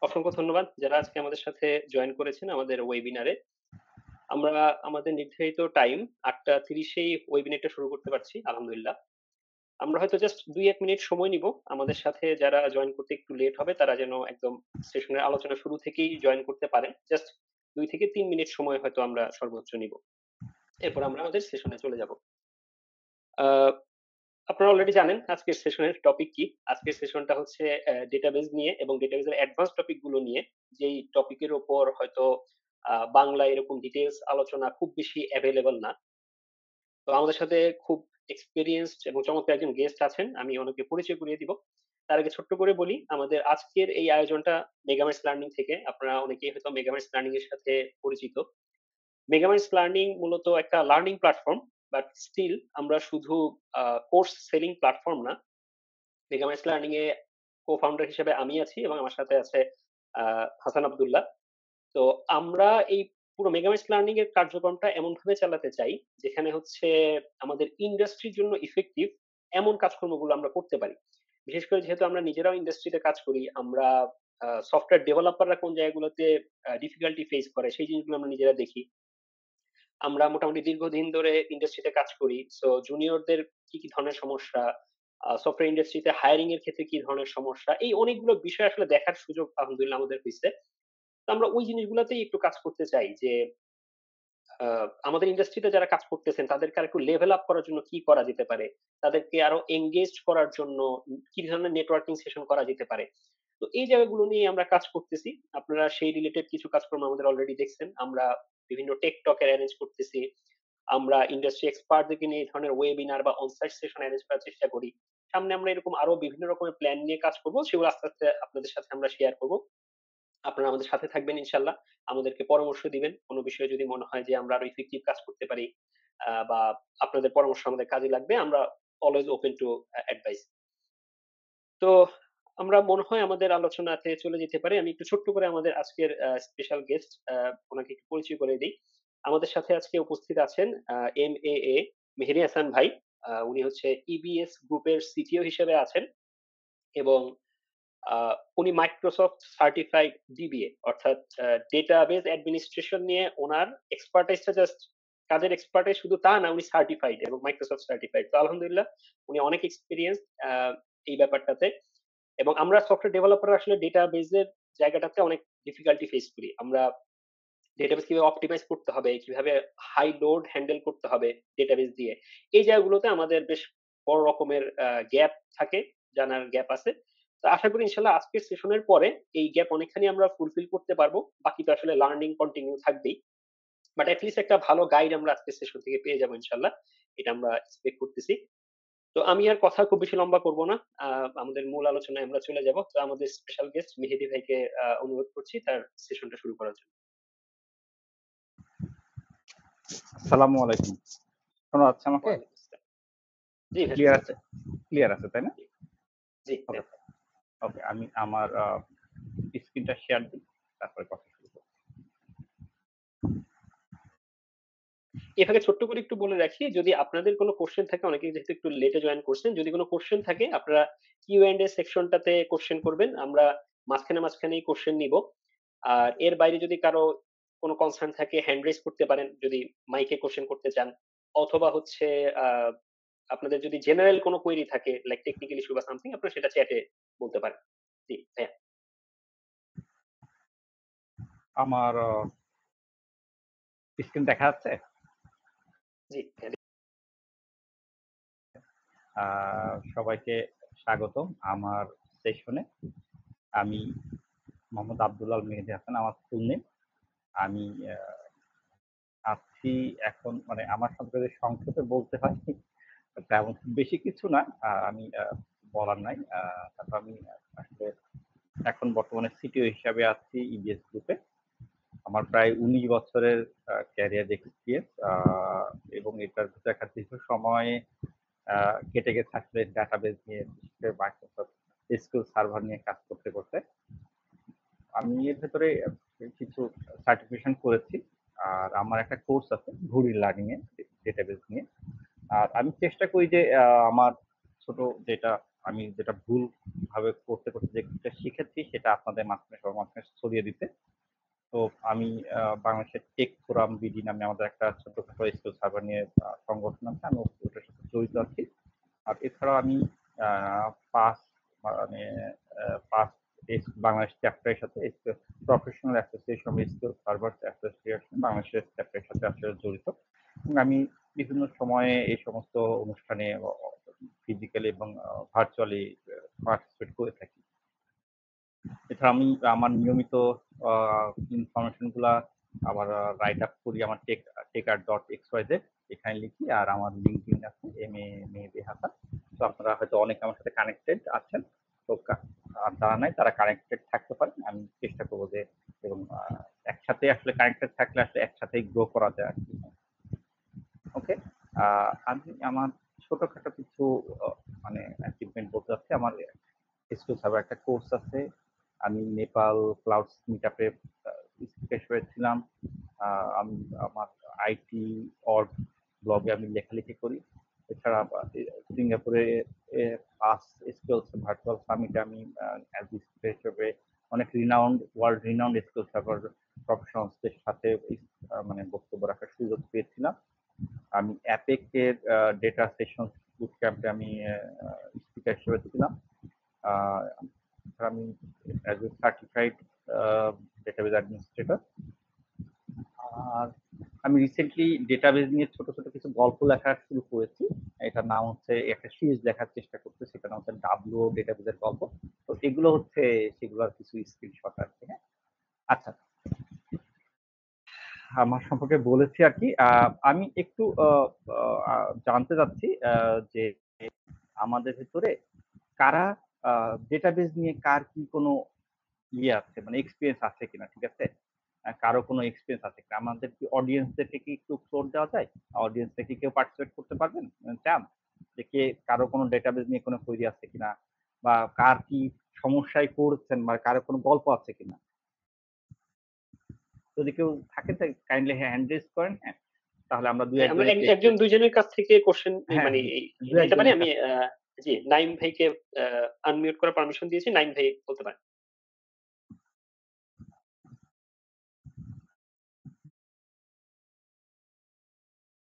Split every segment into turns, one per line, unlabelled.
অসংখ্য ধন্যবাদ যারা আজকে আমাদের সাথে জয়েন করেছেন আমাদের ওয়েবিনারে। আমরা আমাদের নির্ধারিত টাইম ৮:৩০-এই ওয়েবিনারটা শুরু করতে পারছি আলহামদুলিল্লাহ। আমরা হয়তো জাস্ট ২-১ মিনিট সময় নিব। আমাদের সাথে যারা জয়েন করতে একটু লেট হবে তারা যেন একদম সেশনের আলোচনা শুরু থেকেই জয়েন করতে পারেন। জাস্ট ২ থেকে ৩ মিনিট সময় হয়তো আমরা সর্বোচ্চ নিব। এরপর আমরা আমাদের সেশনে চলে যাব। আ আপনারা অলরেডি জানেন আজকের সেশনের টপিক কি। আজকের সেশনটা হচ্ছে ডেটাবেস নিয়ে এবং ডেটাবেসের অ্যাডভান্স টপিক গুলো নিয়ে। যেই টপিকের উপর হয়তো বাংলায় এরকম ডিটেইলস আলোচনা খুব বেশি এভেইলেবল না। তো আমাদের সাথে খুব এক্সপেরিয়েন্সড এবং চমৎকার একজন গেস্ট আছেন। আমি ওনাকে পরিচয় করিয়ে দিব। তার আগে ছোট্ট করে বলি, আমাদের আজকের এই আয়োজনটা মেগামাইন্ডস লার্নিং থেকে। আপনারা অনেকেই হয়তো মেগামাইন্ডস লার্নিং এর সাথে পরিচিত। মেগামাইন্ডস লার্নিং মূলত একটা লার্নিং প্ল্যাটফর্ম। বাট স্টিল আমরা শুধু কোর্স সেলিং প্ল্যাটফর্ম না। মেগামাইন্ডস লার্নিং এ co-founder হিসেবে আমি আছি এবং আমার সাথে আছে হাসান আব্দুল্লাহ। তো আমরা এই পুরো মেগামাইন্ডস লার্নিং এর কার্যক্রমটা এমনভাবে চালাতে চাই, যেখানে হচ্ছে আমাদের ইন্ডাস্ট্রির জন্য ইফেক্টিভ এমন কাজকর্মগুলো আমরা করতে পারি। বিশেষ করে যেহেতু আমরা নিজেরাও ইন্ডাস্ট্রিতে কাজ করি, আমরা সফটওয়্যার ডেভেলপাররা কোন জায়গাগুলোতে ডিফিকাল্টি ফেস করে সেই জিনিসগুলো আমরা নিজেরা দেখি। আমরা মোটামুটি দীর্ঘদিন ধরে ইন্ডাস্ট্রিতে কাজ করি। সো জুনিয়রদের কি ধরনের সমস্যা, সফটওয়্যার ইন্ডাস্ট্রিতে হায়ারিং এর ক্ষেত্রে কি ধরনের সমস্যা, এই অনেকগুলো বিষয় আসলে দেখার সুযোগ আলহামদুলিল্লাহ আমাদের হইছে। তো আমরা ওই জিনিসগুলাতেই একটু কাজ করতে চাই যে আ আমাদের ইন্ডাস্ট্রিতে যারা কাজ করতেছেন তাদেরকে আরেকটু লেভেল আপ করার জন্য কি করা যেতে পারে? তাদেরকে আরো এনগেজড করার জন্য কি ধরনের নেটওয়ার্কিং সেশন করা যেতে পারে? তো এই জায়গাগুলো নিয়ে আমরা কাজ করতেছি। আপনারা সেই রিলেটেড কিছু কাজকর্ম আমাদের অলরেডি দেখছেন। আমরা বিভিন্ন টেক টক এর এরেঞ্জ করতেছি। আমরা ইন্ডাস্ট্রি এক্সপার্টদেরকে নিয়ে এই ধরনের ওয়েবিনার বা অন-সাইট সেশন এরেঞ্জ করার চেষ্টা করি। সামনে আমরা এরকম আরো বিভিন্ন রকমের প্ল্যান নিয়ে কাজ করব। সেগুলো আস্তে, আস্তে আপনাদের সাথে আমরা শেয়ার করব। আপনারা আমাদের সাথে থাকবেন ইনশাআল্লাহ। আমাদেরকে পরামর্শ দিবেন। কোন বিষয়ে যদি মনে হয় যে আমরা আরো ইফেক্টিভ কাজ করতে পারি বা আপনাদের পরামর্শ আমাদের কাজে লাগবে, আমরা অলওয়েজ ওপেন টু অ্যাডভাইস। তো আমরা মনে হয় আমাদের আলোচনাতে চলে যেতে পারি। আমি একটু ছোট্ট করে আমাদের আজকের স্পেশাল গেস্ট উনাকে একটু পরিচয় করে দেই। আমাদের সাথে আজকে উপস্থিত আছেন MAA মেহেদী হাসান ভাই। উনি হচ্ছে EBS গ্রুপের CTO হিসেবে আছেন এবং আ উনি মাইক্রোসফট সার্টিফাইড DBA অর্থাৎ ডেটাবেস অ্যাডমিনিস্ট্রেশন নিয়ে উনার এক্সপার্টাইজ টা জাস্ট কাজের এক্সপার্টাইজ শুধু তা না, উনি সার্টিফাইড এবং মাইক্রোসফট সার্টিফাইড। তো আলহামদুলিল্লাহ উনি অনেক এক্সপেরিয়েন্সড এই ব্যাপারটাতে। এবং আমরা সফটওয়্যার ডেভেলপাররা আসলে ডেটাবেজের জায়গাটাতে অনেক ডিফিকাল্টি ফেস করি। আমরা ডেটাবেস কিভাবে অপটিমাইজ করতে হবে, কিভাবে হাই লোড হ্যান্ডেল করতে হবে ডেটাবেস দিয়ে। এই জায়গাগুলোতে আমাদের বেশ বড় রকমের গ্যাপ থাকে, জানার গ্যাপ আছে। তো আশা করি ইনশাআল্লাহ আজকের সেশনের পরে এই গ্যাপ অনেকখানি আমরা ফুলফিল করতে পারবো। বাকি তো আসলে লার্নিং কন্টিনিউ থাকবেই। বাট এট লিস্ট একটা ভালো গাইড আমরা আজকের সেশন থেকে পেয়ে যাবো ইনশাআল্লাহ। এটা আমরা এক্সপেক্ট করতেছি। তো আমি আর কথা খুব বেশি লম্বা করব না। আমাদের মূল আলোচনায় আমরা চলে যাব। তো আমাদের স্পেশাল গেস্ট মেহেদী ভাইকে অনুরোধ করছি তার সেশনটা শুরু করার জন্য।
আসসালামু আলাইকুম। শোনা যাচ্ছে আমাকে?
ওয়ালাইকুম আসসালাম। জি ভাই
ক্লিয়ার
শোনা
আছে?
যাচ্ছে।
ক্লিয়ার আছে, তাই না?
জি, জি
ওকে,
হ্যাঁ।
ওকে। আমি আমার স্ক্রিনটা শেয়ার দিই, তারপরে কথা শুরু করব।
এর ফাঁকে ছোট্ট করে একটু বলে রাখি, যদি আপনাদের কোনো কোয়েশ্চেন থাকে, অনেকে যেহেতু একটু লেটে জয়েন করছেন, যদি কোনো কোয়েশ্চেন থাকে আপনারা Q&A সেকশনটাতে কোয়েশ্চেন করবেন। আমরা মাঝখানেই কোয়েশ্চেন নিব। আর এর বাইরে যদি কারো কোনো কনসার্ন থাকে হ্যান্ড রেইজ করতে পারেন, যদি মাইকে কোয়েশ্চেন করতে চান। অথবা হচ্ছে আ আপনাদের যদি জেনারেল কোনো কোয়েরি থাকে লাইক টেকনিক্যাল ইস্যু বা সামথিং, আপনারা সেটা চ্যাটে বলতে পারেন। জি, হ্যাঁ,
আমার স্ক্রিন দেখা যাচ্ছে?
জি, হ্যাঁ,
সবাইকে স্বাগতম আমার সেশনে। আমি মোহাম্মদ আব্দুল্লাহ মেহেদী হাসান আমার ফুল নেম। আমি আ আছি এখন, মানে আমার সম্পর্কে যদি সংক্ষেপে বলতে হয় তেমন খুব বেশি কিছু না। আমি বলার নাই। তারপর আমি আসলে এখন বর্তমানে সিটিও হিসাবে আছি ইবিএস গ্রুপে। আমার প্রায় ১৯ বছরের ক্যারিয়ার এক্সপিরিয়েন্স, এবং এটার ভিতরে একটা দীর্ঘ সময় কেটে গেছে আসলে ডাটাবেস নিয়ে, বিশেষ করে মাইক্রোসফট এসকিউএল সার্ভার নিয়ে কাজ করতে করতে। আমি এর ভেতরে কিছু সার্টিফিকেশন করেছি। আর আমার একটা কোর্স আছে ঘুড়ি লার্নিং এ, ডেটাবেস নিয়ে। আর আমি চেষ্টা করি যে আমার ছোট যেটা আমি যেটা ভুল ভাবে করতে করতে যেটা শিখেছি সেটা আপনাদের মাঝখানে সবার মাঝখানে ছড়িয়ে দিতে। তো আমি বাংলাদেশের টেক ফোরাম বিডি নামে আমাদের একটা ছোটখাটো স্কুল সার্ভার নিয়ে সংগঠন আছে, আমি ওটার সাথে জড়িত আছি। আর এছাড়াও আমি পাস মানে পাস বাংলাদেশ চ্যাপ্টারের সাথে professional association school server association বাংলাদেশের চ্যাপ্টারের সাথে আসলে জড়িত, এবং আমি বিভিন্ন সময়ে এই সমস্ত অনুষ্ঠানে ফিজিক্যালি এবং ভার্চুয়ালি পার্টিসিপেট করে থাকি। এছাড়া আমি আমার নিয়মিত ইনফরমেশন গুলা আবার রাইট আপ করি আমার টেকার.xyz এখানে লিখি, আর আমার লিঙ্কডইন আছে MA মেহেদী হাসান। তো আপনারা হয়তো অনেকে আমার সাথে কানেক্টেড আছেন, তো আর যারা নাই তারা কানেক্টেড থাকতে পারেন। আমি চেষ্টা করবো যে এবং একসাথে আসলে কানেক্টেড থাকলে আসলে একসাথেই গ্রো করা যায় আর কি। ওকে, আমি আমার ছোটখাটো কিছু মানে অ্যাচিভমেন্ট বলতে চাচ্ছি। আমার স্কুল সার্ভার একটা কোর্স আছে, আমি নেপাল ক্লাউডস মিটআপে স্পিকার হয়েছিলাম। আমি আমার আইটি অর্গ ব্লগে আমি লেখালেখি করি। এছাড়া সিঙ্গাপুরে ফার্স্ট স্কিলস ভার্চুয়াল সামিটে আমি অ্যাজ স্পিকার হিসেবে অনেক ওয়ার্ল্ড রিনাউন্ড স্কিল সার্ভার প্রফেশনালসদের সাথে মানে বক্তব্য রাখার সুযোগ পেয়েছিলাম। আমি অ্যাপেকের ডেটা সেশন বুট ক্যাম্পে আমি স্পিকার হিসেবে ছিলাম। আমি as a certified database administrator. আর আমি রিসেন্টলি ডেটাবেজ নিয়ে ছোট ছোট কিছু গল্প লেখা শুরু করেছি। এটার নাম হচ্ছে, একটা সিরিজ লেখার চেষ্টা করতে, সেটার নাম হচ্ছে ডাব্লিউ ডেটাবেজের গল্প। তো এগুলো হচ্ছে সেগুলোর কিছু স্ক্রিনশট আর কি। হ্যাঁ, আচ্ছা, আমার সম্পর্কে বলেছি আর কি। আমি একটু জানতে চাচ্ছি যে আমাদের ভিতরে কারা ডেটাবেজ নিয়ে কার কি কোনো ইয়ে আছে, মানে এক্সপিরিয়েন্স আছে কিনা, ঠিক আছে? কারো কোনো এক্সপিরিয়েন্স আছে কিনা, আমাদের কি অডিয়েন্সদেরকে কি একটু ফ্লোর দেওয়া যায়? অডিয়েন্স থেকে কেউ পার্টিসিপেট করতে পারবেন? চান যে কে কারো কোনো ডেটাবেজ নিয়ে কোনো কোয়েরি আছে কিনা, বা কার কি সমস্যায় পড়ছেন, বা কারো কোনো গল্প আছে কিনা? যদি কেউ থাকে তাই কাইন্ডলি হ্যান্ড রেজ করেন। হ্যাঁ, তাহলে আমরা দুই
আমরা
একজনের
একজন দুইজনের কাছ থেকে কোশ্চেন
হ্যাঁ,
মানে
দু
নিতে পারি।
একজনের
আমি
কাছে।
জি, নাইম ভাইকে আনমিউট করার পারমিশন দিয়েছি। নাইম ভাই বলতে পারেন।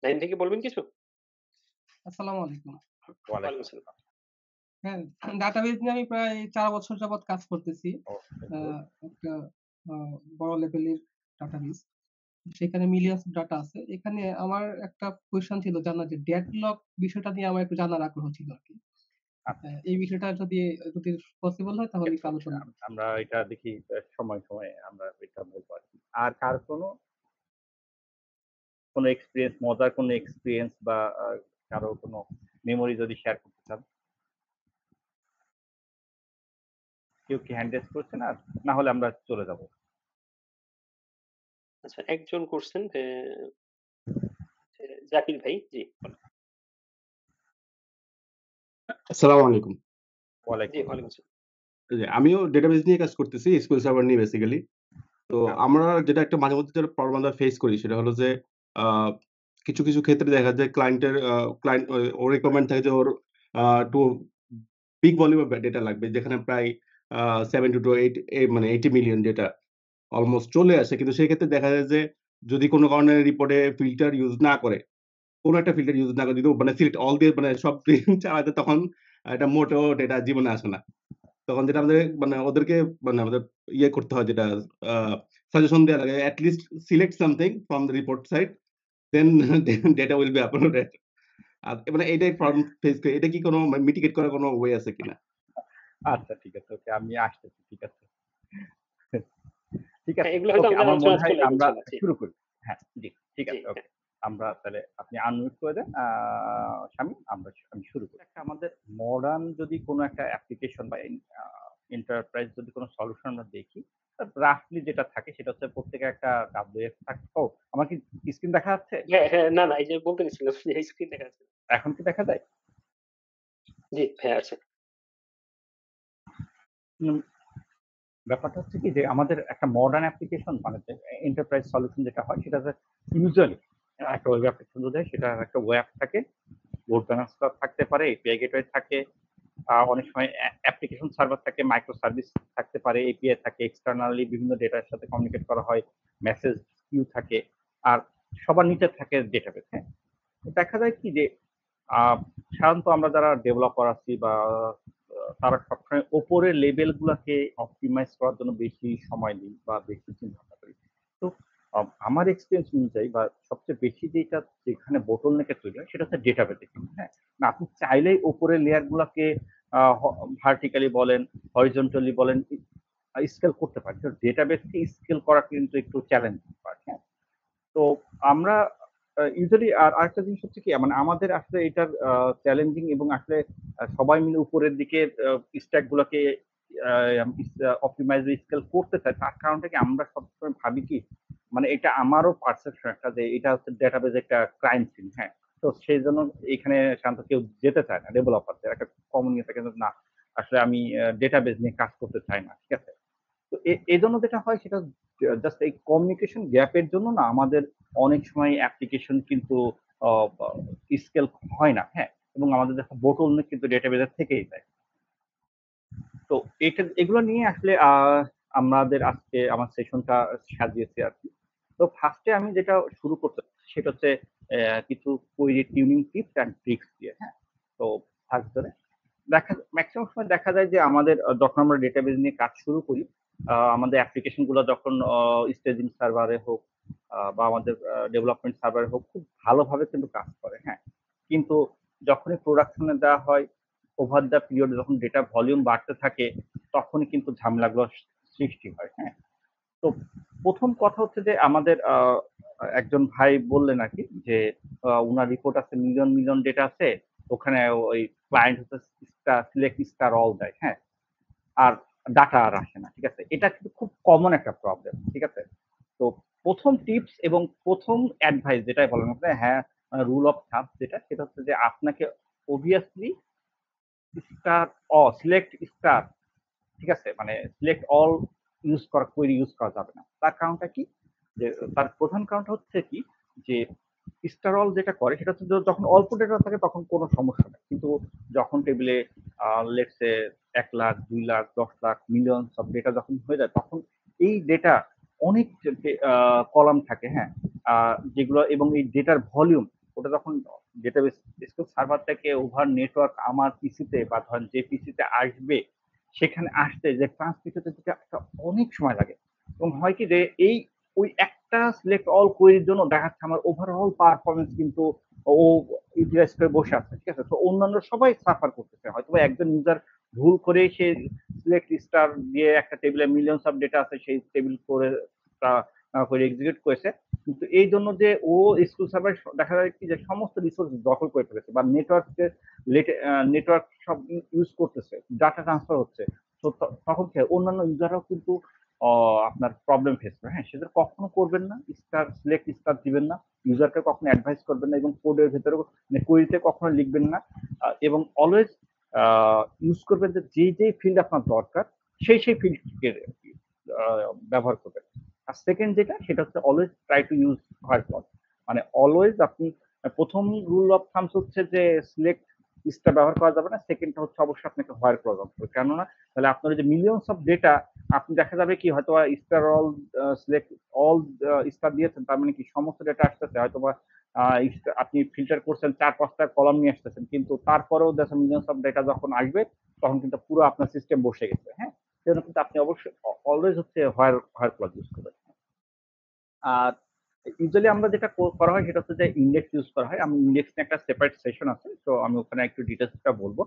নাইম ভাই কি বলবেন কিছু?
আসসালামু আলাইকুম।
ওয়ালাইকুম
ওয়ালাইকুম
আসসালাম।
হ্যাঁ, ডাটাবেজ নিয়ে আমি প্রায় ৪ বছর যাবৎ কাজ করতেছি। আ
আসসালাম।
একটা আ বড় লেভেলের ডাটাবেজ। সেখানে মিলিয়নস অফ ডাটা আছে। এখানে আমার একটা কোয়েশ্চেন ছিল জানার, যে ডেডলক বিষয়টা নিয়ে আমার একটু জানার আগ্রহ ছিল আরকি।
আচ্ছা,
এই বিষয়টা যদি পসিবল হয় তাহলে একটু আলোচনা করব।
আমরা এটা দেখি সময় সময়ে আমরা এটা বলবো আর কি। আর কার কোনো কোনো এক্সপিরিয়েন্স, মজার কোনো এক্সপিরিয়েন্স বা কারো কোনো মেমোরি যদি শেয়ার করতে চান? কেউ কি হ্যান্ড রেজ করছেন? আর না হলে আমরা চলে যাব।
আচ্ছা, একজন করছেন জাকির ভাই। জি, বলেন।
আসসালামু আলাইকুম।
জি,
ওয়ালাইকুম
ওয়ালাইকুম
আসসালাম।
আসসালাম।
এই যে আমিও ডেটাবেস নিয়ে কাজ করতেছি, SQL সার্ভার নিয়ে বেসিক্যালি। তো
আচ্ছা,
আমরা যেটা একটা মাঝে মধ্যে যেটা প্রবলেম আমরা ফেস করি সেটা হলো যে আ কিছু ক্ষেত্রে দেখা যায় ক্লায়েন্টের ক্লায়েন্ট ওর রিকোয়ারমেন্ট থাকে যে ওর একটু বিগ ভলিউম অফ ডেটা লাগবে। যেখানে প্রায় 70 টু 8 মানে 80 মিলিয়ন ডেটা অলমোস্ট চলে আসে। কিন্তু সেক্ষেত্রে দেখা যায় যে যদি কোন কারণে রিপোর্টে ফিল্টার ইউস না করে, কোন একটা ফিল্টার ইউস না করে যদি মানে সিলেক্ট অল দিয়ে মানে সব চালায় দেয়, তখন এটা মোটেও ডেটা জীবনে আসে না। তখন যেটা আমাদের মানে ওদেরকে মানে আমাদের ইয়ে করতে হয়, যেটা আ সাজেশন দেয়া লাগে। At least select something from the report side, then data will be uploaded. আর মানে এটাই প্রবলেম ফেস করি। এটা কি কোন মিটিগেট করার কোন ওয়ে আছে কিনা?
আচ্ছা, ঠিক আছে। ওকে, আমি আসতেছি। ঠিক আছে। ঠিক
হ্যাঁ,
আছে।
এগুলো হয়তো
ওকে,
আমাদের
আমার মনে
আলোচনায়
হয়
চলে আসবে
আমরা
ইনশাআল্লাহ। জি,
শুরু করি। হ্যাঁ, জি, ঠিক
জি,
আছে।
হ্যাঁ।
ওকে। আমরা তাহলে আপনি আনমিউট করে দেন। শামীম, আমি শুরু করি। একটা আমাদের মডার্ন যদি কোনো একটা অ্যাপ্লিকেশন বা এন্টারপ্রাইজ যদি কোনো সলিউশন আমরা দেখি, রাফলি যেটা থাকে সেটা হচ্ছে প্রত্যেকের একটা WF থাকে। ও, আমার কি স্ক্রিন দেখা যাচ্ছে?
হ্যাঁ, হ্যাঁ। না, না, এই যে বলতে নিচ্ছিলাম যে স্ক্রিন দেখা যাচ্ছে।
এখন কি দেখা যায়?
জি, হ্যাঁ আছে।
উম ব্যাপারটা হচ্ছে কি যে আমাদের একটা মডার্ন অ্যাপ্লিকেশন মানে এন্টারপ্রাইজ সলিউশন যেটা হয় সেটা ইউজুয়ালি একটা ওয়েব অ্যাপ্লিকেশন যদি হয় সেটার একটা ওয়েব থাকে, লোড ব্যালেন্সার থাকতে পারে, এপিআই গেটওয়ে থাকে, অনেক সময় অ্যাপ্লিকেশন সার্ভার থাকে, মাইক্রো সার্ভিস থাকতে পারে, এপিআই থাকে, এক্সটার্নালি বিভিন্ন ডেটার সাথে কমিউনিকেট করা হয়, মেসেজ কিউ থাকে, আর সবার নিচে থাকে ডেটাবেস। হ্যাঁ, দেখা যায় কি যে সাধারণত আমরা যারা ডেভেলপার আছি বা তারা সবসময় ওপরের লেভেল গুলাকে অপটিমাইজ করার জন্য বেশি সময় দিই বা বেশি চিন্তা ভাবনা করি। তো আমার এক্সপিরিয়েন্স অনুযায়ী বা সবচেয়ে বেশি যেটা যেখানে বোটল নেকে তৈরি হয় সেটা হচ্ছে ডেটাবেসে। হ্যাঁ, না আপনি চাইলেই ওপরের লেয়ার গুলাকে ভার্টিক্যালি বলেন, হরিজন্টালি বলেন, স্কেল করতে পারেন। ডেটাবেসকে স্কেল করা কিন্তু একটু চ্যালেঞ্জিং পার্ট। হ্যাঁ, তো আমরা ইউজুয়ালি আর আরেকটা জিনিস হচ্ছে কি মানে আমাদের আসলে এটার চ্যালেঞ্জিং এবং আসলে সবাই মিলে উপরের দিকে স্ট্যাক গুলোকে অপটিমাইজ স্কেল করতে চায়, তার কারণটা কি আমরা সবসময় ভাবি কি মানে এটা আমারও পারসেপশন একটা যে এটা হচ্ছে ডেটাবেজ একটা ক্রাইম সিন। হ্যাঁ, তো সেই জন্য এখানে সাধারণত কেউ যেতে চায় না, ডেভেলপারদের একটা কমন ইয়ে থাকে যে, না আসলে আমি ডেটাবেজ নিয়ে কাজ করতে চাই না। ঠিক আছে, তো এই জন্য যেটা হয় সেটা জাস্ট এই কমিউনিকেশন গ্যাপের জন্য না আমাদের অনেক সময় অ্যাপ্লিকেশন কিন্তু স্কেল হয় না। হ্যাঁ, এবং আমাদের দেখা বোটল নেক কিন্তু ডেটাবেজের থেকেই যায়। তো এটা এগুলো নিয়ে আসলে আমাদের আজকে আমার সেশনটা সাজিয়েছি আর কি। তো ফার্স্টে আমি যেটা শুরু করতে সেটা হচ্ছে কিছু query tuning tips and tricks দিয়ে। হ্যাঁ, তো ফার্স্ট ধরে ম্যাক্সিমাম সময় দেখা যায় যে আমাদের যখন আমরা ডেটাবেজ নিয়ে কাজ শুরু করি, আমাদের অ্যাপ্লিকেশন গুলো যখন স্টেজিং সার্ভারে হোক বা আমাদের ডেভেলপমেন্ট সার্ভারে হোক খুব ভালোভাবে কিন্তু কাজ করে। হ্যাঁ, কিন্তু যখনই প্রোডাকশনে দেওয়া হয়, ওভার দ্য পিরিয়ড যখন ডেটা ভলিউম বাড়তে থাকে তখনই কিন্তু ঝামেলাগুলো সৃষ্টি হয়। হ্যাঁ, তো প্রথম কথা হচ্ছে যে আমাদের একজন ভাই বললেন আর কি যে উনার রিপোর্ট আছে, মিলিয়ন মিলিয়ন ডেটা আছে, ওখানে ওই ক্লায়েন্ট হচ্ছে সিলেক্ট স্টার অল দেয়। হ্যাঁ, আর ডাটা আর আসে না। ঠিক আছে, এটা কিন্তু খুব কমন একটা প্রবলেম। ঠিক আছে, তো প্রথম টিপস এবং প্রথম অ্যাডভাইস যেটাই বলেন আপনি, হ্যাঁ রুল অফ থাম্ব যেটা সেটা হচ্ছে যে আপনাকে অবভিয়াসলি স্টার সিলেক্ট স্টার, ঠিক আছে, মানে সিলেক্ট অল ইউজ করা, কোয়েরি ইউজ করা যাবে না। তার কারণটা কি, যে তার প্রধান কারণটা হচ্ছে কি যে স্টার অল যেটা করে সেটা হচ্ছে যখন অল্প ডেটা থাকে তখন কোনো সমস্যা নেই, কিন্তু যখন টেবিলে লেটসে 1 লাখ 2 লাখ 10 লাখ মিলিয়ন সব ডেটা যখন হয়ে যায় তখন এই ডেটা অনেক কলাম থাকে। হ্যাঁ, যেগুলো এবং এই ডেটার ভলিউম ওটা যখন ডেটাবেস সার্ভার থেকে ওভার নেটওয়ার্ক আমার পিসিতে বা ধরেন যে পিসিতে আসবে সেখানে আসতে যে ট্রান্সমিট হতে যেটা একটা অনেক সময় লাগে, এবং হয় কি যে এই ওই একটা সিলেক্ট অল কোয়েরির জন্য দেখা যাচ্ছে আমার ওভারঅল পারফরমেন্স কিন্তু ও ইউটিলাইজ করে বসে আছে। ঠিক আছে, তো অন্যান্য সবাই সাফার করতেছে, হয়তো একজন ইউজার ভুল করে সে সিলেক্ট স্টার দিয়ে একটা টেবিলে মিলিয়নস অফ ডেটা আছে সেই টেবিল করে করে এক্সিকিউট করেছে, কিন্তু এই জন্য যে ও স্কুল সার্ভার দেখা যায় কি যে সমস্ত রিসোর্স দখল করে ফেলেছে বা নেটওয়ার্ক সব ইউজ করতেছে, ডাটা ট্রান্সফার হচ্ছে, তো তখন অন্যান্য ইউজাররাও কিন্তু আপনার প্রবলেম ফেস করে। হ্যাঁ, সেটা কখনো করবেন না, স্টার সিলেক্ট স্টার দিবেন না, ইউজারকে কখনো অ্যাডভাইস করবেন না এবং কোডের ভেতরে মানে কোয়েরিতে কখনো লিখবেন না, এবং অলওয়েজ ইউজ করবেন যে যে ফিল্ড আপনার দরকার সেই ফিল্ডকে ব্যবহার করবেন। আর সেকেন্ড যেটা সেটা হচ্ছে always try to use white cloth, মানে অলওয়েজ আপনি প্রথম রুল অফ থামস হচ্ছে যে সিলেক্ট স্টার ব্যবহার করা যাবে না, সেকেন্ডটা হচ্ছে অবশ্যই আপনাকে হোয়াইট ক্লথ ব্যবহার করবে, কেননা তাহলে আপনার যে মিলিয়নস অফ ডেটা আপনি দেখা যাবে কি হয়তো star all select all star দিয়েছেন, তার মানে কি সমস্ত ডেটা আসতেছে হয়তো বা আপনি ফিল্টার করছেন 4-5টা কলাম নিয়ে আসতেছেন, কিন্তু তারপরেও দেখেন মিলিয়নস অফ ডেটা যখন আসবে তখন কিন্তু পুরো আপনার সিস্টেম বসে গেছে। হ্যাঁ, সেজন্য কিন্তু আপনি অবশ্যই অলওয়েজ হচ্ছে হোয়াইট ক্লথ ইউজ করবেন। আর ইউজুয়ালি আমরা যেটা করা হয় সেটা হচ্ছে যে ইন্ডেক্স ইউজ করা হয়। আমি ইন্ডেক্স নিয়ে একটা সেপারেট সেশন আছে, তো আমি ওখানে একটু ডিটেলসটা বলবো।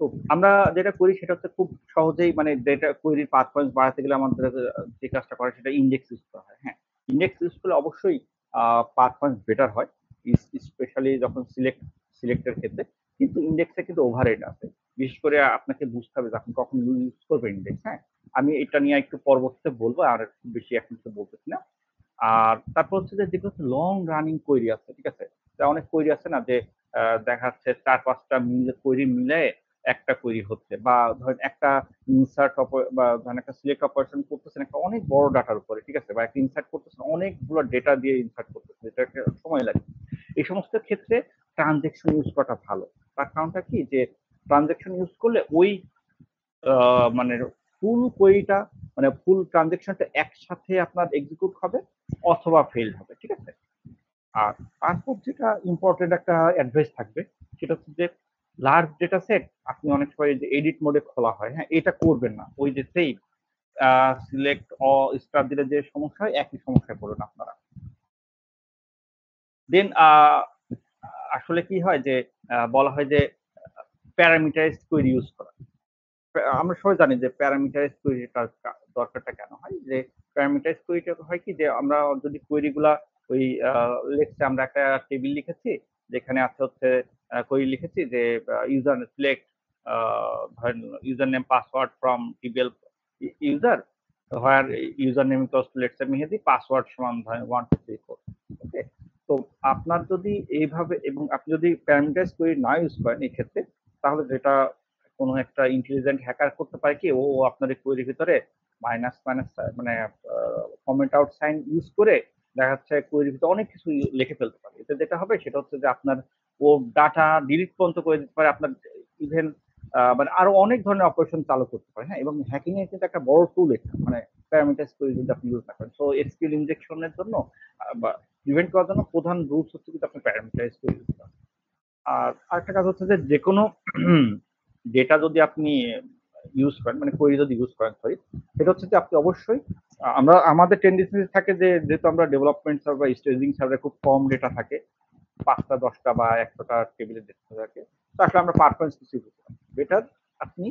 তো আমরা যেটা করি সেটা হচ্ছে খুব সহজেই মানে ডেটা কোয়েরির পারফরমেন্স বাড়াতে গেলে আমাদের যে কাজটা করে সেটা ইন্ডেক্স ইউজ করা হয়। হ্যাঁ, ইন্ডেক্স ইউজ করলে অবশ্যই পারফরমেন্স বেটার হয়, স্পেশালি যখন সিলেক্টের ক্ষেত্রে, কিন্তু ইন্ডেক্সে কিন্তু ওভারহেড আছে। বিশেষ করে আপনাকে বুঝতে হবে যে আপনি কখন ইউজ করবেন ইন্ডেক্স। হ্যাঁ, আমি এটা নিয়ে একটু পরবর্তীতে বলবো, আর খুব বেশি এখন কিছু বলতেছি না। আর তারপর হচ্ছে যে যেগুলো হচ্ছে লং রানিং কোয়েরি আছে, ঠিক আছে, অনেক কোয়েরি আছে না যে দেখা যাচ্ছে 4-5টা কোয়েরি মিলে একটা কোয়েরি হচ্ছে, বা ধরেন একটা ইনসার্ট বা ধরেন একটা সিলেক্ট অপারেশন করতেছেন একটা অনেক বড় ডাটার উপরে, ঠিক আছে, বা একটা ইনসার্ট করতেছেন অনেকগুলো ডেটা দিয়ে ইনসার্ট করতেছেন, এটা একটা সময় লাগে। এই সমস্ত ক্ষেত্রে ট্রানজেকশন ইউজ করাটা ভালো। তার কারণটা কি যে ট্রানজেকশন ইউজ করলে ওই মানে ফুল কোয়েরিটা মানে ফুল ট্রানজেকশনটা একসাথে আপনার এক্সিকিউট হবে অথবা ফেল হবে, ঠিক আছে? আর তারপর যেটা ইম্পর্টেন্ট একটা অ্যাডভাইস থাকবে সেটা হচ্ছে যে লার্জ ডেটা সেট আপনি অনেক সময় যে এডিট মোডে খোলা হয়, হ্যাঁ, এটা করবেন না। ওই যে সেই সিলেক্ট স্টার দিলে যে সমস্যা হয় একই সমস্যায় পড়বেন আপনারা। দেন আসলে কি হয় যে বলা হয় যে প্যারামিটারাইজড কোয়েরি ইউজ করা। আমরা সবাই জানি যে প্যারামিটারাইজড কোয়েরিটার দরকারটা কেন হয়, যে প্যারামিটারাইজড কোয়েরিটা হয় কি যে আমরা যদি কোয়েরি গুলা ওই লেটস আমরা একটা টেবিল লিখেছি যেখানে আছে হচ্ছে কোয়েরি লিখেছি যে ইউজার সিলেক্ট ধরেন user name password from TBL user where user name equals to let's say Mehedi password সমান ধরেন 1 2 3 4। ওকে, তো আপনার যদি এইভাবে এবং আপনি যদি প্যারামিটারাইজড কোয়েরি না ইউজ করেন এই ক্ষেত্রে, তাহলে যেটা কোনো একটা ইন্টেলিজেন্ট হ্যাকার করতে পারে কি, ও আপনার এই কোয়েরির ভিতরে মাইনাস মাইনাস মানে কমেন্ট আউট সাইন ইউজ করে দেখা যাচ্ছে কোয়েরির ভিতরে অনেক কিছু লিখে ফেলতে পারে। এতে যেটা হবে সেটা হচ্ছে যে আপনার ও ডাটা ডিলিট পর্যন্ত করে দিতে পারে, আপনার ইভেন মানে আরো অনেক ধরনের অপারেশন চালু করতে পারে, হ্যাঁ। এবং হ্যাকিং এর কিন্তু একটা বড় টুল এটা, মানে প্যারামিটারাইজ কোয়েরি যদি আপনি ইউজ না করেন। সো এসকিউএল ইনজেকশনের জন্য বা প্রিভেন্ট করার জন্য প্রধান রুলস হচ্ছে কিন্তু আপনি প্যারামিটারাইজ কোয়েরি ইউজ করেন। আর আরেকটা কাজ হচ্ছে যে যেকোনো ডেটা যদি আপনি ইউজ করেন, মানে কোয়েরি যদি ইউজ করেন, সরি, সেটা হচ্ছে যে আপনি অবশ্যই আমরা আমাদের টেন্ডেন্সি থাকে যে যেহেতু আমরা ডেভেলপমেন্ট সার্ভার বা স্টেজিং সার্ভারে খুব কম ডেটা থাকে, 5টা 10টা বা 100টা টেবিলে ডেটা থাকে, তো আসলে আমরা পারফরমেন্স কিছু করতে পারি। বেটার আপনি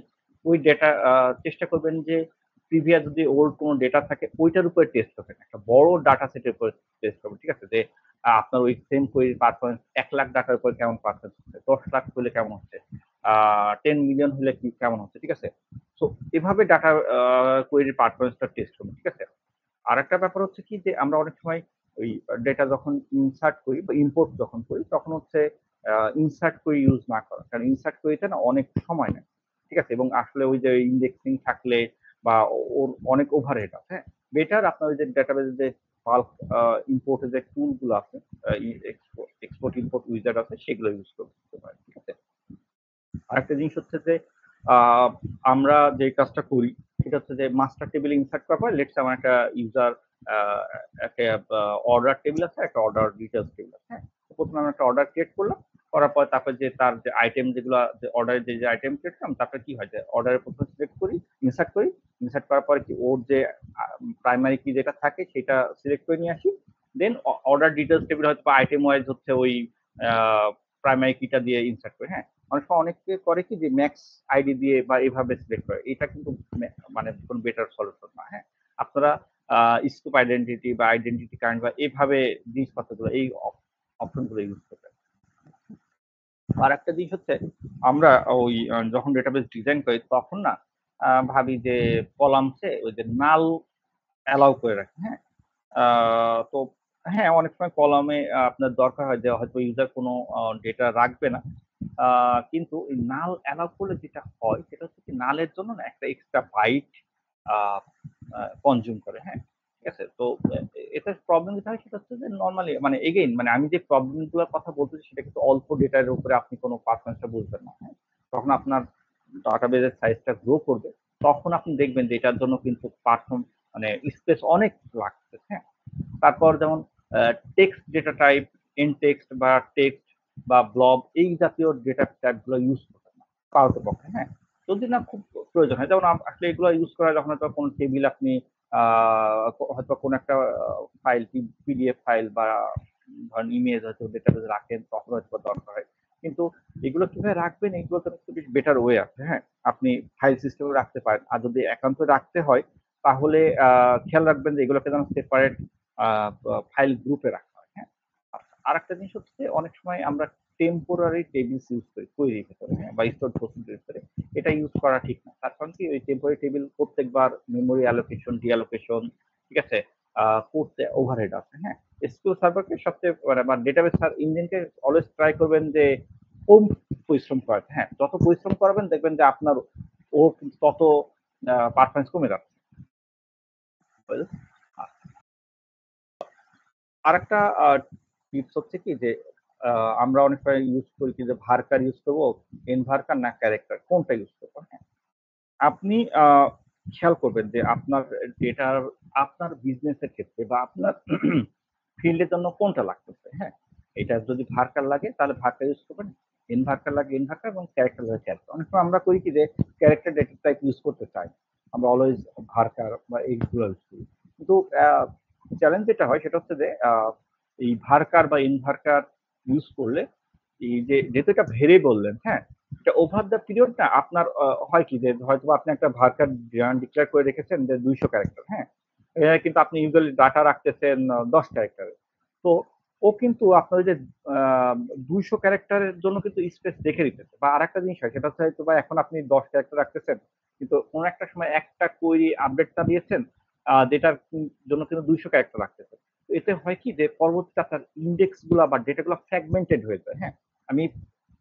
ওই ডেটা চেষ্টা করবেন যে প্রিভিয়াস যদি ওল্ড কোনো ডেটা থাকে ওইটার উপরে টেস্ট করবেন, একটা বড় ডাটা সেটের উপরে টেস্ট করবেন, ঠিক আছে? যে আপনার ওই সেম কোয়েরির পারফরমেন্স 1 লাখ ডাটার উপর কেমন পারফরমেন্স হচ্ছে, 10 লাখ হলে কেমন হচ্ছে, 10 মিলিয়ন হলে কি কেমন হচ্ছে, ঠিক আছে? সো এভাবে ডাটা কোয়েরির পারফরমেন্সটা টেস্ট করবেন, ঠিক আছে? আর একটা ব্যাপার হচ্ছে কি যে আমরা অনেক সময় ওই ডেটা যখন ইনসার্ট করি বা ইম্পোর্ট যখন করি তখন হচ্ছে ইনসার্ট করে ইউজ না করা, কারণ ইনসার্ট করিতে না অনেক সময় নেয়, ঠিক আছে? এবং আসলে ওই যে ইন্ডেক্সিং থাকলে বা ওর অনেক ওভারহেড আছে, হ্যাঁ। বেটার আপনার ওই যে ডাটাবেজে যে বাল্ক ইম্পোর্টের যে টুল গুলো আছে, এক্সপোর্ট ইম্পোর্ট উইজার্ড আছে, সেগুলো ইউজ করতে পারেন, ঠিক আছে? আরেকটা জিনিস হচ্ছে যে আমরা যে কাজটা করি সেটা হচ্ছে যে মাস্টার টেবিল ইনসার্ট করার পর লেটস আমার একটা ইউজার একটা অর্ডার টেবিল আছে, একটা অর্ডার ডিটেলস টেবিল আছে, হ্যাঁ। তো প্রথমে আমরা একটা অর্ডার ক্রিয়েট করলাম, করার পর তারপর যে তার যে আইটেম যেগুলো যে অর্ডারের যে আইটেম ক্রিয়েট করলাম তারপরে কি হয় যে অর্ডারের প্রথমে সিলেক্ট করি, ইনসার্ট করি, ইনসার্ট করার পরে কি ওর যে প্রাইমারি কি যেটা থাকে সেটা সিলেক্ট করে নিয়ে আসি। দেন অর্ডার ডিটেলস টেবিল হয়তো আইটেম ওয়াইজ হচ্ছে ওই প্রাইমারি কিটা দিয়ে ইনসার্ট করি, হ্যাঁ। অনেক সময় অনেকে করে কি যে ম্যাক্স আইডি দিয়ে বা এভাবে সিলেক্ট করে, এটা কিন্তু মানে কোনো বেটার সলিউশন না, হ্যাঁ। আপনারা স্কোপ আইডেন্টিটি বা আইডেন্টিটি কারেন্ট বা এইভাবে জিনিসপত্রগুলো এই অপশনগুলো ইউজ করবেন। আর একটা জিনিস হচ্ছে আমরা ওই যখন ডেটাবেস ডিজাইন করি তখন না ভাবি যে কলামসে ওই যে নাল অ্যালাউ করে রাখি, হ্যাঁ। তো হ্যাঁ, অনেক সময় কলামে আপনার দরকার হয় যে হয়তো ইউজার কোনো ডেটা রাখবে না, কিন্তু এই নাল অ্যালাউ করলে যেটা হয় সেটা হচ্ছে কি নালের জন্য না একটা এক্সট্রা বাইট কনজিউম করে, হ্যাঁ। ঠিক আছে? তো এটার প্রবলেম যেটা হয় সেটা হচ্ছে যে নরমালি মানে এগেইন মানে আমি যে প্রবলেম গুলোর কথা বলতেছি সেটা কিন্তু অল্প ডেটার উপরে আপনি কোনো পারফরমেন্সটা বুঝবেন না, হ্যাঁ। তখন আপনার ডাটাবেসের সাইজটা গ্রো করবে, তখন আপনি দেখবেন যে এটার জন্য কিন্তু মানে স্পেস অনেক লাগছে, হ্যাঁ। তারপর যেমন text data type, in text বা টেক্সট বা ব্লব এই জাতীয় ডেটা টাইপগুলো ইউজ করবেন না পারতপক্ষে, হ্যাঁ। যদি না খুব প্রয়োজন হয়, যেমন আসলে এগুলো ইউজ করা যখন হয়তো কোনো টেবিল আপনি হয়তো কোনো একটা ফাইল পিডিএফ ফাইল বা ধরেন ইমেজ হয়তো ডেটাবেজে রাখেন তখন হয়তো দরকার হয়, কিন্তু এগুলো কিভাবে রাখবেন এগুলো তো একটু বেশ বেটার ওয়ে আছে, হ্যাঁ। আপনি ফাইল সিস্টেমে রাখতে পারেন, আর যদি একান্ত রাখতে হয় তাহলে খেয়াল রাখবেন যে এগুলোকে যেন সেপারেট ফাইল গ্রুপে রাখা হয়, হ্যাঁ। আর একটা জিনিস হচ্ছে অনেক সময় আমরা টেম্পোরারি টেবিলস ইউজ করি কোয়েরির ভেতরে, হ্যাঁ, বা স্টোরড প্রসিডিউর ভিতরে, এটা ইউজ করা ঠিক না। তার কারণ কি ওই টেম্পোরারি টেবিল প্রত্যেকবার মেমোরি অ্যালোকেশন ডিঅ্যালোকেশন, ঠিক আছে, করতে ওভারহেড আছে, হ্যাঁ। এসকিউএল সার্ভারকে সবচেয়ে মানে বা ডেটাবেস ইঞ্জিনকে অলওয়েজ ট্রাই করবেন যে কম পরিশ্রম করাতে, হ্যাঁ। যত পরিশ্রম করবেন দেখবেন যে আপনার ও তত পারফরমেন্স কমে যাচ্ছে। আরেকটা টিপস হচ্ছে কি যে আমরা অনেক সময় ইউজ করি কি যে ভার্কার ইউজ করবো, এনভার্কার না ক্যারেক্টার, কোনটা ইউজ করবো। হ্যাঁ, আপনি খেয়াল করবেন যে আপনার ডেটার আপনার বিজনেসের ক্ষেত্রে বা আপনার ফিল্ডের জন্য কোনটা লাগতেছে। হ্যাঁ, এটা যদি ভার্কার লাগে তাহলে ভার্কার ইউজ করবেন, ইনভার্কার লাগে ইনভার্কার, এবং ক্যারেক্টার লাগে ক্যারেক্টার। অনেক সময় আমরা করি কি যে ক্যারেক্টার ডেটা টাইপ ইউজ করতে চাই, আমরা অলওয়েজ ভার্কার বা এইগুলো ইউজ করি। কিন্তু চ্যালেঞ্জ যেটা হয় সেটা হচ্ছে যে এই ভার্কার বা ইনভার্কার ইউজ করলে এই যে যেহেতু এটা ভেরে বললেন, হ্যাঁ, এটা ওভার দ্য পিরিয়ড না আপনার হয় কি যে হয়তো আপনি একটা ভার্কার ডিক্লেয়ার করে রেখেছেন যে 200 ক্যারেক্টার। হ্যাঁ, কিন্তু আপনি ইউজুয়ালি ডাটা রাখতেছেন 10 ক্যারেক্টারে। তো ও কিন্তু আপনার ওই যে 200 ক্যারেক্টারের জন্য কিন্তু স্পেস রেখে দিতেছে। বা আরেকটা জিনিস হয় সেটা হচ্ছে হয়তো বা এখন আপনি 10 ক্যারেক্টার রাখতেছেন, কিন্তু কোনো একটা সময় একটা কোয়েরি আপডেটটা দিয়েছেন যেটার জন্য কিন্তু 200 ক্যারেক্টার রাখতেছে। তো এতে হয় কি যে পরবর্তীতে আপনার ইন্ডেক্স গুলা বা ডেটাগুলো ফ্র্যাগমেন্টেড হয়ে যায়। হ্যাঁ, আমি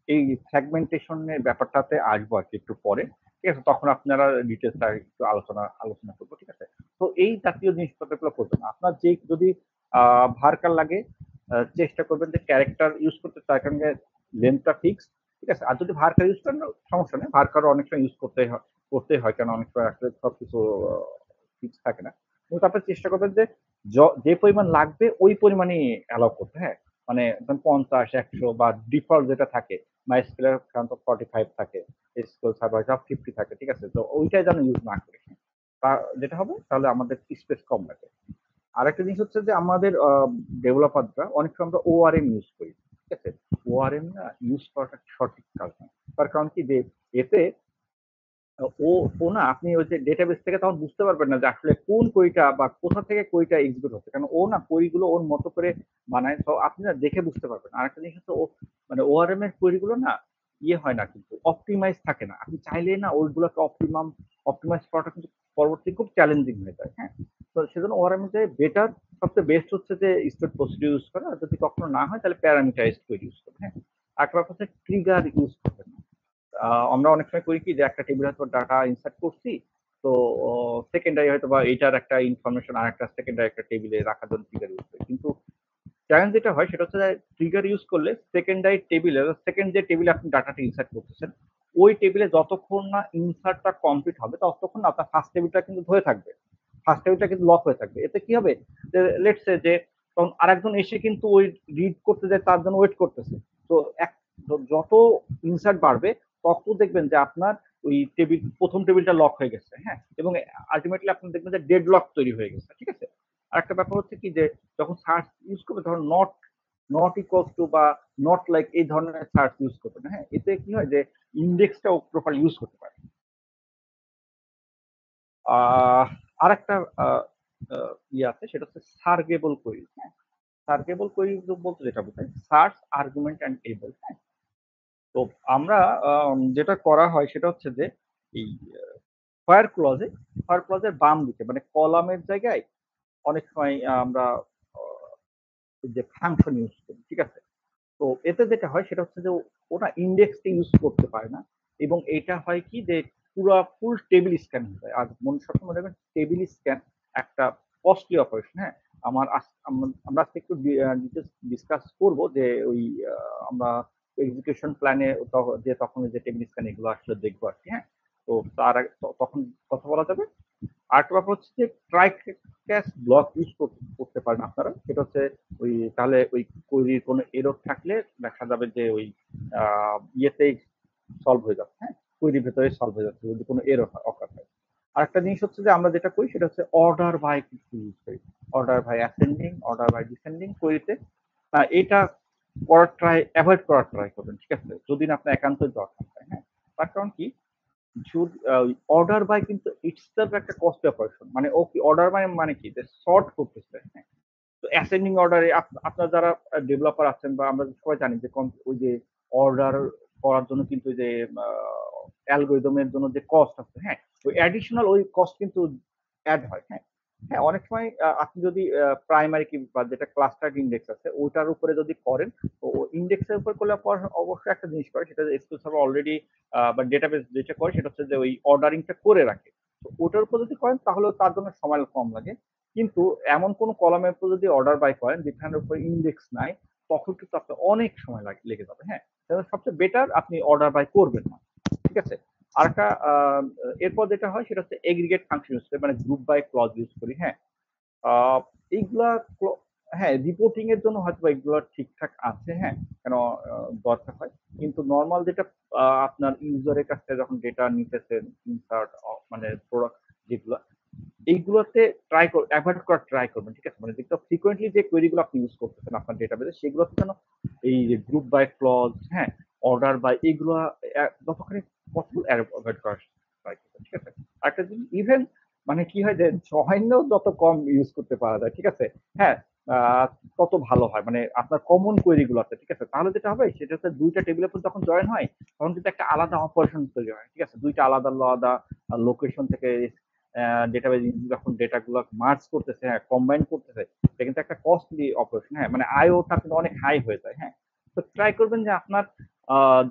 এই ফ্র্যাগমেন্টেশনের ব্যাপারটাতে আসবো আর কি একটু পরে। ঠিক আছে? তখন আপনারা ডিটেইলস টা একটু আলোচনা করবো। ঠিক আছে? তো এই জাতীয় জিনিসপত্রগুলো করবেন না। আপনার যে যদি ভার্কার লাগে চেষ্টা করবেন যে ক্যারেক্টার ইউজ করতে, তার সঙ্গে লেন্থটা ফিক্স। ঠিক আছে? আর যদি ভার্কার ইউজ করেন সমস্যা নেই। ভার্কারও অনেক সময় ইউজ করতেই হয়, কেন অনেক সময় আসলে সবকিছু ফিক্স থাকে না। কিন্তু আপনার চেষ্টা করবেন যে যে পরিমাণ লাগবে ওই পরিমাণই অ্যালাউ করতে। হ্যাঁ, মানে 50, 100 বা ডিফল্ট যেটা থাকে, MySQL এর সাধারণত 45 থাকে, SQL সার্ভার 50 থাকে। ঠিক আছে? তো ওইটাই যেন ইউজ না করি। তা যেটা হবে তাহলে আমাদের স্পেস কম লাগে। আরেকটা জিনিস হচ্ছে যে আমাদের ডেভেলপাররা অনেক সময় আমরা ORM ইউজ করি। ঠিক আছে? ORM না ইউজ করাটা সঠিক কাজ না। তার কারণ কি যে এতে ও ও না আপনি ওই যে ডেটাবেস থেকে তখন বুঝতে পারবেন না যে আসলে কোন কোয়েরিটা বা কোথা থেকে কোয়েরিটা এক্সিকিউট হচ্ছে। কারণ ও না কোয়েরিগুলো ওর মতো করে বানায়, তো আপনি না দেখে বুঝতে পারবেন। আরেকটা জিনিস হচ্ছে ও মানে ORM এর কোয়েরিগুলো না ইয়ে হয় না, কিন্তু অপটিমাইজ থাকে না। আপনি চাইলেই না ওইগুলোকে অপটিমাইজ করাটা কিন্তু পরবর্তী খুব চ্যালেঞ্জিং হয়ে যায়। হ্যাঁ? তো সেজন্য ORM এর যে বেটার সবচেয়ে বেস্ট হচ্ছে যে স্টেট প্রসিডিউর ইউজ করা। আর যদি কখনো না হয় তাহলে প্যারামিটারাইজড কোয়েরি ইউজ করা। হ্যাঁ? আরেকটা ব্যাপার হচ্ছে ট্রিগার ইউজ করবেন না। আমরা অনেক সময় করি কি যে একটা টেবিলে হয়তো ডাটা ইনসার্ট করছি, তো সেকেন্ডারি হয়তো বা এইটার একটা ইনফরমেশন আর একটা সেকেন্ডারি একটা টেবিলে রাখার জন্য ট্রিগার ইউজ করি। কিন্তু চ্যালেঞ্জ যেটা হয় সেটা হচ্ছে যে ট্রিগার ইউজ করলে সেকেন্ডারি টেবিলে সেকেন্ড যে টেবিলে আপনি ডাটাটা ইনসার্ট করতেছেন ওই টেবিলে যতক্ষণ না ইনসার্টটা কমপ্লিট হবে ততক্ষণ না আপনার ফার্স্ট টেবিলটা কিন্তু ধরে থাকবে, ফার্স্ট টেবিলটা কিন্তু লক হয়ে থাকবে। এতে কি হবে যে লেটস সে যে তখন আরেকজন এসে কিন্তু ওই রিড করতে যায়, তার জন্য ওয়েট করতেছে। তো যত ইনসার্ট বাড়বে তত দেখবেন যে আপনার ওই প্রথম টেবিলটা লক হয়ে গেছে। হ্যাঁ, এবং আলটিমেটলি আপনি দেখবেন যে ডেড লক তৈরি হয়ে গেছে। ঠিক আছে? আরেকটা ব্যাপার হচ্ছে কি যে যখন সার্চ ইউজ করবে তখন নট নট ইকুয়ালস টু বা নট লাইক এই ধরনের সার্চ ইউজ করবে না। হ্যাঁ, এতে কি হয় যে ইন্ডেক্সটাও প্রপার ইউজ করতে পারে। আহ আরেকটা ইয়ে আছে সেটা হচ্ছে সার্গেবল কোয়েরি। হ্যাঁ, সার্গেবল কোয়েরি বলতে যেটা বোঝায় সার্চ আর্গুমেন্ট অ্যান্ড এবল। হ্যাঁ, তো আমরা যেটা করা হয় সেটা হচ্ছে যে এই ফায়ার ক্লজের বাম দিকে মানে কলামের জায়গায় অনেক সময় আমরা যে ফাংশন ইউজ করি। ঠিক আছে? তো এতে যেটা হয় সেটা হচ্ছে যে ওটা ইন্ডেক্সটা ইউজ করতে পারে না, এবং এটা হয় কি যে পুরা ফুল টেবিল স্ক্যান হয়ে যায়। আর সবসময় মনে রাখবেন টেবিল স্ক্যান একটা কস্টলি অপারেশন। হ্যাঁ, আমরা আজকে একটু ডিটেলস ডিসকাস করব যে ওই আমরা এক্সিকিউশন প্ল্যানে যে তখন যে টেবিল স্ক্যান এগুলো আসলে দেখবো আর কি। হ্যাঁ, তো তখন কথা বলা যাবে। আরেকটা ব্যাপার হচ্ছে যে ট্রাই ক্যাচ ব্লক ইউজ করতে পারেন আপনারা। সেটা হচ্ছে ওই তাহলে ওই কোয়েরির কোনো এরর থাকলে দেখা যাবে যে ওই ইয়েতেই সলভ হয়ে যাচ্ছে। হ্যাঁ, কোয়েরির ভেতরে সলভ হয়ে যাচ্ছে যদি কোনো এরর অকার হয়। আরেকটা জিনিস হচ্ছে যে আমরা যেটা করি সেটা হচ্ছে অর্ডার বাই কিছু ইউজ করি। Order by ascending, order by descending কোয়েরিতে এটা অ্যাভয়েড করার ট্রাই করবেন। ঠিক আছে? যদি না আপনার একান্তই দরকার হয়। হ্যাঁ, তার কারণ কি অর্ডার বাই কিন্তু ইটসেলফ একটা কস্ট অপারেশন। মানে ও কি অর্ডার বাই মানে কি যে সর্ট করতেছে। হ্যাঁ, তো অ্যাসেন্ডিং অর্ডারে আপনার যারা ডেভেলপার আছেন বা আমরা সবাই জানি যে ওই যে অর্ডার করার জন্য কিন্তু যে অ্যালগরিদমের জন্য যে কস্ট আছে, হ্যাঁ, ওই অ্যাডিশনাল ওই কস্ট কিন্তু অ্যাড হয়। হ্যাঁ, হ্যাঁ, অনেক সময় আপনি যদি প্রাইমারি কি বা যেটা ক্লাস্টার্ড ইন্ডেক্স আছে ওটার উপরে যদি করেন, তো ইন্ডেক্সের উপর করলে পর অবশ্যই একটা জিনিস করে সেটা এসকিউএল সার্ভার অলরেডি বা ডেটাবেস যেটা করে সেটা হচ্ছে যে ওই অর্ডারিংটা করে রাখে। তো ওটার উপর যদি করেন তাহলে তার জন্য সময় কম লাগে। কিন্তু এমন কোন কলামের উপর যদি অর্ডার বাই করেন যেখানের উপর ইন্ডেক্স নাই, তখন কিন্তু আপনার অনেক সময় লেগে যাবে। হ্যাঁ, তাহলে সবচেয়ে বেটার আপনি অর্ডার বাই করবেন না। ঠিক আছে? আরেকটা এরপর যেটা হয় সেটা হচ্ছে এগ্রিগেট ফাংশন ইউজ করি, মানে গ্রুপ বাই ক্লজ ইউজ করি। হ্যাঁ, আহ, এইগুলা হ্যাঁ, রিপোর্টিং এর জন্য হয়তো এগুলো ঠিকঠাক আছে। হ্যাঁ, কেন দরকার হয়, কিন্তু নর্মাল যেটা আপনার ইউজারের কাছ থেকে যখন ডেটা নিতেছেন, ইনসার্ট মানে প্রোডাক্ট যেগুলো, এইগুলোতে অ্যাভয়েড করার ট্রাই করবেন। ঠিক আছে? মানে যেগুলো ফ্রিকোয়েন্টলি যে কোয়েরিগুলো আপনি ইউজ করতেছেন আপনার ডেটাবেসে, সেগুলোতে যেন এই যে গ্রুপ বাই ক্লজ, হ্যাঁ, অর্ডার বাই, এগুলো যতখানি পসিবল অ্যাভয়েড করার ট্রাই করবেন। ঠিক আছে? আরেকটা জিনিস, ইভেন মানে কি হয় যে জয়েনও যত কম ইউজ করতে পারা যায়, ঠিক আছে, হ্যাঁ, আহ, তত ভালো হয়। মানে আপনার কমন কোয়েরি গুলো আছে, ঠিক আছে, তাহলে যেটা হবে সেটা হচ্ছে দুইটা টেবিলের উপর যখন জয়েন হয় তখন কিন্তু একটা আলাদা অপারেশন তৈরি হয়। ঠিক আছে? দুইটা আলাদা আলাদা লোকেশন থেকে ডেটাবেজ যখন ডেটা গুলো মার্জ করতেছে, হ্যাঁ, কম্বাইন করতেছে, এটা কিন্তু একটা কস্টলি অপারেশন। হ্যাঁ, মানে আয়টা কিন্তু অনেক হাই হয়ে যায়। হ্যাঁ, তো ট্রাই করবেন যে আপনার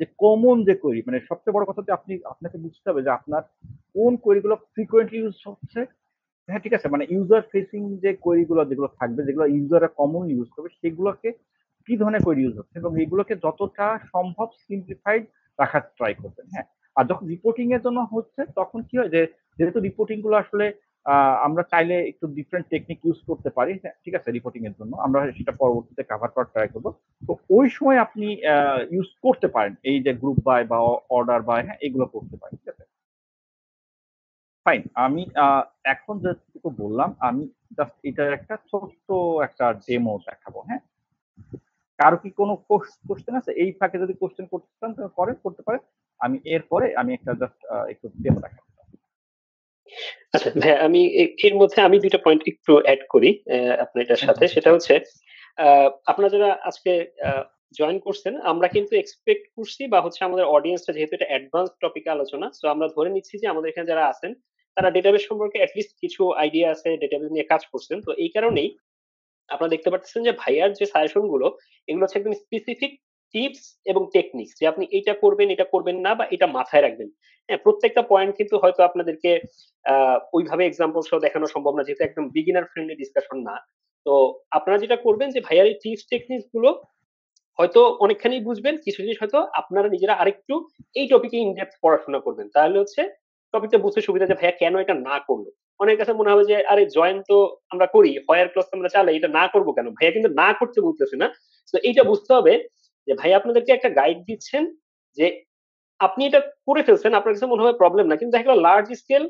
যে কমন যে কোয়েরি, মানে সবচেয়ে বড় কথা যে আপনাকে বুঝতে হবে যে আপনার কোন কোয়েরি গুলো ফ্রিকোয়েন্টলি ইউজ হচ্ছে। হ্যাঁ, ঠিক আছে, মানে ইউজার ফেসিং যে কোয়েরি গুলো যেগুলো থাকবে, যেগুলো ইউজাররা কমন ইউজ করবে, সেগুলোকে কি ধরনের কোয়েরি ইউজ হচ্ছে এবং এগুলোকে যতটা সম্ভব সিম্পলিফাইড রাখার ট্রাই করবেন। হ্যাঁ, আর যখন রিপোর্টিং এর জন্য হচ্ছে তখন কি হয় যে যেহেতু রিপোর্টিং গুলো আসলে আমরা চাইলে একটু ডিফারেন্ট টেকনিক ইউজ করতে পারি। হ্যাঁ, ঠিক আছে, রিপোর্টিং এর জন্য আমরা সেটা পরবর্তীতে কভার করার ট্রাই করবো। তো ওই সময় আপনি ইউজ করতে পারেন এই যে গ্রুপ বাই বা অর্ডার বাই, হ্যাঁ, এগুলো করতে পারেন। ঠিক আছে, ফাইন। আমি এখন যেটুকু বললাম, আমি জাস্ট এটার একটা ছোট্ট একটা ডেমো দেখাবো। হ্যাঁ, কারো কি কোনো কোশ্চেন আছে? এই ফাঁকে যদি কোশ্চেন করতে চান তাহলে করতে পারেন। আমি এরপরে আমি একটা জাস্ট একটু ডেমো দেখাবো।
আচ্ছা ভাইয়া, আমি এর মধ্যে আমি ২ টা পয়েন্ট একটু এড করি আপনার এটার সাথে। সেটা হচ্ছে আপনারা যারা আজকে জয়েন করছেন, আমরা কিন্তু এক্সপেক্ট করছি বা হচ্ছে আমাদের অডিয়েন্সটা যেহেতু এটা অ্যাডভান্স টপিকে আলোচনা, সো আমরা ধরে নিচ্ছি যে আমাদের এখানে যারা আছেন তারা ডেটাবেস সম্পর্কে এট লিস্ট কিছু আইডিয়া আছে, ডেটাবেস নিয়ে কাজ করছেন। তো এই কারণেই আপনারা দেখতে পাচ্ছেন যে ভাইয়ার যে সাজেশন গুলো, এগুলো হচ্ছে একদম স্পেসিফিক টিপস এবং টেকনিক্স, যে আপনি এটা করবেন, এটা করবেন না, বা এটা মাথায় রাখবেন। হ্যাঁ, প্রত্যেকটা পয়েন্ট কিন্তু হয়তো আপনাদেরকে ওইভাবে এক্সাম্পল সহ দেখানো সম্ভব না, যেহেতু একদম বিগিনার ফ্রেন্ডলি ডিসকাশন না। তো আপনারা যেটা করবেন যে ভাইয়ার এই টিপস টেকনিক্স গুলো হয়তো অনেকখানি বুঝবেন, কিছু জিনিস হয়তো আপনারা নিজেরা আরেকটু এই টপিকে ইনডেপথ পড়াশোনা করবেন, তাহলে হচ্ছে টপিকটা বুঝতে সুবিধা যে ভাইয়া কেন এটা না করলো। অনেকের কাছে মনে হবে যে আরে জয়েন তো আমরা করি, হয়ার ক্লাস আমরা চালাই, এটা না করবো কেন? ভাইয়া কিন্তু না করতে বলতেছে না। তো এইটা বুঝতে হবে যে ভাইয়া আপনাদেরকে একটা গাইড দিচ্ছেন, যে আপনি এটা করে ফেলছেন, আপনার কাছে মনে হবে প্রবলেম না, কিন্তু দেখা গেল লার্জ স্কেল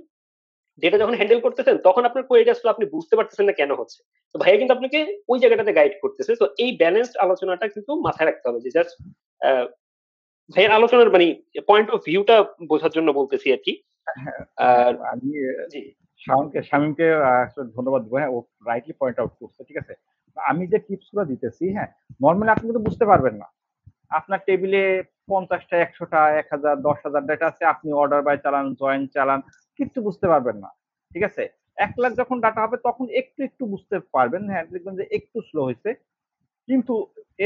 ডেটা যখন হ্যান্ডেল করতেছেন তখন আপনার কোয়েরিটা আসলে আপনি বুঝতে পারতেছেন না কেন হচ্ছে। তো ভাইয়া কিন্তু আপনাকে ওই জায়গাটাতে গাইড করতেছে। তো এই ব্যালেন্সড আলোচনাটা কিন্তু মাথায় রাখতে হবে, যে জাস্ট ভাইয়ের আলোচনার মানে পয়েন্ট অফ ভিউটা বোঝার জন্য বলতেছি আর কি।
হ্যাঁ,
আর
আমি
জি
শামীমকে আসলে ধন্যবাদ দেবো। হ্যাঁ, ও রাইটলি পয়েন্ট আউট করছে। ঠিক আছে, আমি যে টিপস গুলো দিতেছি, হ্যাঁ, নর্মালি আপনি কিন্তু বুঝতে পারবেন না। আপনার টেবিলে 50টা, 100টা, 1000, 10,000 ডেটা আছে, আপনি অর্ডার বাই চালান, জয়েন চালান, কিচ্ছু বুঝতে পারবেন না। ঠিক আছে, 1,00,000 যখন ডাটা হবে তখন একটু একটু বুঝতে পারবেন। হ্যাঁ, দেখবেন যে একটু স্লো হয়েছে, কিন্তু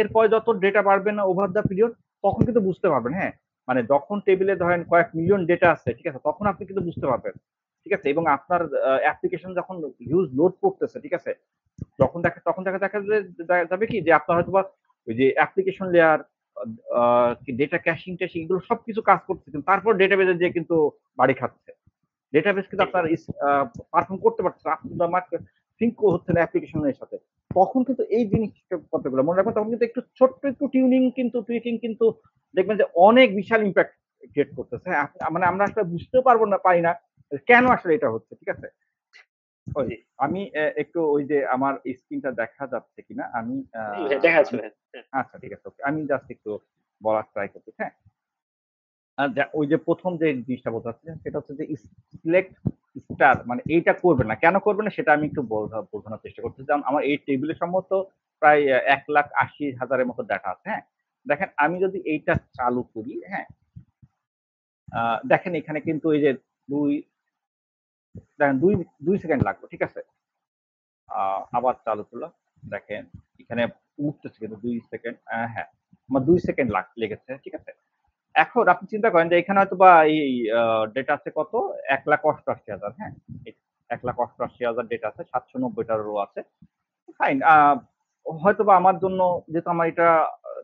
এরপরে যত ডেটা বাড়বে না ওভার দ্য পিরিয়ড, তখন কিন্তু বুঝতে পারবেন। হ্যাঁ, মানে যখন টেবিলে ধরেন কয়েক মিলিয়ন ডেটা আছে, ঠিক আছে, তখন আপনি কিন্তু বুঝতে পারবেন। ঠিক আছে, এবং আপনার অ্যাপ্লিকেশন যখন হিউজ লোড করতেছে, ঠিক আছে, তখন দেখা যাবে কি যে আপনার হয়তো বা ওই যে অ্যাপ্লিকেশন লেয়ার, ডেটা ক্যাশিং ট্যাশিং, এগুলো সবকিছু কাজ করছে, কিন্তু তারপর ডেটাবেজে যে কিন্তু বাড়ি খাচ্ছে। ডেটাবেস কিন্তু আপনার পারফর্ম করতে পারছে না, আপনার সিঙ্ক হচ্ছে না অ্যাপ্লিকেশনের সাথে। তখন কিন্তু এই জিনিসপত্রগুলো মনে রাখবেন, তখন কিন্তু একটু ছোট্ট একটু টুইকিং কিন্তু দেখবেন যে অনেক বিশাল ইম্প্যাক্ট ক্রিয়েট করতেছে। হ্যাঁ, মানে আমরা আসলে বুঝতেও পারি না কেন আসলে এটা হচ্ছে। ঠিক আছে, ওই
জি
আমি একটু ওই যে আমার স্ক্রিনটা দেখা যাচ্ছে কিনা, আমি
জি ভাই, দেখা যাচ্ছে ভাই। হ্যাঁ
আচ্ছা, ঠিক আছে, ওকে, আমি জাস্ট একটু বলার ট্রাই করছি। হ্যাঁ, ওই যে প্রথম যে জিনিসটা বলতে চাচ্ছি সেটা হচ্ছে যে সিলেক্ট স্টার, মানে এইটা করবে না, কেন করবে না সেটা আমি একটু বোঝানোর চেষ্টা করছি। যেমন আমার এই টেবিলে সম্ভবত প্রায় 1,80,000-এর মতো ডাটা আছে। হ্যাঁ, দেখেন আমি যদি এইটা চালু করি, হ্যাঁ, দেখেন এখানে কিন্তু এই যে দুই দেখেন দুই সেকেন্ড লাগবে। ঠিক আছে, আবার চালু করলাম, দেখেন এখানে উঠতেছে কিন্তু 2 সেকেন্ড। হ্যাঁ, আমার 2 সেকেন্ড লেগেছে। ঠিক আছে, এখন আপনি চিন্তা করেন যে এখানে হয়তো বা এই ডেটা আছে কত, 1,88,000। হ্যাঁ, 1,88,000 ডেটা আছে, 790টা রো আছে। ফাইন, হয়তোবা আমার জন্য, যেহেতু আমার এটা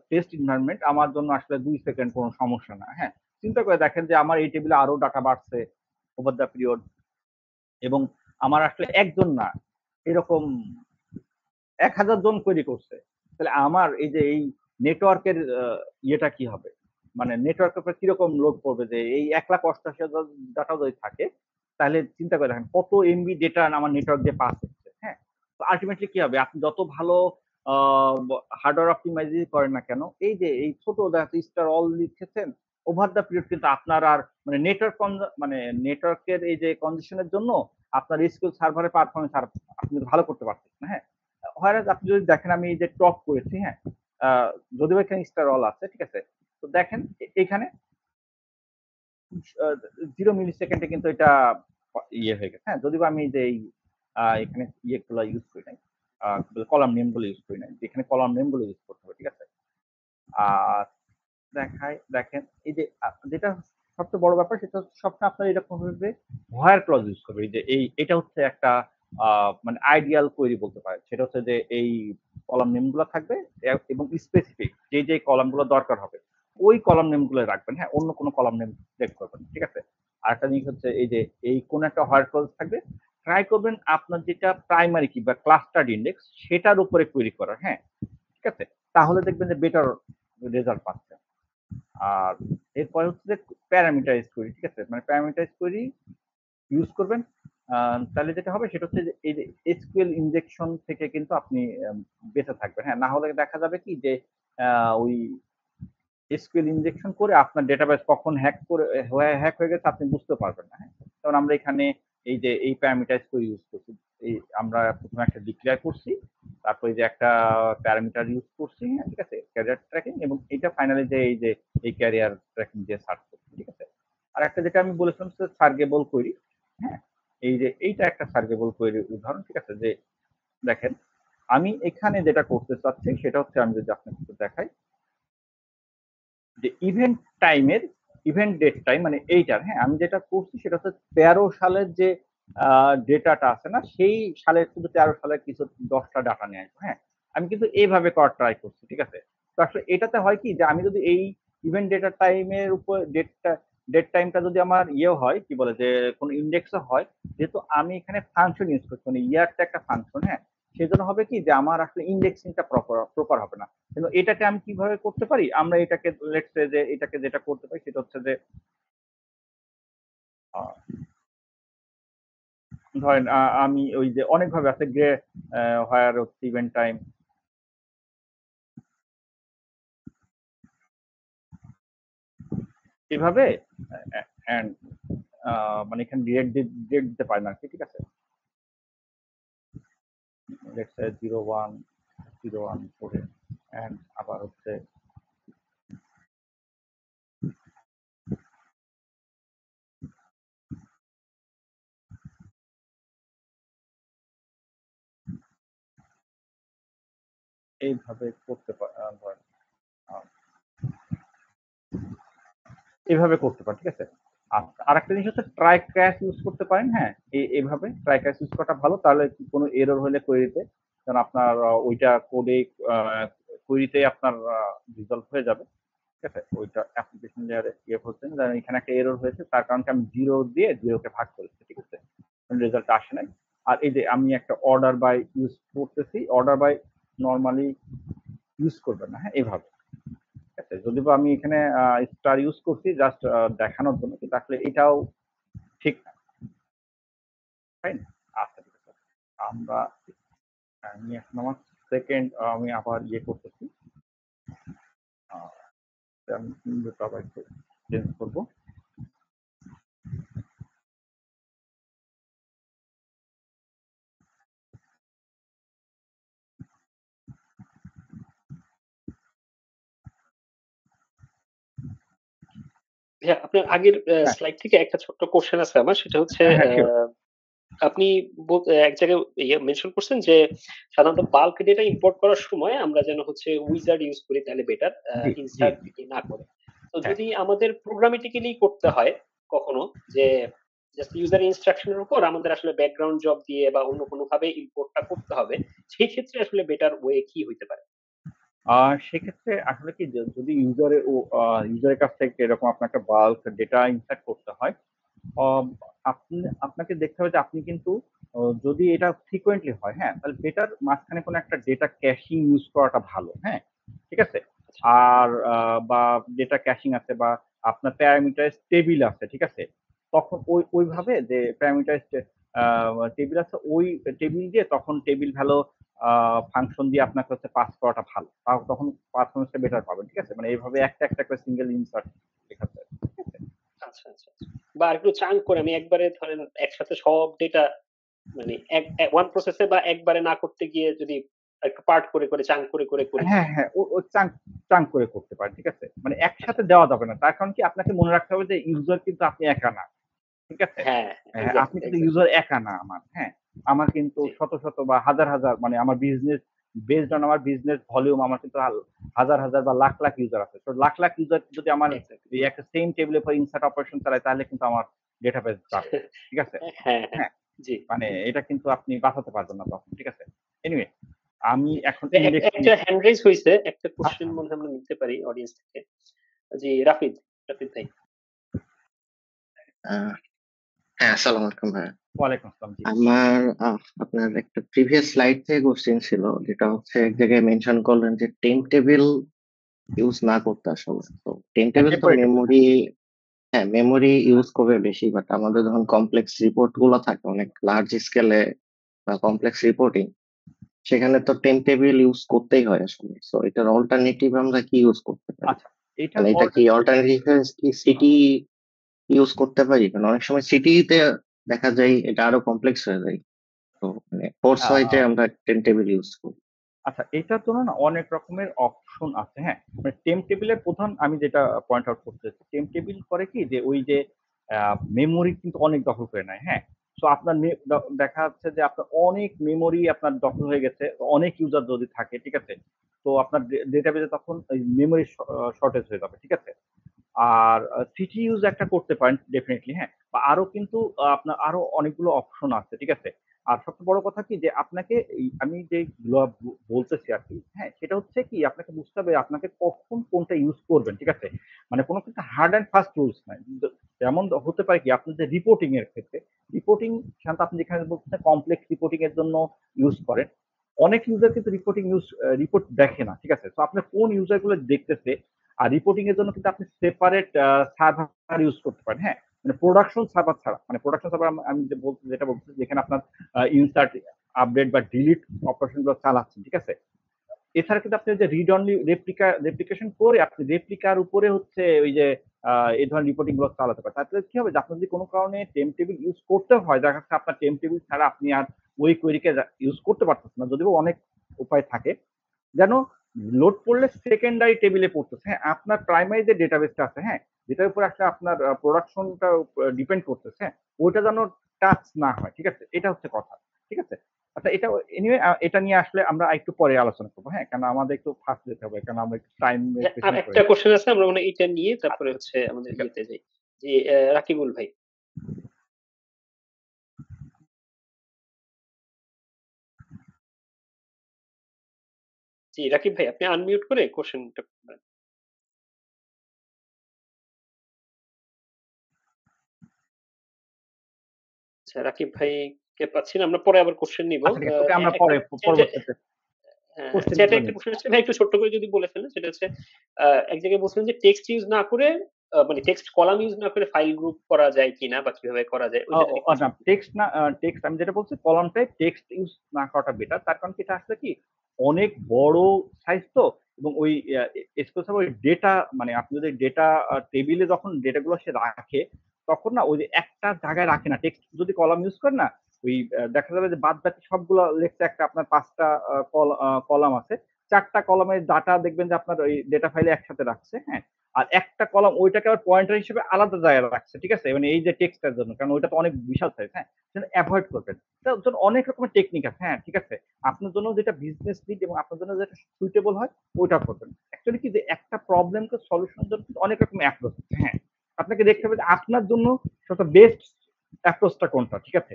টেস্ট এনভায়রনমেন্ট, আমার জন্য আসলে 2 সেকেন্ড কোনো সমস্যা না। হ্যাঁ, চিন্তা করে দেখেন যে আমার এই টেবিলে আরো ডাটা বাড়ছে ওভার দ্য পিরিয়ড, এবং আমার আসলে একজন না, এরকম 1000 জন কোয়েরি করছে। তাহলে আমার এই যে এই নেটওয়ার্কের ইয়েটা কি হবে? মানে নেটওয়ার্কের উপর কিরকম লোড পড়বে, যে এই 1,88,000 ডাটা যদি থাকে, তাহলে চিন্তা করে দেখেন কত এমবি ডেটা আমার নেটওয়ার্ক দিয়ে পাস হচ্ছে। হ্যাঁ? তো আল্টিমেটলি কি হবে? আপনি যত ভালো আ হার্ডওয়্যার অপটিমাইজই করেন না কেন, এই যে এই ছোট দেখা স্টার অল লিখেছেন, ওভার দ্য পিরিয়ড কিন্তু আপনার আর মানে মানে নেটওয়ার্কের এই যে কনজেশন এর জন্য আপনার এসকিউএল সার্ভারের পারফরম্যান্স আর আপনি ভালো করতে পারতেছেন না। হ্যাঁ? whereas আপনি যদি দেখেন আমি এই যে টপ করেছি, হ্যাঁ, যদিও এখানে স্টার অল আছে, ঠিক আছে, তো দেখেন এখানে 0 মিলি সেকেন্ডে কিন্তু এটা ইয়ে হয়ে গেছে। হ্যাঁ, যদিও আমি যে এই এখানে ইয়েগুলো ইউজ করি নাই, কলাম নেম গুলো ইউজ করি নাই, এখানে কলাম নেম গুলো ইউজ করতে হবে, ঠিক আছে। আর দেখেন এই যে যেটা সবচেয়ে বড় ব্যাপার, সেটা হচ্ছে সবসময় আপনার এরকম ভাবে হোয়ার ক্লজ ইউজ করবে। এই যে এটা হচ্ছে একটা মানে আইডিয়াল কোয়েরি বলতে পারেন। সেটা হচ্ছে যে এই কলাম নেম গুলো থাকবে এবং স্পেসিফিক যে কলাম গুলো দরকার হবে ওই কলাম নেম গুলো রাখবেন। হ্যাঁ, অন্য কোনো কলাম নেম সিলেক্ট করবেন না, ঠিক আছে। আরেকটা জিনিস হচ্ছে এই যে এই কোন একটা হোয়ার ক্লজ থাকবে, ট্রাই করবেন আপনার যেটা প্রাইমারি কি বা ক্লাস্টার্ড ইন্ডেক্স সেটার উপরে কোয়েরি করার। হ্যাঁ, ঠিক আছে, তাহলে দেখবেন যে বেটার রেজাল্ট পাচ্ছেন। আর এরপরে হচ্ছে যে প্যারামিটারাইজ কোয়েরি, ঠিক আছে, মানে প্যারামিটারাইজ কোয়েরি ইউজ করবেন। তাহলে যেটা হবে সেটা হচ্ছে যে এই যে এসকিউএল ইনজেকশন থেকে কিন্তু আপনি বেঁচে থাকবেন। হ্যাঁ, না হলে দেখা যাবে কি যে ওই এসকিউএল ইনজেকশন করে আপনার ডেটাবেস কখন হ্যাক হয়ে গেছে আপনি বুঝতে পারবেন না। হ্যাঁ, কারণ আমরা এখানে এই যে এই প্যারামিটারাইজ করে ইউজ করছি, এই আমরা প্রথমে একটা ডিক্লেয়ার করছি, তারপরে যে একটা প্যারামিটার ইউজ করছি, হ্যাঁ, ঠিক আছে, ক্যারিয়ার ট্র্যাকিং, এবং এটা ফাইনালি যে এই ক্যারিয়ার ট্র্যাকিং দিয়ে সার্চ করছি, ঠিক আছে। আর একটা যেটা আমি বলেছিলাম সার্গেবল কোয়েরি। হ্যাঁ, এই যে এইটা একটা সার্গেবল কোয়েরির উদাহরণ, ঠিক আছে। যে দেখেন আমি এখানে যেটা করতে চাচ্ছি সেটা হচ্ছে, আমি যদি আপনাকে একটু দেখাই, যে ইভেন্ট ডেট টাইম মানে এইটার, হ্যাঁ, আমি যেটা করছি সেটা হচ্ছে 13 সালের যে ডেটাটা আছে না, সেই সালের শুধু 13 সালের কিছু 10টা ডাটা নিয়ে আসবো। হ্যাঁ, আমি কিন্তু এইভাবে করার ট্রাই করছি, ঠিক আছে। তো আসলে এটাতে হয় কি যে আমি যদি এই ইভেন্ট ডেটা টাইমের উপর ডেট টাইমটা যদি আমার ইয়ে হয়, কি বলে, যে কোনো ইন্ডেক্সও হয়, যেহেতু আমি এখানে ফাংশন ইউজ করছি, মানে ইয়ারটা একটা ফাংশন, হ্যাঁ, সেজন্য হবে কি যে আমার আসলে ইন্ডেক্সিংটা প্রপার হবে না। কিন্তু এটাকে আমি কিভাবে করতে পারি, আমরা এটাকে লেটস সে যে এটাকে যেটা করতে পারি সেটা হচ্ছে যে ধরেন আমি ওই যে অনেকভাবে আছে গ্রে হোয়ার হচ্ছে ইভেন্ট টাইম, এভাবে এন্ড মানে এখানে ডিরেক্ট দিতে পারি না আর কি, ঠিক আছে। লেটস সে 01 করে এন্ড আবার হচ্ছে এইভাবে করতে ধরেন এভাবে করতে পারেন, ঠিক আছে। আর একটা জিনিস হচ্ছে ট্রাই ক্র্যাশ ইউজ করতে পারেন। হ্যাঁ, এইভাবে ট্রাই ক্র্যাশ ইউজ করাটা ভালো, তাহলে কোনো এরর হলে কোয়েরিতে, কারণ আপনার ওইটা কোডে কোয়েরিতে আপনার রিজলভ হয়ে যাবে, ঠিক আছে। ওইটা অ্যাপ্লিকেশন লেয়ারে ইয়ে করছেন, এখানে একটা এরর হয়েছে, তার কারণে আমি 0 দিয়ে 0 কে ভাগ করেছি, ঠিক আছে, রেজাল্ট আসে নাই। আর এই যে আমি একটা অর্ডার বাই ইউজ করতেছি, অর্ডার বাই নর্মালি ইউজ করবেন না। হ্যাঁ, এভাবে, ঠিক আছে। যদিও আমি এখানে স্টার ইউজ করছি জাস্ট দেখানোর জন্য, কিন্তু আসলে এটাও ঠিক না, তাই না? আচ্ছা, ঠিক আছে, আমরা আমি এখন আমার সেকেন্ড আমি আবার ইয়ে করতেছি, আমি উইন্ডোটা আবার একটু চেঞ্জ করবো।
হ্যাঁ, আপনার আগের
হ্যাঁ,
স্লাইড থেকে একটা ছোট্ট কোশ্চেন আছে আমার, সেটা হচ্ছে
হ্যাঁ, শিওর।
আপনি এক জায়গায় মেনশন করছেন যে সাধারণত বাল্ক ডেটা ইম্পোর্ট করার সময় আমরা যেন হচ্ছে উইজার্ড ইউজ করি, তাহলে বেটার,
জি, জি,
ইনস্টার
জি।
না করে। তো
হ্যাঁ,
যদি আমাদের প্রোগ্রামেটিক্যালি করতে হয় কখনো, যে জাস্ট ইউজার ইনস্ট্রাকশনের উপর আমাদের আসলে ব্যাকগ্রাউন্ড জব দিয়ে বা অন্য কোনো ভাবে ইম্পোর্টটা করতে হবে, সেই ক্ষেত্রে আসলে বেটার ওয়ে কি হইতে পারে?
সেক্ষেত্রে আসলে কি যদি ইউজারের কাছ থেকে এরকম আপনার একটা বাল্ক ডেটা ইনসার্ট করতে হয়, আম, আপনাকে দেখতে হবে যে আপনি কিন্তু যদি এটা ফ্রিকোয়েন্টলি হয়, হ্যাঁ, তাহলে বেটার মাঝখানে কোনো একটা ডেটা ক্যাশিং ইউজ করাটা ভালো, হ্যাঁ, ঠিক আছে।
আচ্ছা।
আর বা ডেটা ক্যাশিং আছে বা আপনার প্যারামিটারাইজ টেবিল আছে, ঠিক আছে, তখন ওইভাবে যে প্যারামিটারাইজ টেবিল আছে, ওই টেবিল দিয়ে তখন টেবিল ভ্যালু ফাংশন দিয়ে আপনাকে হচ্ছে পাস করাটা ভালো, তখন পারফরমেন্সটা বেটার পাবেন, ঠিক আছে। মানে এইভাবে একটা একটা করে সিঙ্গেল ইনসার্ট লেখাতে হবে, ঠিক আছে।
আচ্ছা, আচ্ছা, আচ্ছা। বা আরেকটু চাঙ্ক করে আমি একবারে ধরেন একসাথে সব ডেটা মানে ওয়ান প্রসেসে বা একবারে না করতে গিয়ে যদি একটু পার্ট করে চাঙ্ক করে করি।
হ্যাঁ, হ্যাঁ, ও চাঙ্ক চাঙ্ক করে করতে পারেন, ঠিক আছে। মানে একসাথে দেওয়া যাবে না, তার কারণ কি আপনাকে মনে রাখতে হবে যে ইউজার কিন্তু আপনি একা না, ঠিক আছে।
হ্যাঁ,
হ্যাঁ, আপনি
এক্সাক্টলি,
কিন্তু
এক্সাক্টলি।
ইউজার একা না আমার, হ্যাঁ, আমার কিন্তু
জি।
শত শত বা হাজার হাজার, মানে আমার বিজনেস বেসড অন আমার বিজনেস ভলিউম, আমার কিন্তু হাজার হাজার বা লাখ লাখ ইউজার আছে। তো লাখ লাখ ইউজার যদি আমার
এক্সাক্টলি।
এই একটা সেম টেবিলের পর ইনসার্ট অপারেশন চালায়, তাহলে কিন্তু আমার ডেটাবেস যাবে, ঠিক আছে।
হ্যাঁ, হ্যাঁ।
হ্যাঁ,
জি।
মানে এটা কিন্তু আপনি বাঁচাতে পারবেন না তখন, ঠিক আছে। এনিওয়ে, আমি
জি।
এখন ইন্ডেক্স
একটা হ্যান্ড রেইজ হইছে। একটা
আচ্ছা,
কোয়েশ্চেন মনে হয় আমরা নিতে পারি অডিয়েন্স থেকে। জি, রাফিদ ভাই।
আহ, হ্যাঁ, আসসালামু আলাইকুম ভাইয়া।
ওয়ালাইকুম আসসালাম, জি।
আমার আপনার একটা প্রিভিয়াস স্লাইড থেকে কোশ্চেন ছিল, যেটা হচ্ছে এক জায়গায় মেনশন করলেন যে টেম টেবিল ইউজ না করতে আসলে। তো টেম
হ্যাঁ,
টেবিল তো
টেম্পোরারি টেবিল, হ্যাঁ।
মেমোরি ইউজ করবে বেশি, বাট আমাদের যখন কমপ্লেক্স রিপোর্ট গুলো থাকে অনেক লার্জ স্কেলে বা কমপ্লেক্স রিপোর্টিং, সেখানে তো টেম টেবিল ইউজ করতেই হয় আসলে। সো এটার অল্টারনেটিভ আমরা কি ইউজ করতে পারি?
আচ্ছা, এটার
মানে এটা কি অল্টারনেটিভ কি সিটি ইউজ করতে পারি? কারণ অনেক সময় সিটিতে দেখা যায় এটা আরো কমপ্লেক্স হয়ে যায়। তো মানে ফোর্স হয় যে আমরা টেন টেবিল ইউজ করি।
আচ্ছা, এটার জন্য না অনেক রকমের অপশন আছে, হ্যাঁ। মানে টেম টেবিলের প্রধান আমি যেটা পয়েন্ট আউট করতে চাচ্ছি, টেম টেবিল করে কি যে ওই যে মেমোরি কিন্তু অনেক দখল করে নেয়, হ্যাঁ। সো আপনার দেখা যাচ্ছে যে আপনার অনেক মেমোরি আপনার দখল হয়ে গেছে, অনেক ইউজার যদি থাকে, ঠিক আছে, তো আপনার ডেটাবেজে তখন মেমোরি শর্টেজ হয়ে যাবে, ঠিক আছে। আর সিটি ইউজ একটা করতে পারেন ডেফিনেটলি, হ্যাঁ। বা আরো কিন্তু আপনার আরো অনেকগুলো অপশন আছে, ঠিক আছে। আর সবচেয়ে বড় কথা কি যে আপনাকে আমি যেগুলো বলতেছি আর কি, হ্যাঁ, সেটা হচ্ছে কি আপনাকে বুঝতে হবে আপনাকে কখন কোনটা ইউজ করবেন, ঠিক আছে। মানে কোনো কিন্তু হার্ড অ্যান্ড ফাস্ট রুলস নাই। যেমন হতে পারে কি আপনি যে রিপোর্টিং এর ক্ষেত্রে, রিপোর্টিং সাধারণত আপনি যেখানে বলছেন কমপ্লেক্স রিপোর্টিং এর জন্য ইউজ করেন, অনেক ইউজার কিন্তু রিপোর্ট দেখে না, ঠিক আছে। তো আপনার কোন ইউজার গুলো দেখতেছে, আর রিপোর্টিং এর জন্য কিন্তু আপনি সেপারেট সার্ভার ইউজ করতে পারেন, হ্যাঁ। মানে প্রোডাকশন সার্ভার ছাড়া, মানে প্রোডাকশন সার্ভার আমি যেটা বলছি, যেখানে আপনার ইনসার্ট, আপডেট বা ডিলিট অপারেশন গুলো চালাচ্ছেন, ঠিক আছে। এছাড়া কিন্তু আপনি যে রিড অনলি রেপ্লিকেশন করে আপনি রেপ্লিকার উপরে হচ্ছে ওই যে এই ধরনের রিপোর্টিং গুলো চালাতে পারেন। তাতে কি হবে যে আপনার যদি কোনো কারণে টেম টেবিল ইউজ করতে হয়, দেখা যাচ্ছে আপনার টেম টেবিল ছাড়া আপনি আর ওই কোয়েরিকে ইউজ করতে পারতেছেন না, যদিও অনেক উপায় থাকে, যেন লোড করলে সেকেন্ডারি টেবিলে পড়তেছে, হ্যাঁ। আপনার প্রাইমারি যে ডেটাবেসটা আছে, হ্যাঁ, যেটার উপর একটা আপনার প্রোডাকশনটা ডিপেন্ড করতেছে, হ্যাঁ, ওইটা যেন টাচ না হয়, ঠিক আছে। এটা হচ্ছে কথা, ঠিক আছে। আচ্ছা, এটা এনিওয়ে, এটা নিয়ে আসলে আমরা একটু পরে আলোচনা করবো, হ্যাঁ, কারণ আমাদের একটু ফাস্ট যেতে হবে, কারণ আমরা একটু টাইম
আর
পেছনে পড়ে
একটা
যাচ্ছি।
কোয়েশ্চেন আছে আমরা মানে এটা নিয়ে তারপরে
আচ্ছা,
হচ্ছে আমাদের
ঠিক আছে।
ইয়েতে যাই। জি, রাকিবুল ভাই। জি, রাকিব ভাই আপনি আনমিউট করে কোয়েশ্চেনটা করেন। আচ্ছা, রাকিব ভাইকে পাচ্ছি না। আমরা পরে আবার কোয়েশ্চেন নিব।
আচ্ছা, ঠিক আছে, ওকে আমরা
একটা
পরে
চ্যাটে
পরবর্তীতে কোশ্চেন
চ্যাটে
গুলো
একটা
নিব।
কোয়েশ্চেন আসছে ভাই, একটু ছোট্ট করে যদি বলে ফেলেন। সেটা হচ্ছে এক জায়গায় বলছিলেন যে টেক্সট ইউজ না করে মানে টেক্সট কলাম ইউজ না করে ফাইল গ্রুপ করা যায় কিনা বা কিভাবে করা যায় ওইটা যদি একটু
না, টেক্সট না, টেক্সট আমি যেটা বলছি কলাম টাইপ টেক্সট ইউজ না করাটা বেটার, তার কারণ কি এটা আসলে কি অনেক বড় সাইজ তো, এবং ওই স্পেশাল ওই ডেটা, মানে আপনি যদি ডেটা টেবিলে যখন ডেটাগুলো সে রাখে, তখন না ওই যে একটা জায়গায় রাখে না। টেক্সট যদি কলাম ইউজ করেন না, ওই দেখা যাবে যে বাদ বাকি সবগুলো লেখছে একটা আপনার 5টা কলাম আছে, 4টা কলামের ডাটা দেখবেন যে আপনার ওই ডেটা ফাইলে একসাথে রাখছে, হ্যাঁ। আর একটা কলাম ওইটাকে আবার পয়েন্টার হিসেবে আলাদা জায়গায় রাখছে, ঠিক আছে। মানে এই যে টেক্সটের জন্য, কারণ ওইটা তো অনেক বিশাল সাইজ, হ্যাঁ, সেটা অ্যাভয়েড করবেন। তার জন্য অনেক রকমের টেকনিক আছে, হ্যাঁ, ঠিক আছে। আপনার জন্য যেটা বিজনেস নিড এবং আপনার জন্য যেটা সুইটেবল হয় ওইটা করবেন। অ্যাকচুয়ালি কি যে একটা প্রবলেমকে সলিউশনের জন্য কিন্তু অনেক রকম অ্যাপ্রোচ আছে, হ্যাঁ। আপনাকে দেখতে হবে যে আপনার জন্য সবটা বেস্ট অ্যাপ্রোচটা কোনটা, ঠিক আছে?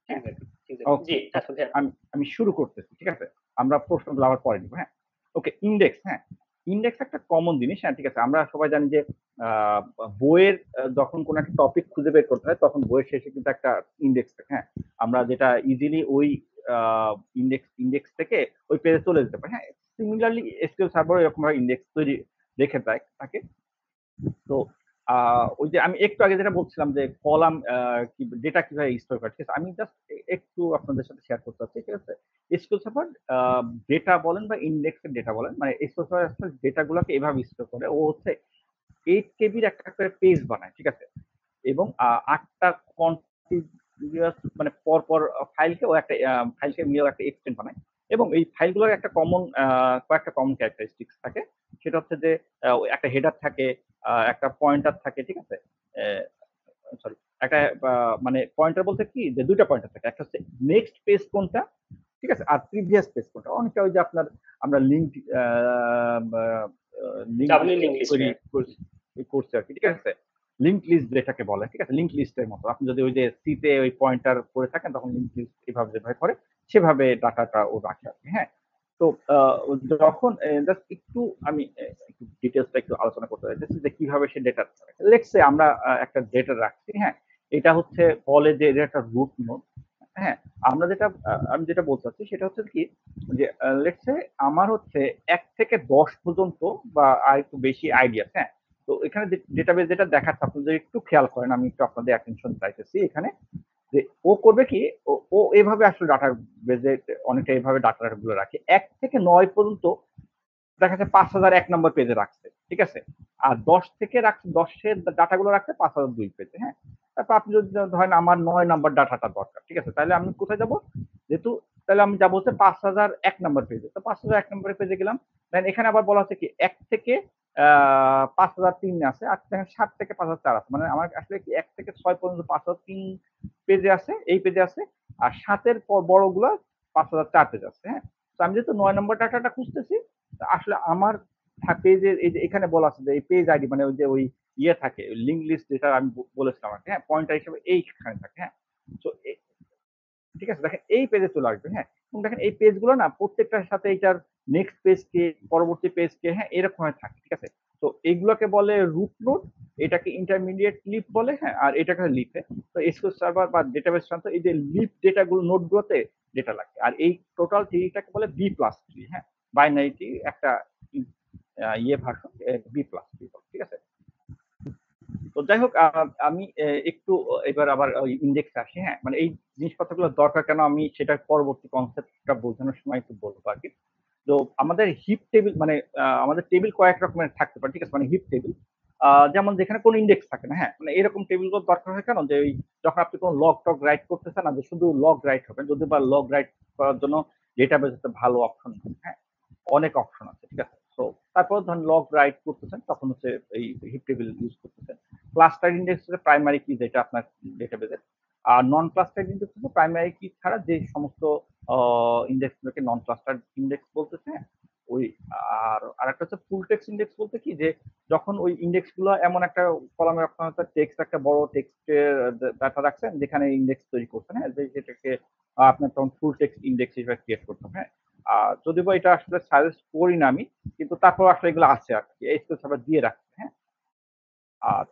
হ্যাঁ,
এক্সাক্টলি, এক্সাক্টলি।
ওকে
জি, আচ্ছা ভাইয়া।
আমি আমি শুরু করতেছি, ঠিক আছে? আমরা প্রশ্নগুলো আবার পরে নিব, হ্যাঁ? ওকে, ইনডেক্স, হ্যাঁ? ইনডেক্স একটা কমন জিনিস, হ্যাঁ, ঠিক আছে। আমরা সবাই জানি যে বইয়ের যখন কোনো একটা টপিক খুঁজে বের করতে হয় তখন বইয়ের শেষে কিন্তু একটা ইনডেক্স থাকে, হ্যাঁ? আমরা যেটা ইজিলি ওই ইনডেক্স থেকে ওই পেজে চলে যেতে পারি, হ্যাঁ? সিমিলারলি এসকিউএল সার্ভার এরকম ভাবে ইনডেক্স তৈরি রেখে থাকে। তো ওই যে আমি একটু আগে যেটা বলছিলাম যে কলাম ডেটা কিভাবে স্টোর করে, ঠিক আছে? আমি জাস্ট একটু আপনাদের সাথে শেয়ার করতে চাচ্ছি, ঠিক আছে? এসকিউএল সার্ভার ডেটা বলেন বা ইন্ডেক্সের ডেটা বলেন, মানে এসকিউএল সার্ভার আসলে ডেটাগুলোকে এভাবে স্টোর করে। ও হচ্ছে 8 কেবির একটা করে পেজ বানায়, ঠিক আছে? এবং 8টা কন্টিনিউয়াস মানে পরপর ফাইলকে ও একটা ফাইলকে নিয়েও একটা এক্সটেন্ড বানায়। এবং এই ফাইলগুলোর একটা কয়েকটা কমন ক্যারেক্টারিস্টিক্স থাকে। সেটা হচ্ছে যে একটা হেডার থাকে, একটা পয়েন্টার থাকে, ঠিক আছে? সরি, একটা মানে পয়েন্টার বলতে কি যে 2টা পয়েন্টার থাকে। একটা হচ্ছে নেক্সট পেজ কোনটা, ঠিক আছে? আর প্রিভিয়াস পেজ কোনটা। অনেকটা ওই যে আমরা লিঙ্ক লিঙ্ক
ডাবলি লিঙ্ক লিস্ট
তৈরি
ভাইয়া।
করছি আরকি, ঠিক আছে? লিঙ্ক লিস্ট যেটাকে বলে, ঠিক আছে? লিঙ্ক লিস্টের মতো। আপনি যদি ওই যে সি তে ওই পয়েন্টার করে থাকেন তখন লিঙ্ক লিস্ট এভাবে যেভাবে করে সেভাবে ডাটাটা ও রাখে আরকি, হ্যাঁ? তো যখন জাস্ট একটু আমি একটু ডিটেইলসটা একটু আলোচনা করতে চাইতেছি যে কিভাবে সে ডেটা রাখে। লেটস সে আমরা একটা ডেটা রাখছি, হ্যাঁ? এটা হচ্ছে বলে যে এটা একটা রুট নোড, হ্যাঁ? আমি যেটা বলতে চাচ্ছি সেটা হচ্ছে কি যে লেটস সে আমার হচ্ছে 1 থেকে 10 পর্যন্ত বা আরেকটু বেশি আইডিয়া, হ্যাঁ? তো এখানে ডেটাবেস যেটা দেখাচ্ছে আপনি যদি একটু খেয়াল করেন, আমি একটু আপনাদের অ্যাটেনশন চাইতেছি এখানে যে ও করবে কি ও এভাবে আসলে ডাটা বেজে অনেকটা এইভাবে ডাটাগুলো রাখে 1 থেকে 9 পর্যন্ত দেখা যাচ্ছে 5000 এক নম্বর পেজে রাখছে, ঠিক আছে? আর 10 থেকে রাখছে 10 এর ডাটাগুলো রাখছে 5002 পেজে, হ্যাঁ? তারপর আপনি যদি ধরেন আমার 9 নাম্বার ডাটাটা দরকার, ঠিক আছে? তাহলে আমি কোথায় যাব? যেহেতু তাহলে আমি যাবো হচ্ছে 5000 এক নম্বর পেজে। তো 5000 এক নম্বর পেজে গেলাম। দেন এখানে আবার বলা হচ্ছে কি 1 থেকে 5003 আছে। আর দেখেন 7 থেকে 5004 আছে। মানে আমার আসলে কি 1 থেকে 6 পর্যন্ত 5003 পেজে আছে, এই পেজে আছে। আর 7 এর বড়গুলা 5004 পেজে আছে, হ্যাঁ? তো আমি যেহেতু 9 নম্বর ডাটাটা খুঁজতেছি, আসলে আমার পেজের এই যে এখানে বলা আছে যে এই পেজ আইডি মানে ওই যে ওই ইয়ে থাকে লিঙ্ক লিস্ট যেটা আমি বলেছিলাম আরকি, হ্যাঁ? পয়েন্টার হিসেবে এইখানে থাকে, হ্যাঁ? তো ঠিক আছে? দেখেন এই পেজে চলে আসবে, হ্যাঁ? এবং দেখেন এই পেজগুলো না প্রত্যেকটার সাথে এটার নেক্সট পেজ কে, পরবর্তী পেজ কে, হ্যাঁ? এরকম ভাবে থাকে, ঠিক আছে? তো এইগুলোকে বলে রুট নোড, এটাকে ইন্টারমিডিয়েট লিফ বলে, হ্যাঁ? আর এটাকে লিফে। তো এসকিউএল সার্ভার বা ডেটাবেস ট্রান্সফার এই যে লিফ ডেটাগুলো নোডগুলোতে ডেটা লাগে। আর এই টোটাল ট্রিটাকে বলে বি প্লাস ট্রি, হ্যাঁ? বাইনারি ট্রি একটা ইয়ে ভার্সন বি প্লাস ট্রি, ঠিক আছে? তো যাই হোক আমি একটু এবার আবার ওই ইন্ডেক্সে আসি, হ্যাঁ? মানে এই জিনিসপত্রগুলো দরকার কেন আমি সেটার পরবর্তী কনসেপ্টটা বোঝানোর সময় একটু বলবো আরকি। তো আমাদের হিপ টেবিল মানে আমাদের টেবিল কয়েক রকমের থাকতে পারে, ঠিক আছে? মানে হিপ টেবিল যেমন যেখানে কোনো ইন্ডেক্স থাকে না, হ্যাঁ? মানে এরকম টেবিলগুলো দরকার হয় কেন? যে ওই যখন আপনি কোনো লগ টগ রাইট করতেছেন না যে শুধু লগ রাইট হবে, যদি বা লগ রাইট করার জন্য ডেটাবেস একটা ভালো অপশন, হ্যাঁ? অনেক অপশন আছে, ঠিক আছে? তো তারপর ধরেন লগ রাইট করতেছেন তখন হচ্ছে এই হিপ টেবিল ইউজ করতেছেন। ক্লাস্টার ইন্ডেক্স হচ্ছে প্রাইমারি কি যেটা আপনার ডেটাবেসের। আর নন ক্লাস্টার ইন্ডেক্স হচ্ছে প্রাইমারি কি ছাড়া যে সমস্ত ইন্ডেক্সগুলোকে নন ক্লাস্টার ইন্ডেক্স বলতেছে, হ্যাঁ? ওই আর আরেকটা হচ্ছে ফুল টেক্সট ইন্ডেক্স বলতে কি যে যখন ওই ইন্ডেক্স গুলো এমন একটা কলামে আপনার টেক্সট একটা বড় টেক্সটের ডাটা রাখছেন যেখানে ইন্ডেক্স তৈরি করছেন, হ্যাঁ? যেটাকে আপনার তখন ফুল টেক্সট ইন্ডেক্স হিসেবে ক্রিয়েট করতে হবে, হ্যাঁ? যদিও এটা আসলে সাজেস্ট করি না আমি, কিন্তু তারপর আসলে এগুলো আছে আর কি এসকিউএল সার্ভার দিয়ে রাখছে, হ্যাঁ? আর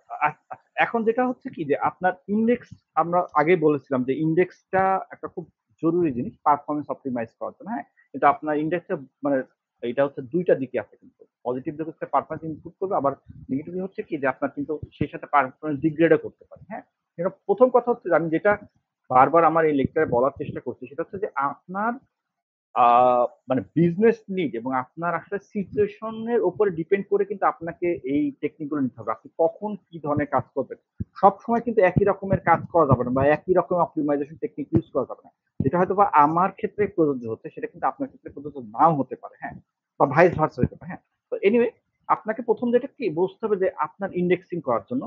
এখন যেটা হচ্ছে কি যে আপনার ইন্ডেক্স আমরা আগেই বলেছিলাম যে ইন্ডেক্সটা একটা খুব জরুরি জিনিস পারফরম্যান্স অপটিমাইজ করার জন্য, হ্যাঁ? কিন্তু আপনার ইন্ডেক্সটা মানে এটা হচ্ছে 2টা দিকে আছে কিন্তু। পজিটিভ দিকে হচ্ছে পারফরম্যান্স ইমপ্রুভ করবে, আবার নেগেটিভ হচ্ছে কি যে আপনার কিন্তু সেই সাথে পারফরম্যান্স ডিগ্রেডও করতে পারে, হ্যাঁ? এটা প্রথম কথা হচ্ছে যে আমি যেটা বারবার আমার এই লেকচারে বলার চেষ্টা করছি সেটা হচ্ছে যে আপনার মানে বিজনেস নিড এবং আপনার আসলে সিচুয়েশন এর উপরে ডিপেন্ড করে কিন্তু আপনাকে এই টেকনিক গুলো নিতে হবে। আপনি কখন কি ধরনের কাজ করবেন। সবসময় কিন্তু একই রকমের কাজ করা যাবে না বা একই রকম অপটিমাইজেশন টেকনিক ইউজ করা যাবে না। যেটা হয়তোবা আমার ক্ষেত্রে প্রযোজ্য হচ্ছে সেটা কিন্তু আপনার ক্ষেত্রে প্রযোজ্য নাও হতে পারে, হ্যাঁ? বা ভাইস ভার্সা হতে পারে, হ্যাঁ? তো এনিওয়ে আপনাকে প্রথম যেটা কি বুঝতে হবে যে আপনার ইন্ডেক্সিং করার জন্য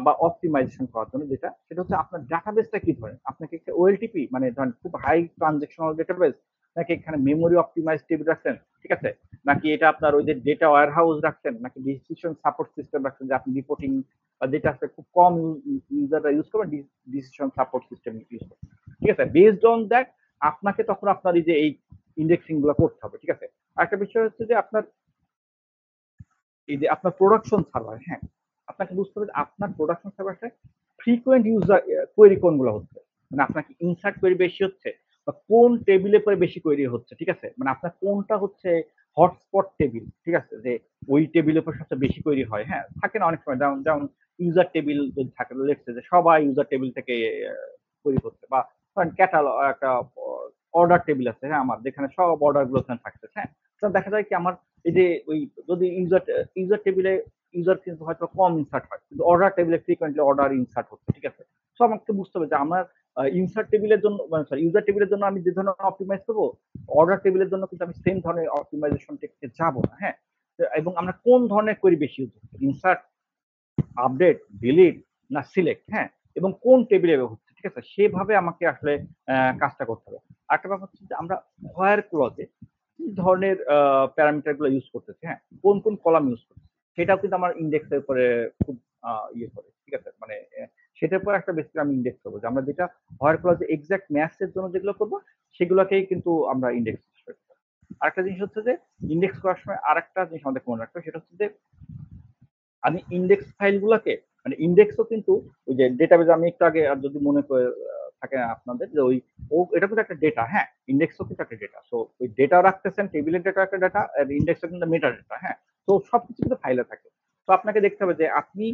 বা অপটিমাইজেশন করার জন্য সেটা হচ্ছে আপনার ডাটাবেসটা কি ধরনের। আপনাকে একটা ওএলটিপি মানে ধরেন খুব হাই ট্রানজেকশনাল ডেটাবেস নাকি এখানে মেমোরি অপটিমাইজ টেবিল রাখছেন, ঠিক আছে, নাকি এটা আপনার ওই যে ডেটা ওয়্যার হাউস রাখছেন, নাকি ডিসিশন সাপোর্ট সিস্টেম রাখছেন যে আপনি রিপোর্টিং বা যেটা আছে খুব কম ইউজাররা ইউজ করবেন, ডিসিশন সাপোর্ট সিস্টেম ইউজ করবেন, ঠিক আছে। বেসড অন দ্যাট আপনাকে তখন আপনার এই ইন্ডেক্সিং গুলো করতে হবে, ঠিক আছে। আরেকটা বিষয় হচ্ছে যে আপনার আপনার প্রোডাকশন সার্ভার, হ্যাঁ, আপনাকে বুঝতে হবে যে আপনার প্রোডাকশন সার্ভারটা ফ্রিকোয়েন্ট ইউজার কোয়েরি কোনগুলো হচ্ছে, মানে আপনার কি ইনসার্ট কোয়েরি বেশি হচ্ছে বা কোন টেবিলে পরে বেশি কোয়েরি হচ্ছে, ঠিক আছে, মানে আপনার কোনটা হচ্ছে হটস্পট টেবিল, ঠিক আছে, যে ওই টেবিলের উপর সবচেয়ে বেশি কোয়েরি হয়, হ্যাঁ, থাকে না অনেক সময়, যেমন যেমন ইউজার টেবিল যদি থাকে, লেটস যে সবাই ইউজার টেবিল থেকে কোয়েরি করছে, বা ধরেন ক্যাটালগ একটা অর্ডার টেবিল আছে, হ্যাঁ, আমার যেখানে সব অর্ডার গুলো থাকছে, হ্যাঁ, দেখা যায় কি আমার এই যে ওই যদি ইউজার টেবিলে ইউজার কিন্তু হয়তো কম ইনসার্ট হয়, কিন্তু অর্ডার টেবিলে ফ্রিকোয়েন্টলি অর্ডার ইনসার্ট হচ্ছে, ঠিক আছে। সো আমাকে বুঝতে হবে যে আমার ইনসার্ট টেবিলের জন্য, মানে সরি, ইউজার টেবিলের জন্য আমি যে ধরনের অপটিমাইজ করবো, অর্ডার টেবিলের জন্য কিন্তু আমি সেম ধরনের অপটিমাইজেশন টেক্সটে যাবো না, হ্যাঁ। এবং আমরা কোন ধরনের কোয়েরি বেশি ইউজ করছি, ইনসার্ট, আপডেট, ডিলিট না সিলেক্ট, হ্যাঁ, এবং কোন টেবিলে হচ্ছে, ঠিক আছে, সেভাবে আমাকে আসলে কাজটা করতে হবে। আরেকটা ব্যাপার হচ্ছে যে আমরা হোয়ার ক্লজে কি ধরনের প্যারামিটার গুলো ইউজ করতেছি, হ্যাঁ, কোন কোন কলাম ইউজ করতেছি, সেটাও কিন্তু আমার ইন্ডেক্সের উপরে খুব ইয়ে করে, ঠিক আছে, মানে সেটার উপর একটা বেসিক আমি ইন্ডেক্স করবো, যে আমরা যেটা হোয়ার ক্লজে এক্সাক্ট ম্যাচের জন্য যেগুলো করবো সেগুলোকেই কিন্তু আমরা ইন্ডেক্স করবো। আরেকটা জিনিস হচ্ছে যে ইন্ডেক্স করার সময় আরেকটা জিনিস আমাদের মনে রাখতে হবে, সেটা হচ্ছে যে আমি ইন্ডেক্স ফাইলগুলোকে, মানে ইন্ডেক্সও কিন্তু ওই যে ডেটাবেজ, আমি একটু আগে আর যদি মনে করে থাকে আপনাদের যে ওই এটা কিন্তু একটা ডেটা, হ্যাঁ, ইন্ডেক্সও কিন্তু একটা ডেটা। সো ওই ডেটা রাখতেছেন, টেবিলের ডেটা একটা ডেটা, আর ইন্ডেক্সও কিন্তু মেটা ডেটা, হ্যাঁ। তো সবকিছু কিন্তু ফাইলে থাকে। তো আপনাকে দেখতে হবে যে আপনি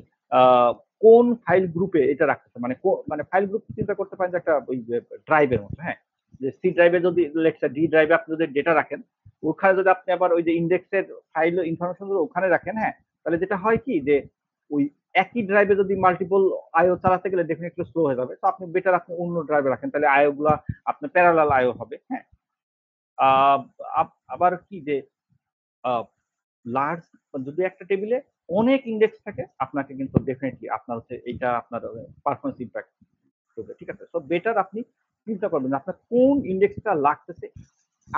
কোন ফাইল গ্রুপে এটা রাখতেছেন, মানে মানে ফাইল গ্রুপ চিন্তা করতে পারেন যে একটা ওই ড্রাইভের মতো, হ্যাঁ, যে সি ড্রাইভে যদি লেখা ডি ড্রাইভে আপনি যদি ডেটা রাখেন, ওখানে যদি আপনি আবার ওই যে ইন্ডেক্সের ফাইল ইনফরমেশন ওখানে রাখেন, হ্যাঁ, তাহলে যেটা হয় কি যে ওই একই ড্রাইভে যদি মাল্টিপল আইও চালাতে গেলে ডেফিনেটলি স্লো হয়ে যাবে। তো আপনি বেটার আপনি অন্য ড্রাইভে রাখেন, তাহলে আইও গুলা আপনার প্যারালাল আইও হবে, হ্যাঁ। আবার কি যে লার্জ, যদি একটা টেবিলে অনেক ইন্ডেক্স থাকে, আপনাকে কিন্তু ডেফিনেটলি আপনার হচ্ছে এইটা আপনার পারফরমেন্স ইম্প্যাক্ট করবে, ঠিক আছে। সো বেটার আপনি চিন্তা করবেন আপনার কোন ইন্ডেক্সটা লাগতেছে,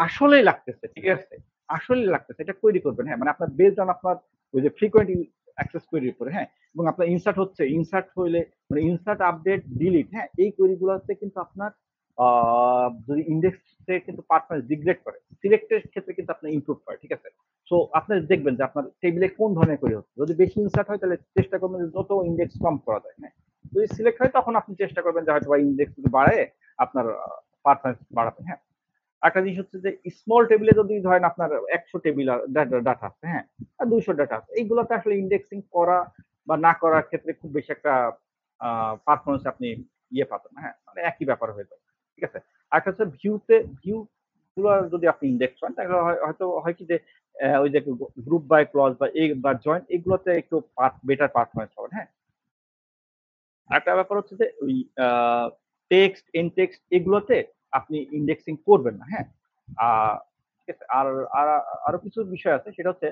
আসলেই লাগতেছে, ঠিক আছে, আসলেই লাগতেছে, এটা কোয়েরি করবেন, হ্যাঁ, মানে আপনার বেসড অন আপনার ওই যে ফ্রিকোয়েন্ট অ্যাক্সেস কোয়েরির উপরে, হ্যাঁ, এবং আপনার ইনসার্ট হচ্ছে, ইনসার্ট হইলে মানে ইনসার্ট, আপডেট, ডিলিট, হ্যাঁ, এই কোয়েরি গুলোতে কিন্তু আপনার যদি ইন্ডেক্সে কিন্তু পারফরমেন্স ডিগ্রেড করে, সিলেক্টের ক্ষেত্রে কিন্তু আপনার ইমপ্রুভ করে, ঠিক আছে। সো আপনার দেখবেন যে আপনার টেবিলে কোন ধরনের কোয়েরি হচ্ছে, যদি বেশি ইনসার্ট হয় তাহলে চেষ্টা করবেন যে যত ইন্ডেক্স কম করা যায়, হ্যাঁ। যদি সিলেক্ট হয় তখন আপনি চেষ্টা করবেন যে হয়তো বা ইন্ডেক্স বাড়ায় আপনার পারফরমেন্স বাড়াতে, হ্যাঁ। একটা জিনিস হচ্ছে যে স্মল টেবিলে যদি ধরেন আপনার 100 টেবিল ডাটা আছে, হ্যাঁ, আর 200 ডাটা আছে, এইগুলোতে আসলে ইন্ডেক্সিং করা বা না করার ক্ষেত্রে খুব বেশি একটা পারফরমেন্স আপনি ইয়ে পাবেন না, হ্যাঁ, মানে একই ব্যাপার হয়ে যাবে, ঠিক আছে। আর একটা হচ্ছে ভিউ গুলো যদি আপনি ইন্ডেক্স করেন তাহলে হয়তো হয় কি যে ওই যে গ্রুপ বাই ক্লজ বা এই বা জয়েন্ট, এগুলোতে একটু বেটার পারফরমেন্স হবে, হ্যাঁ। আরেকটা ব্যাপার হচ্ছে যে ওই টেক্সট, ইন টেক্সট এগুলোতে আপনি ইন্ডেক্সিং করবেন না, হ্যাঁ। ঠিক আছে। আর আর আরো কিছু বিষয় আছে, সেটা হচ্ছে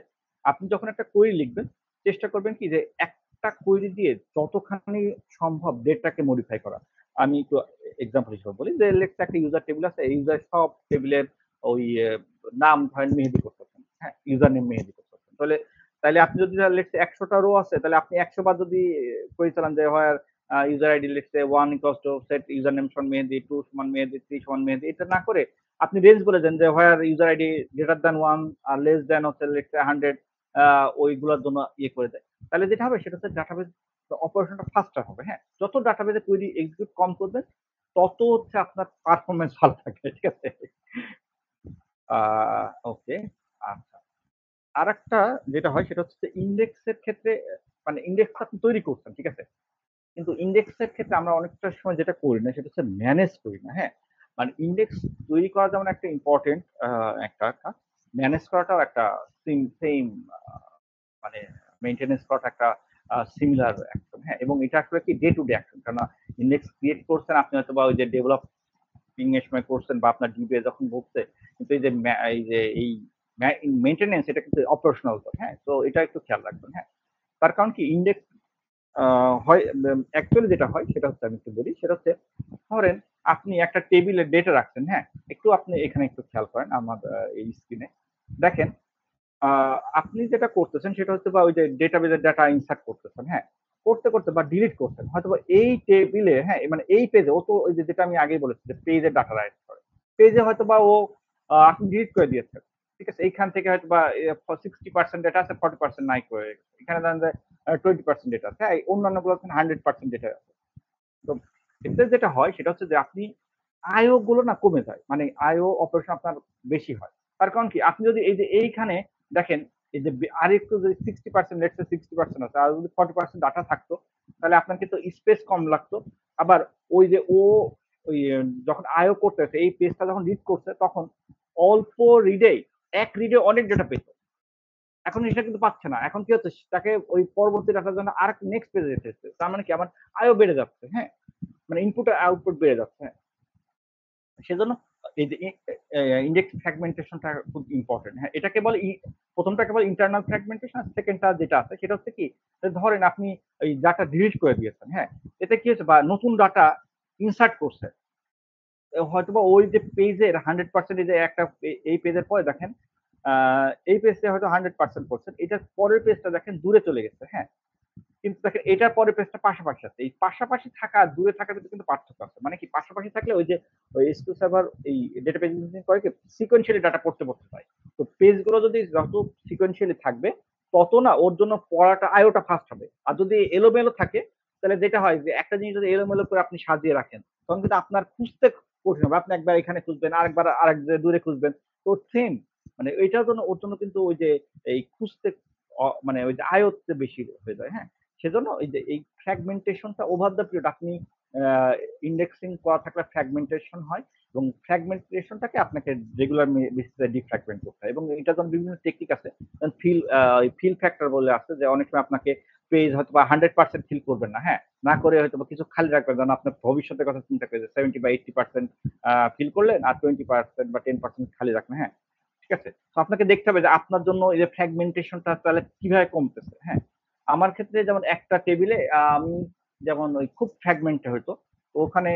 আপনি যখন একটা কোয়েরি লিখবেন, চেষ্টা করবেন কি যে একটা কোয়েরি দিয়ে যতখানি সম্ভব ডেটাকে মডিফাই করা। আমি একটু এক্সাম্পল হিসেবে বলি যে লেটস একটা ইউজার টেবিল আছে, এই ইউজার সব টেবিলের ওই নাম ধরেন মেহেদি করতেছেন, হ্যাঁ, ইউজার নেম মেহেদি করতেছেন, তাহলে আপনি যদি লেটস 100টা রো আছে, তাহলে আপনি 100 বার যদি কোয়েরি চালান যে হয় user ID let's say 1 equals to set username সমান মেহেদি, 2 সমান মেহেদি, 3 সমান মেহেদি, এটা না করে আপনি রেঞ্জ বলে দেন যে where user ID greater than 1 R less than হচ্ছে let's say 100, ওইগুলোর জন্য ইয়ে করে দেয়। তাহলে যেটা হবে সেটা হচ্ছে ডাটাবেজ অপারেশনটা ফাস্টার হবে, হ্যাঁ। যত ডাটাবেজে কোয়েরি এক্সিকিউট কম করবেন তত হচ্ছে আপনার পারফরম্যান্স ভালো থাকবে, ঠিক আছে। ওকে, আচ্ছা। আরেকটা যেটা হয় সেটা হচ্ছে ইন্ডেক্সের ক্ষেত্রে, মানে ইন্ডেক্স আপনি তৈরি করছেন, ঠিক আছে, কিন্তু ইন্ডেক্সের ক্ষেত্রে আমরা অনেকটা সময় যেটা করি না সেটা হচ্ছে ম্যানেজ করি না, হ্যাঁ। মানে ইন্ডেক্স তৈরি করা যেমন একটা ইম্পর্টেন্ট একটা কাজ, ম্যানেজ করাটাও একটা সেম মানে মেইনটেনেন্স করাটা একটা সিমিলার অ্যাকশন, হ্যাঁ। এবং এটা আসলে কি ডে টু ডে অ্যাকশন, কারণ ইন্ডেক্স ক্রিয়েট করছেন আপনি হয়তো বা ওই যে ডেভেলপিং এর সময় করছেন বা আপনার ডিবিএ যখন ভুগছে, কিন্তু এই মেইনটেনেন্স এটা কিন্তু অপারেশনাল, হ্যাঁ। তো এটা একটু খেয়াল রাখবেন, হ্যাঁ। তার কারণ কি ইন্ডেক্স হয় অ্যাকচুয়ালি যেটা হয় সেটা হচ্ছে আমি একটু বলি সেটা হচ্ছে ধরেন আপনি একটা টেবিলে ডেটা রাখছেন, হ্যাঁ? একটু আপনি এখানে একটু খেয়াল করেন আমার এই স্ক্রিনে দেখেন আপনি যেটা করতেছেন সেটা হচ্ছে বা ওই যে ডেটাবেজের ডাটা ইনসার্ট করতেছেন, হ্যাঁ? করতে করতে বা ডিলিট করছেন হয়তো এই টেবিলে, হ্যাঁ, মানে এই পেজে ও তো ওই যে যেটা আমি আগেই বলেছি যে পেজে ডাটা রাইট করে পেজে হয়তো বা ও আপনি ডিলিট করে দিয়েছেন, ঠিক আছে? এইখান থেকে হয়তো বা 60% ডেটা আছে, 40% নাই করে রেখেছে। এখানে ধরেন যে 20% ডেটা আছে, হ্যাঁ, অন্যান্য গুলো 100% ডেটা আছে। তো এতে যেটা হয় সেটা হচ্ছে যে আপনি আয়ও গুলো না কমে যায়, মানে আয়ও অপারেশন আপনার বেশি হয়। তার কারণ কি আপনি যদি এই যে এইখানে দেখেন এই যে আর একটু যদি 60% লেটস সে 60% আছে আর যদি 40% ডাটা থাকতো তাহলে আপনার কিন্তু স্পেস কম লাগতো। আবার ওই যে ও ওই যখন আয়ও করতেছে এই পেজটা যখন রিড করছে তখন অল্প রিডেই এক রিডে অনেক ডেটা পেত। এখন এটা কিন্তু পাচ্ছে না। এখন কি হচ্ছে তাকে ওই পরবর্তী ডাটার জন্য আরেকটা নেক্সট পেজে যেতে হচ্ছে। তার মানে কি আমার আয়ও বেড়ে যাচ্ছে, হ্যাঁ? মানে ইনপুট আর আউটপুট বেড়ে যাচ্ছে, হ্যাঁ? সেজন্য এই যে ইন্ডেক্স ফ্র্যাগমেন্টেশনটা খুব ইম্পর্টেন্ট, হ্যাঁ? এটাকে বলে প্রথমটাকে বলে ইন্টারনাল ফ্র্যাগমেন্টেশন আর সেকেন্ডটা যেটা আছে সেটা হচ্ছে কি ধরেন আপনি এই ডাটা ডিলিট করে দিয়েছেন, হ্যাঁ? এতে কি হচ্ছে বা নতুন ডাটা ইনসার্ট করছে। হয়তোবা ওই যে পেজের 100% এই যে একটা এই পেজের পরে দেখেন এই পেজটা হয়তো 100% করছেন। এটার পরের পেজটা দেখেন দূরে চলে গেছে, হ্যাঁ? কিন্তু দেখেন এটার পরের পেজটা পাশাপাশি আছে। এই পাশাপাশি থাকা আর দূরে থাকার ভিতরে কিন্তু পার্থক্য আছে। মানে কি পাশাপাশি থাকলে ওই যে ওই SQL সার্ভার এই ডেটাবেজ ইঞ্জিনিয়ারিং করে কি সিকোয়েন্সিয়ালি ডাটা পড়তে চায়। তো পেজগুলো যদি যত সিকোয়েন্সিয়ালি থাকবে তত না ওর জন্য পড়াটা আয়োটা ফাস্ট হবে। আর যদি এলোমেলো থাকে তাহলে যেটা হয় যে একটা জিনিস যদি এলোমেলো করে আপনি সাজিয়ে রাখেন তখন কিন্তু আপনার খুঁজতে কঠিন হবে। আপনি একবার এখানে খুঁজবেন, আরেকবার আরেক জায়গায় দূরে খুঁজবেন। তো সেম মানে এটার জন্য ওর জন্য কিন্তু ওই যে এই খুঁজতে মানে ওই যে আয়ত্তে বেশি হয়ে যায়, হ্যাঁ? সেজন্য এই যে এই ফ্র্যাগমেন্টেশনটা ওভার দ্য পিরিয়ড আপনি ইন্ডেক্সিং করা থাকলে ফ্র্যাগমেন্টেশন হয় এবং ফ্র্যাগমেন্টেশনটাকে আপনাকে রেগুলার বেসিসে ডিফ্র্যাগমেন্ট করতে হয় এবং এটার জন্য বিভিন্ন টেকনিক আছে। ফিল ফ্যাক্টর বলে আছে যে অনেক সময় আপনাকে পেজ হয়তো বা 100% ফিল করবেন না, হ্যাঁ? না করে হয়তো বা কিছু খালি রাখবেন যেন আপনার ভবিষ্যতের কথা চিন্তা করে যে 70 বা 80% ফিল করলেন আর 20% বা 10% খালি রাখবেন, হ্যাঁ? ঠিক আছে? তো আপনাকে দেখতে হবে যে আপনার জন্য এই যে ফ্র্যাগমেন্টেশনটা তাহলে কিভাবে কমতেছে, হ্যাঁ? আমার ক্ষেত্রে যেমন একটা টেবিলে আমি যেমন ওই খুব ফ্র্যাগমেন্ট হইতো। তো ওখানে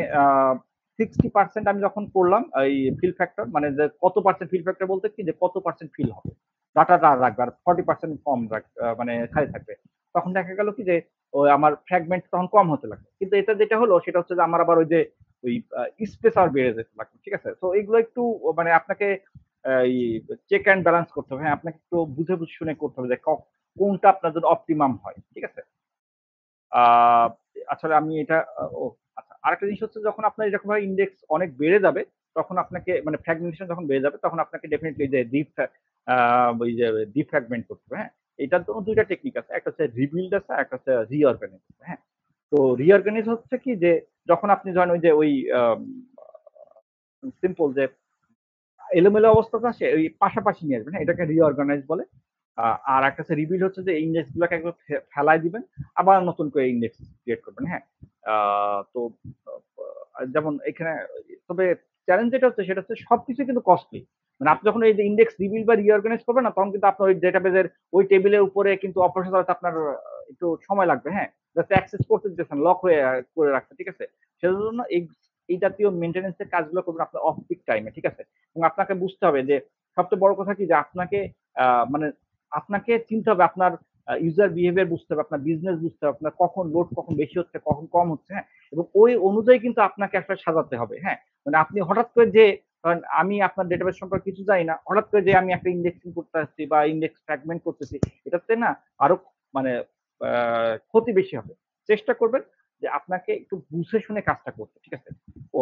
60% আমি যখন করলাম এই ফিল ফ্যাক্টর মানে যে কত পার্সেন্ট ফিল ফ্যাক্টর বলতে কি যে কত পার্সেন্ট ফিল হবে। ডাটাটা রাখবে আর 40% কম মানে খালি থাকবে। তখন দেখা গেল কি যে ওই আমার ফ্র্যাগমেন্ট তখন কম হতে লাগলো। কিন্তু এটা যেটা হলো সেটা হচ্ছে যে আমার আবার ওই যে ওই স্পেস আর বেড়ে যেতে লাগলো। ঠিক আছে? তো এগুলো একটু মানে আপনাকে এই চেক অ্যান্ড ব্যালেন্স করতে হবে। হ্যাঁ, আপনাকে একটু বুঝে শুনে করতে হবে যে কোনটা আপনার জন্য অপটিমাম হয়। ঠিক আছে? আ আসলে আমি এটা আচ্ছা আরেকটা জিনিস হচ্ছে যখন আপনার এরকমভাবে ইনডেক্স অনেক বেড়ে যাবে, তখন আপনাকে মানে ফ্র্যাগমেন্টেশন যখন বেড়ে যাবে তখন আপনাকে ডেফিনিটলি যে আ ওই যে ডিফ্র্যাগমেন্ট করতে হবে, হ্যাঁ? এটার জন্য ২ টা টেকনিক আছে। একটা হচ্ছে রিবিল্ড আছে, আরেকটা হচ্ছে রিঅর্গানাইজ, হ্যাঁ? তো রিঅর্গানাইজ হচ্ছে কি যে যখন আপনি ধরেন ওই যে ওই সিম্পল যে এলোমেলো অবস্থাতে আসে ওই পাশাপাশি নিয়ে আসবেন, হ্যাঁ? এটাকে রিঅর্গানাইজ বলে। আর একটা হচ্ছে রিবিল্ড হচ্ছে যে ইন্ডেক্স গুলোকে একদম ফেলাই দিবেন, আবার নতুন করে ইন্ডেক্স ক্রিয়েট করবেন, হ্যাঁ? আ তো যেমন এখানে তবে চ্যালেঞ্জ যেটা হচ্ছে সেটা হচ্ছে সবকিছুই কিন্তু কস্টলি। মানে আপনি যখন এই যে ইন্ডেক্স রিবিল্ড বা রিঅর্গানাইজ করবেন না তখন কিন্তু আপনার ওই ডেটাবেজের ওই টেবিলের উপরে কিন্তু অপারেশন চালাতে আপনার একটু সময় লাগবে, হ্যাঁ? যাতে অ্যাক্সেস করতে দিতেছেন, লক হয়ে করে রাখছে, ঠিক আছে? সেজন্য এই জাতীয় মেইনটেন্যান্স এর কাজগুলো করবেন আপনার অফ পিক টাইমে, ঠিক আছে? এবং আপনাকে বুঝতে হবে যে সবচেয়ে বড় কথা কি যে আপনাকে মানে আপনাকে চিনতে হবে আপনার ইউজার বিহেভিয়ার বুঝতে হবে, আপনার বিজনেস বুঝতে হবে, আপনার কখন লোড কখন বেশি হচ্ছে, কখন কম হচ্ছে, হ্যাঁ? এবং ওই অনুযায়ী কিন্তু আপনাকে আসলে সাজাতে হবে, হ্যাঁ? মানে আপনি হঠাৎ করে যে ধরেন আমি আপনার ডেটাবেস সম্পর্কে কিছু জানি না। হঠাৎ করে যে আমি একটা ইন্ডেক্সিং করতে আসছি বা ইন্ডেক্স ফ্র্যাগমেন্ট করতেছি, এটাতে না আরো মানে আ ক্ষতি বেশি হবে। চেষ্টা করবেন যে আপনাকে একটু বুঝে শুনে কাজটা করতে, ঠিক আছে?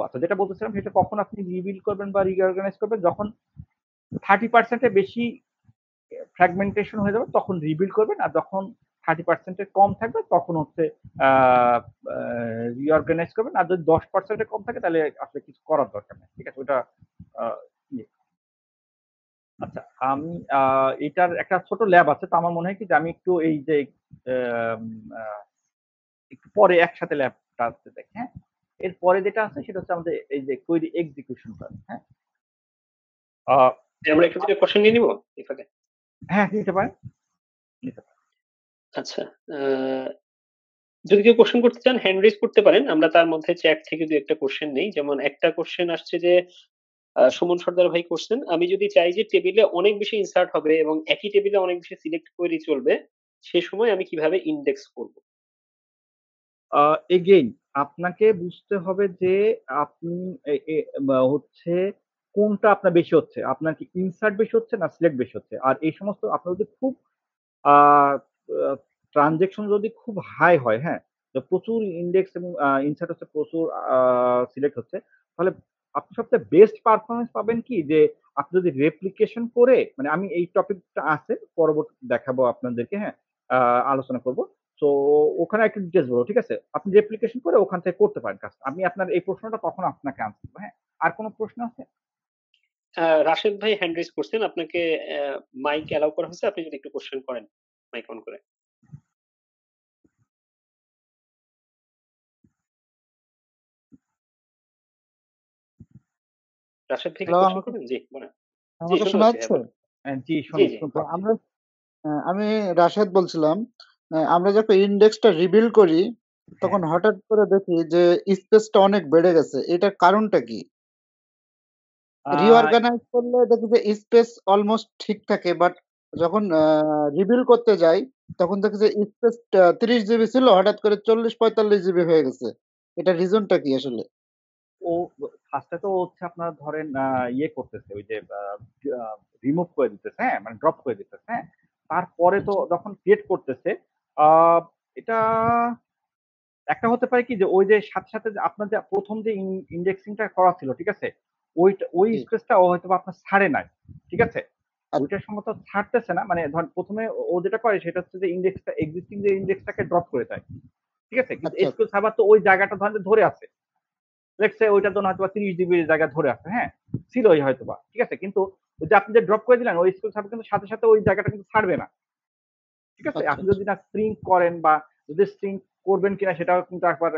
আচ্ছা যেটা বলতেছিলাম সেটা কখন আপনি রিবিল্ড করবেন বা রিঅর্গানাইজ করবেন যখন 30% এর বেশি ফ্র্যাগমেন্টেশন হয়ে যাবে তখন রিবিল্ড করবেন আর যখন 30% এর কম থাকবে তখন হচ্ছে রিঅর্গানাইজ করবেন আর যদি 10% এর কম থাকে তাহলে আসলে কিছু করার দরকার নেই, ঠিক আছে? ওটা ইয়ে আচ্ছা আমি এটার একটা ছোট ল্যাব আছে তো আমার মনে হয় কি যে আমি একটু এই যে আম, আহ, একটু পরে একসাথে ল্যাবটা দেখি, হ্যাঁ? এর পরে যেটা আছে সেটা হচ্ছে আমাদের এই যে কোয়েরি এক্সিকিউশনটা, হ্যাঁ? আহ,
আমরা একটু দুটো কোশ্চেন নিয়ে নিব এই ফাঁকে।
হ্যাঁ নিতে পারেন নিতে পারেন।
আচ্ছা, আহ, যদি কেউ কোয়েশ্চেন করতে চান হ্যান্ড রেইজ করতে পারেন। আমরা তার মধ্যে চ্যাট থেকে ২-১ টা কোয়েশ্চেন নেই। যেমন একটা কোয়েশ্চেন আসছে যে সুমন সর্দার ভাই করছেন, আমি যদি চাই যে টেবিলে অনেক বেশি ইনসার্ট হবে এবং একই টেবিলে অনেক বেশি সিলেক্ট কোয়েরি চলবে, সে সময় আমি কিভাবে ইনডেক্স করব?
এগেইন আপনাকে বুঝতে হবে যে আপনি এ এ বা হচ্ছে কোনটা আপনার বেশি হচ্ছে। আপনার কি ইনসার্ট বেশি হচ্ছে না সিলেক্ট বেশি হচ্ছে? আর এই সমস্ত আপনার যদি খুব আ আ ট্রান্সেকশন যদি খুব হাই হয়, হ্যাঁ? তো প্রচুর ইনডেক্স এবং ইনসার্ট হচ্ছে প্রচুর সিলেক্ট হচ্ছে। তাহলে আপনি সবচেয়ে বেস্ট পারফরম্যান্স পাবেন কি? যে আপনি যদি রেপ্লিকেশন করে মানে আমি এই টপিকটা আছে পরবর্তীতে দেখাবো আপনাদেরকে, হ্যাঁ? আ আলোচনা করব। সো ওখানে একটু ডিটেইলস বলব, ঠিক আছে? আপনি রেপ্লিকেশন করে ওখান থেকে করতে পারেন কাজটা। আমি আপনার এই প্রশ্নটা তখন আপনাকে আনসার করব, হ্যাঁ? আর কোন প্রশ্ন আছে?
রাশেদ ভাই হ্যান্ড রেইজ করছেন। আপনাকে মাইক অ্যালাও করা হয়েছে। আপনি যদি একটু কোয়েশ্চেন করেন, মাইক অন করে। রাশেদ ভাই কি
হ্যালো,
কোয়েশ্চেন
আমাকে
করবেন? জি, বলেন। জি,
আমাকে
শুনতে
শোনা
পাচ্ছি। হ্যাঁ,
যাচ্ছে?
বলেন।
জি,
জি, জি।
শুনতে
তো
পাচ্ছি।
আমি রাশেদ বলছিলাম। আমরা যখন ইনডেক্সটা রিবিল্ড করি,
হ্যাঁ।
তখন হঠাৎ করে দেখি যে স্পেসটা অনেক বেড়ে গেছে। এটার কারণটা কি?
আ
রিঅর্গানাইজ করলে দেখি যে স্পেস অলমোস্ট ঠিক থাকে। বাট যখন রিবিল্ড করতে যাই, তখন দেখি যে স্পেস ৩০ জিবি ছিল, হঠাৎ করে ৪০-৪৫ জিবি হয়ে গেছে। এটার রিজনটা কি আসলে?
ও ফার্স্টে তো হচ্ছে আপনার ধরেন ইয়ে করতেছে ওই যে রিমুভ করে দিতেছে, হ্যাঁ? মানে ড্রপ করে দিতেছে, হ্যাঁ? তারপরে তো
আচ্ছা,
যখন ক্রিয়েট করতেছে আ এটা একটা হতে পারে কি যে ওই যে সাথে যে আপনার যে ১ম যে ইনডেক্সিং টা করা ছিল, ঠিক আছে? ওই
জি,
স্পেসটা ও হয়তোবা আপনার ছাড়ে নাই। ঠিক আছে?
আচ্ছা,
ওইটা সম্ভবত ছাড়তেছে না। মানে ধরেন ১ম এ ও যেটা করে সেটা হচ্ছে যে ইনডেক্সটা এক্সিস্টিং যে ইনডেক্সটাকে ড্রপ করে দেয়। ঠিক আছে? কিন্তু
আচ্ছা,
এসকিউএল সার্ভার তো ওই জায়গাটা ধরেন যে ধরে আছে। লেটস সে ওইটার জন্য হয়তোবা ৩০ জিবির জায়গা ধরে আছে, হ্যাঁ? ছিলই হয়তোবা। ঠিক আছে? কিন্তু ওই যে আপনি যে ড্রপ করে দিলেন ওই এসকিউএল সার্ভার কিন্তু সাথে ওই জায়গাটা কিন্তু ছাড়বে না। ঠিক আছে?
আচ্ছা,
আপনি
আচ্ছা,
যদি না স্ট্রিং করেন বা যদি স্ট্রিং করবেন কিনা সেটাও কিন্তু একবার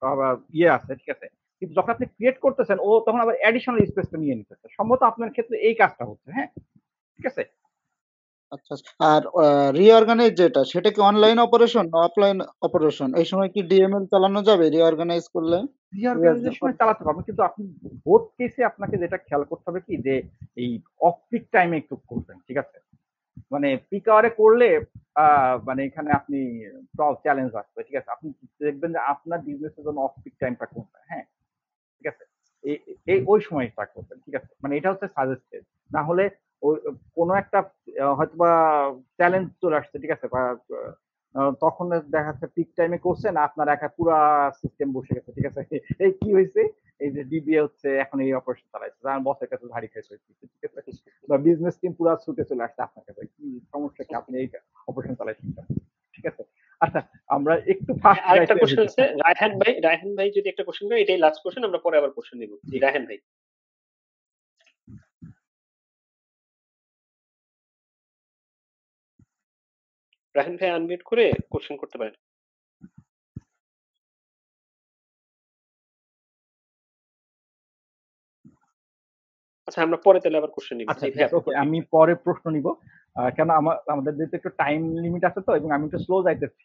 আবার ইয়ে আছে, ঠিক আছে? কিন্তু যখন আপনি ক্রিয়েট করতেছেন ও তখন আবার অ্যাডিশনাল স্পেসটা নিয়ে নিতেছে। সম্ভবত আপনার ক্ষেত্রে এই কাজটা হচ্ছে, হ্যাঁ? ঠিক আছে?
আচ্ছা, আচ্ছা। আর রিঅর্গানাইজ যেটা, সেটা কি অনলাইন অপারেশন না অফলাইন অপারেশন? এই সময় কি ডিএমএল চালানো যাবে রিঅর্গানাইজ করলে?
রিঅর্গানাইজেশন এ চালাতে পারবেন কিন্তু আপনি বোথ কেসে আপনাকে যেটা খেয়াল করতে হবে কি যে এই অফ পিক টাইমে একটু করবেন। ঠিক আছে? মানে পিক আওয়ারে করলে মানে এখানে আপনি চ্যালেঞ্জ আসবে। ঠিক আছে? আপনি দেখবেন যে আপনার বিজনেসের জন্য অফ পিক টাইমটা কোনটা, হ্যাঁ? ঠিক আছে? এই এই ওই সময়টা করবেন। ঠিক আছে? মানে এটা হচ্ছে সাজেস্টেড। না হলে ওই কোন একটা হয়তোবা চ্যালেঞ্জ চলে আসছে, ঠিক আছে? বা তখন দেখা যাচ্ছে পিক টাইমে করছেন আপনার একা পুরা সিস্টেম বসে গেছে। ঠিক আছে? এই কি হইছে? এই যে ডিবিএ হচ্ছে এখন এই অপারেশন চালাইছে। আমার বসের কাছে ঝাড়ি খাইতে হইছে। ঠিক আছে? বা বিজনেস টিম পুরা ছুটে চলে আসছে আপনার কাছে। কি সমস্যা কি? আপনি এই অপারেশন চালাইছেন কেন? ঠিক আছে? আচ্ছা আমরা একটু ফাস্ট
আরেকটা
যাইতে
কোয়েশ্চেন আছে।
হইতেছে।
রায়হান ভাই যদি একটা কোয়েশ্চেন করে, এটাই লাস্ট কোয়েশ্চেন, আমরা পরে আবার কোয়েশ্চেন নিব। জি, রায়হান ভাই। রায়হান ভাই আনমিউট করে কোয়েশ্চেন করতে পারেন। আচ্ছা, আমরা পরে তাহলে আবার কোয়েশ্চেন নিব।
আচ্ছা
জি
ঠিক
ভাই,
আছে
আপনি
ওকে
কন্টিনিউ
আমি
করেন।
পরে প্রশ্ন নিব। কেন আমাদের যেহেতু একটু টাইম লিমিট আছে তো এবং আমি একটু স্লো যাইতেছি।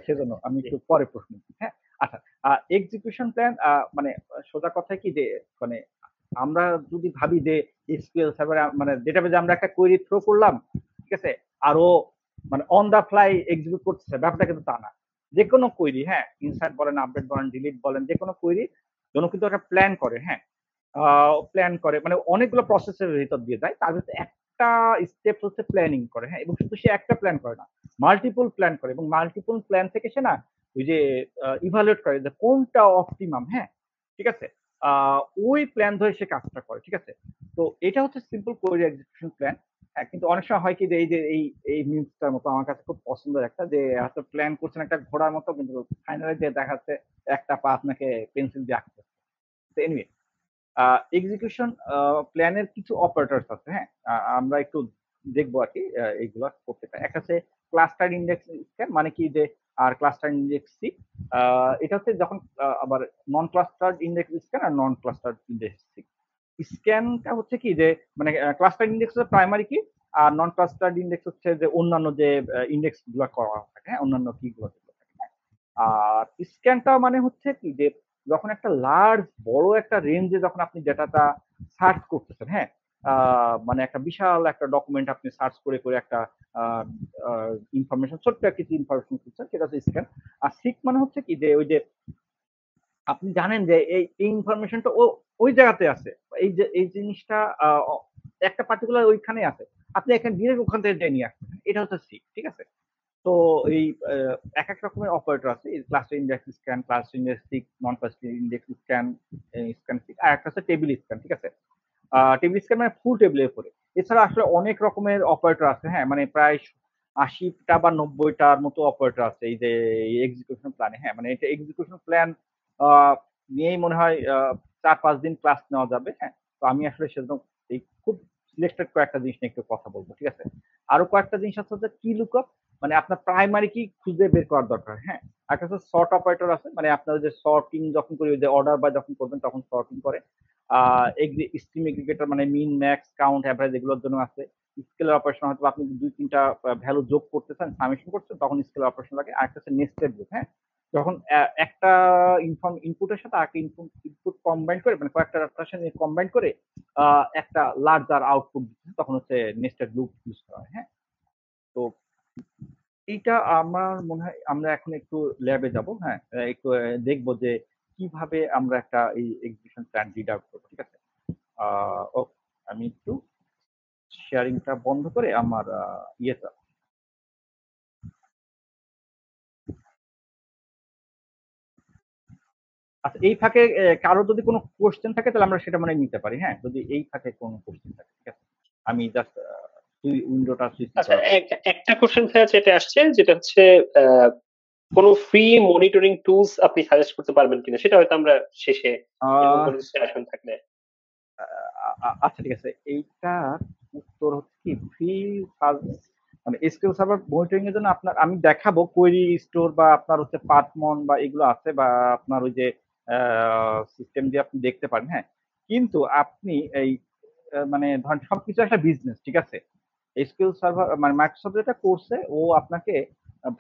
সেজন্য আমি
জি।
একটু পরে প্রশ্ন নিচ্ছি। হ্যাঁ? আচ্ছা এক্সিকিউশন প্ল্যান মানে সোজা কথা কি যে মানে আমরা যদি ভাবি যে এসকিউএল সার্ভারে মানে ডেটাবেজে আমরা একটা কোয়েরি থ্রো করলাম, ঠিক আছে? আরো মানে অন দা ফ্লাই এক্সিকিউট করতেছে ব্যাপারটা কিন্তু তা না। যেকোনো কোয়েরি, হ্যাঁ? ইনসার্ট বলেন, আপডেট বলেন, ডিলিট বলেন, যেকোনো কোয়েরি জন্য কিন্তু একটা প্ল্যান করে, হ্যাঁ? প্ল্যান করে মানে অনেকগুলো প্রসেসের ভিতর দিয়ে যায় তার ভিতরে একটা স্টেপ হচ্ছে প্ল্যানিং করে, হ্যাঁ? এবং শুধু সে একটা প্ল্যান করে না মাল্টিপল প্ল্যান করে এবং মাল্টিপল প্ল্যান থেকে সে না ওই যে ইভালুয়েট করে যে কোনটা অপটিমাম, হ্যাঁ? ঠিক আছে? আহ, ওই প্ল্যান ধরে সে কাজটা করে, ঠিক আছে? তো এটা হচ্ছে সিম্পল কোয়েরি এক্সিকিউশন প্ল্যান। হ্যাঁ, কিন্তু অনেক সময় হয় কি যে এই মিমসটার মতো আমার কাছে খুব পছন্দের একটা যে হয়তো প্ল্যান করছেন একটা ঘোড়ার মতো কিন্তু ফাইনালি যে দেখা যাচ্ছে একটা পা আপনাকে পেন্সিল দিয়ে আঁকতে এনিওয়ে এক্সিকিউশন প্ল্যানের কিছু অপারেটরস আছে, হ্যাঁ? আমরা একটু দেখবো আর কি এইগুলো প্রত্যেকটা একটা হচ্ছে ক্লাস্টার ইন্ডেক্স স্ক্যান মানে কি যে আর ক্লাস্টার ইন্ডেক্স সি এটা হচ্ছে যখন আবার নন ক্লাস্টার ইন্ডেক্স স্ক্যান আর নন ক্লাস্টার ইন্ডেক্স সি স্ক্যানটা হচ্ছে কি যে মানে ক্লাস্টার ইন্ডেক্স প্রাইমারি কি আর নন ক্লাস্টার্ড ইন্ডেক্স হচ্ছে যে অন্যান্য যে ইন্ডেক্স গুলো করা থাকে, হ্যাঁ, অন্যান্য কি গুলো থাকে, হ্যাঁ। আর স্ক্যানটা মানে হচ্ছে কি যে যখন একটা লার্জ বড় একটা রেঞ্জে যখন আপনি ডেটাটা সার্চ করতেছেন, হ্যাঁ, মানে একটা বিশাল একটা ডকুমেন্ট আপনি সার্চ করে করে একটা ইনফরমেশন, ছোট্ট কিছু ইনফরমেশন খুঁজছেন, সেটা হচ্ছে স্ক্যান। আর সিক মানে হচ্ছে কি যে ওই যে আপনি জানেন যে এই ইনফরমেশনটা ওই জায়গাতে আছে, এই জিনিসটা একটা পার্টিকুলার ওইখানে আছে, আপনি এখানে ডিরেক্ট ওখান থেকে নিয়ে আসছেন, এটা হচ্ছে সিক, ঠিক আছে। তো এই এক এক রকমের অপারেটর আছে, cluster index scan, cluster index seek, non cluster index scan, scan seek, আর একটা হচ্ছে টেবিল স্ক্যান, ঠিক আছে। টেবিল স্ক্যান মানে ফুল টেবিলের উপরে। এছাড়া আসলে অনেক রকমের অপারেটর আছে, হ্যাঁ, মানে প্রায় ৮০টা বা ৯০টার মতো অপারেটর আছে এই যে এক্সিকিউশন প্ল্যানে, হ্যাঁ, মানে এটা এক্সিকিউশন প্ল্যান নিয়েই মনে হয় ৪-৫ দিন ক্লাস নেওয়া যাবে, হ্যাঁ। তো আমি আসলে সেজন্য এই খুব সিলেক্টেড কয়েকটা জিনিস নিয়ে একটু কথা বলবো, ঠিক আছে। আরো কয়েকটা জিনিস আছে হচ্ছে কি লুকআপ, মানে আপনার প্রাইমারি কি খুঁজে বের করার দরকার, হ্যাঁ। আর একটা হচ্ছে সর্ট অপারেটর আছে, মানে আপনার যে সর্টিং যখন করি, যে অর্ডার বা যখন করবেন তখন সর্টিং করে। স্ট্রিম এগ্রিগেটর মানে মিন, ম্যাক্স, কাউন্ট, অ্যাভারেজ এগুলোর জন্য আছে। স্কেলার অপারেশন হয়তো আপনি ২-৩টা ভ্যালু যোগ করতেছেন, সামেশন করছেন, তখন স্কেলার অপারেশন লাগে। আরেকটা হচ্ছে নেস্টেড লুপ, হ্যাঁ, যখন একটা ইনপুটের সাথে আরেকটা ইনপুট কম্বাইন করে, মানে কয়েকটা ডাটার সাথে কম্বাইন করে একটা লার্জার আউটপুট দিচ্ছে, তখন হচ্ছে নেস্টেড লুপ ইউজ করা হয়, হ্যাঁ। তো এইটা আমার মনে হয় আমরা এখন একটু ল্যাবে যাব, হ্যাঁ, একটু দেখবো যে কিভাবে আমরা একটা এই এক্সিকিউশন প্ল্যান রিড আউট করবো, ঠিক আছে। ও, আমি একটু শেয়ারিংটা বন্ধ করে আমার ইয়েটা, আচ্ছা, এই ফাঁকে কারো যদি কোনো কোশ্চেন থাকে তাহলে আমরা সেটা মানে নিতে পারি, হ্যাঁ, যদি এই ফাঁকে কোনো কোশ্চেন থাকে, ঠিক আছে। আমি জাস্ট উইন্ডোটা সুইচ
আচ্ছা,
করার
একটা কোশ্চেন যেটা আসছে, যেটা হচ্ছে কোন ফ্রি মনিটরিং টুলস আপনি সাজেস্ট করতে পারবেন কিনা, সেটা হয়তো আমরা শেষে এরকম কোনো ডিসকাশন থাকলে।
আচ্ছা, ঠিক আছে। এইটার উত্তর হচ্ছে কি ফ্রি মানে এসকিউএল সার্ভার মনিটরিং এর জন্য আপনার আমি দেখাবো কোয়েরি স্টোর বা আপনার হচ্ছে পার্টমন বা এগুলো আছে, বা আপনার ওই যে সিস্টেম দিয়ে আপনি দেখতে পারেন, হ্যাঁ। কিন্তু আপনি এই মানে ধরেন সবকিছু একটা বিজনেস, ঠিক আছে। এসকিউএল সার্ভার মানে মাইক্রোসফট যেটা করছে, ও আপনাকে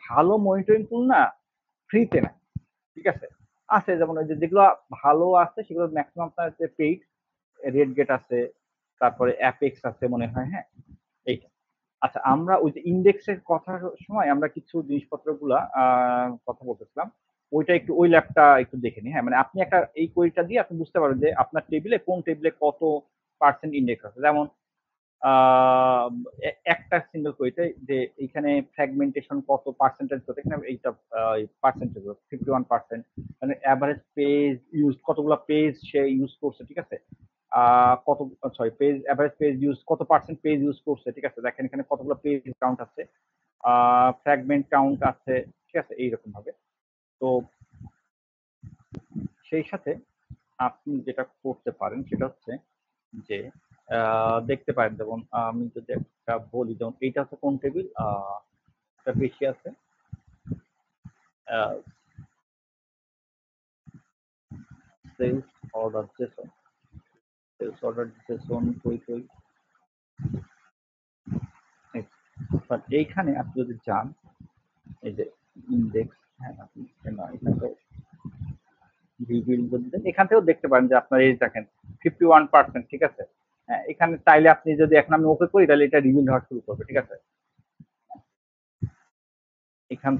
ভালো মনিটরিং টুল না ফ্রিতে না, ঠিক আছে। আছে যেমন ওই যে যেগুলো ভালো আছে সেগুলো ম্যাক্সিমাম আপনার যে পেইড, রেডগেট আছে, তারপরে অ্যাপেক্স আছে মনে হয়, হ্যাঁ, এইটা। আচ্ছা, আমরা ওই যে ইন্ডেক্সের কথার সময় আমরা কিছু জিনিসপত্রগুলা কথা বলতেছিলাম, ওইটা একটু ওই ল্যাবটা একটু দেখে নিই, হ্যাঁ। মানে আপনি একটা এই কোয়েরিটা দিয়ে আপনি বুঝতে পারবেন যে আপনার টেবিলে কোন টেবিলে কত পার্সেন্ট ইন্ডেক্স আছে। যেমন একটা সিঙ্গেল কোয়েরিতে যে এইখানে ফ্র্যাগমেন্টেশন কত পার্সেন্টেজ, এখানে এইটা পার্সেন্টেজ 51%, মানে অ্যাভারেজ পেজ ইউজ কতগুলো পেজ সে ইউজ করছে, ঠিক আছে। কত, sorry, page average page use কত পার্সেন্ট পেজ ইউজ করছে, ঠিক আছে। দেখেন এখানে কতগুলো পেজ কাউন্ট আছে, ফ্র্যাগমেন্ট কাউন্ট আছে, ঠিক আছে, এইরকম ভাবে। তো সেই সাথে আপনি যেটা করতে পারেন সেটা হচ্ছে যে দেখতে পারেন, যেমন আমি যদি একটা বলি, যেমন এইটা হচ্ছে কোন টেবিল, এটা বেশি আছে, sales order JSON, sales order JSON কই কই, এইখানে আপনি যদি যান, এই যে ইন্ডেক্স, হ্যাঁ, আপনি না এখানে তো রিভিল যদি দেন, এখান থেকেও দেখতে পারেন যে আপনার এই দেখেন 51%, ঠিক আছে। হ্যাঁ, এখানে চাইলে আপনি যদি এখন আমি ওকে করি তাহলে এটা রিভিল হওয়া শুরু করবে, ঠিক আছে। এখান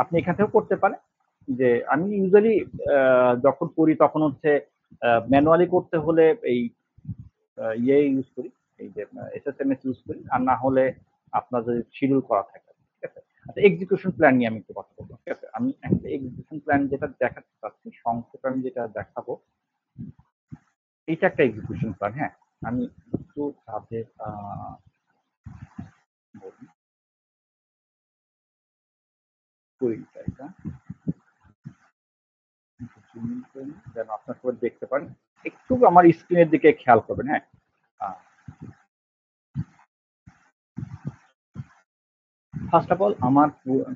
আপনি এখান থেকেও করতে পারেন। যে আমি ইউজুয়ালি যখন করি তখন হচ্ছে ম্যানুয়ালি করতে হলে এই ইয়ে ইউজ করি, এই যে এসএসএমএস ইউজ করি, আর না হলে আপনার যদি শিডিউল করা থাকে, ঠিক আছে। আচ্ছা, এক্সিকিউশন প্ল্যান নিয়ে আমি একটু কথা বলবো, ঠিক আছে। আমি একটা এক্সিকিউশন প্ল্যান যেটা দেখাতে চাচ্ছি, সংক্ষেপে আমি যেটা দেখাবো, এইটা একটা এক্সিকিউশন প্ল্যান, হ্যাঁ। আমি একটু তাদের বলি কোয়েরিটা, এটা যেন আপনার সবাই দেখতে পারেন, একটু আমার স্ক্রিনের দিকে খেয়াল করবেন, হ্যাঁ। ফার্স্ট অফ অল আমার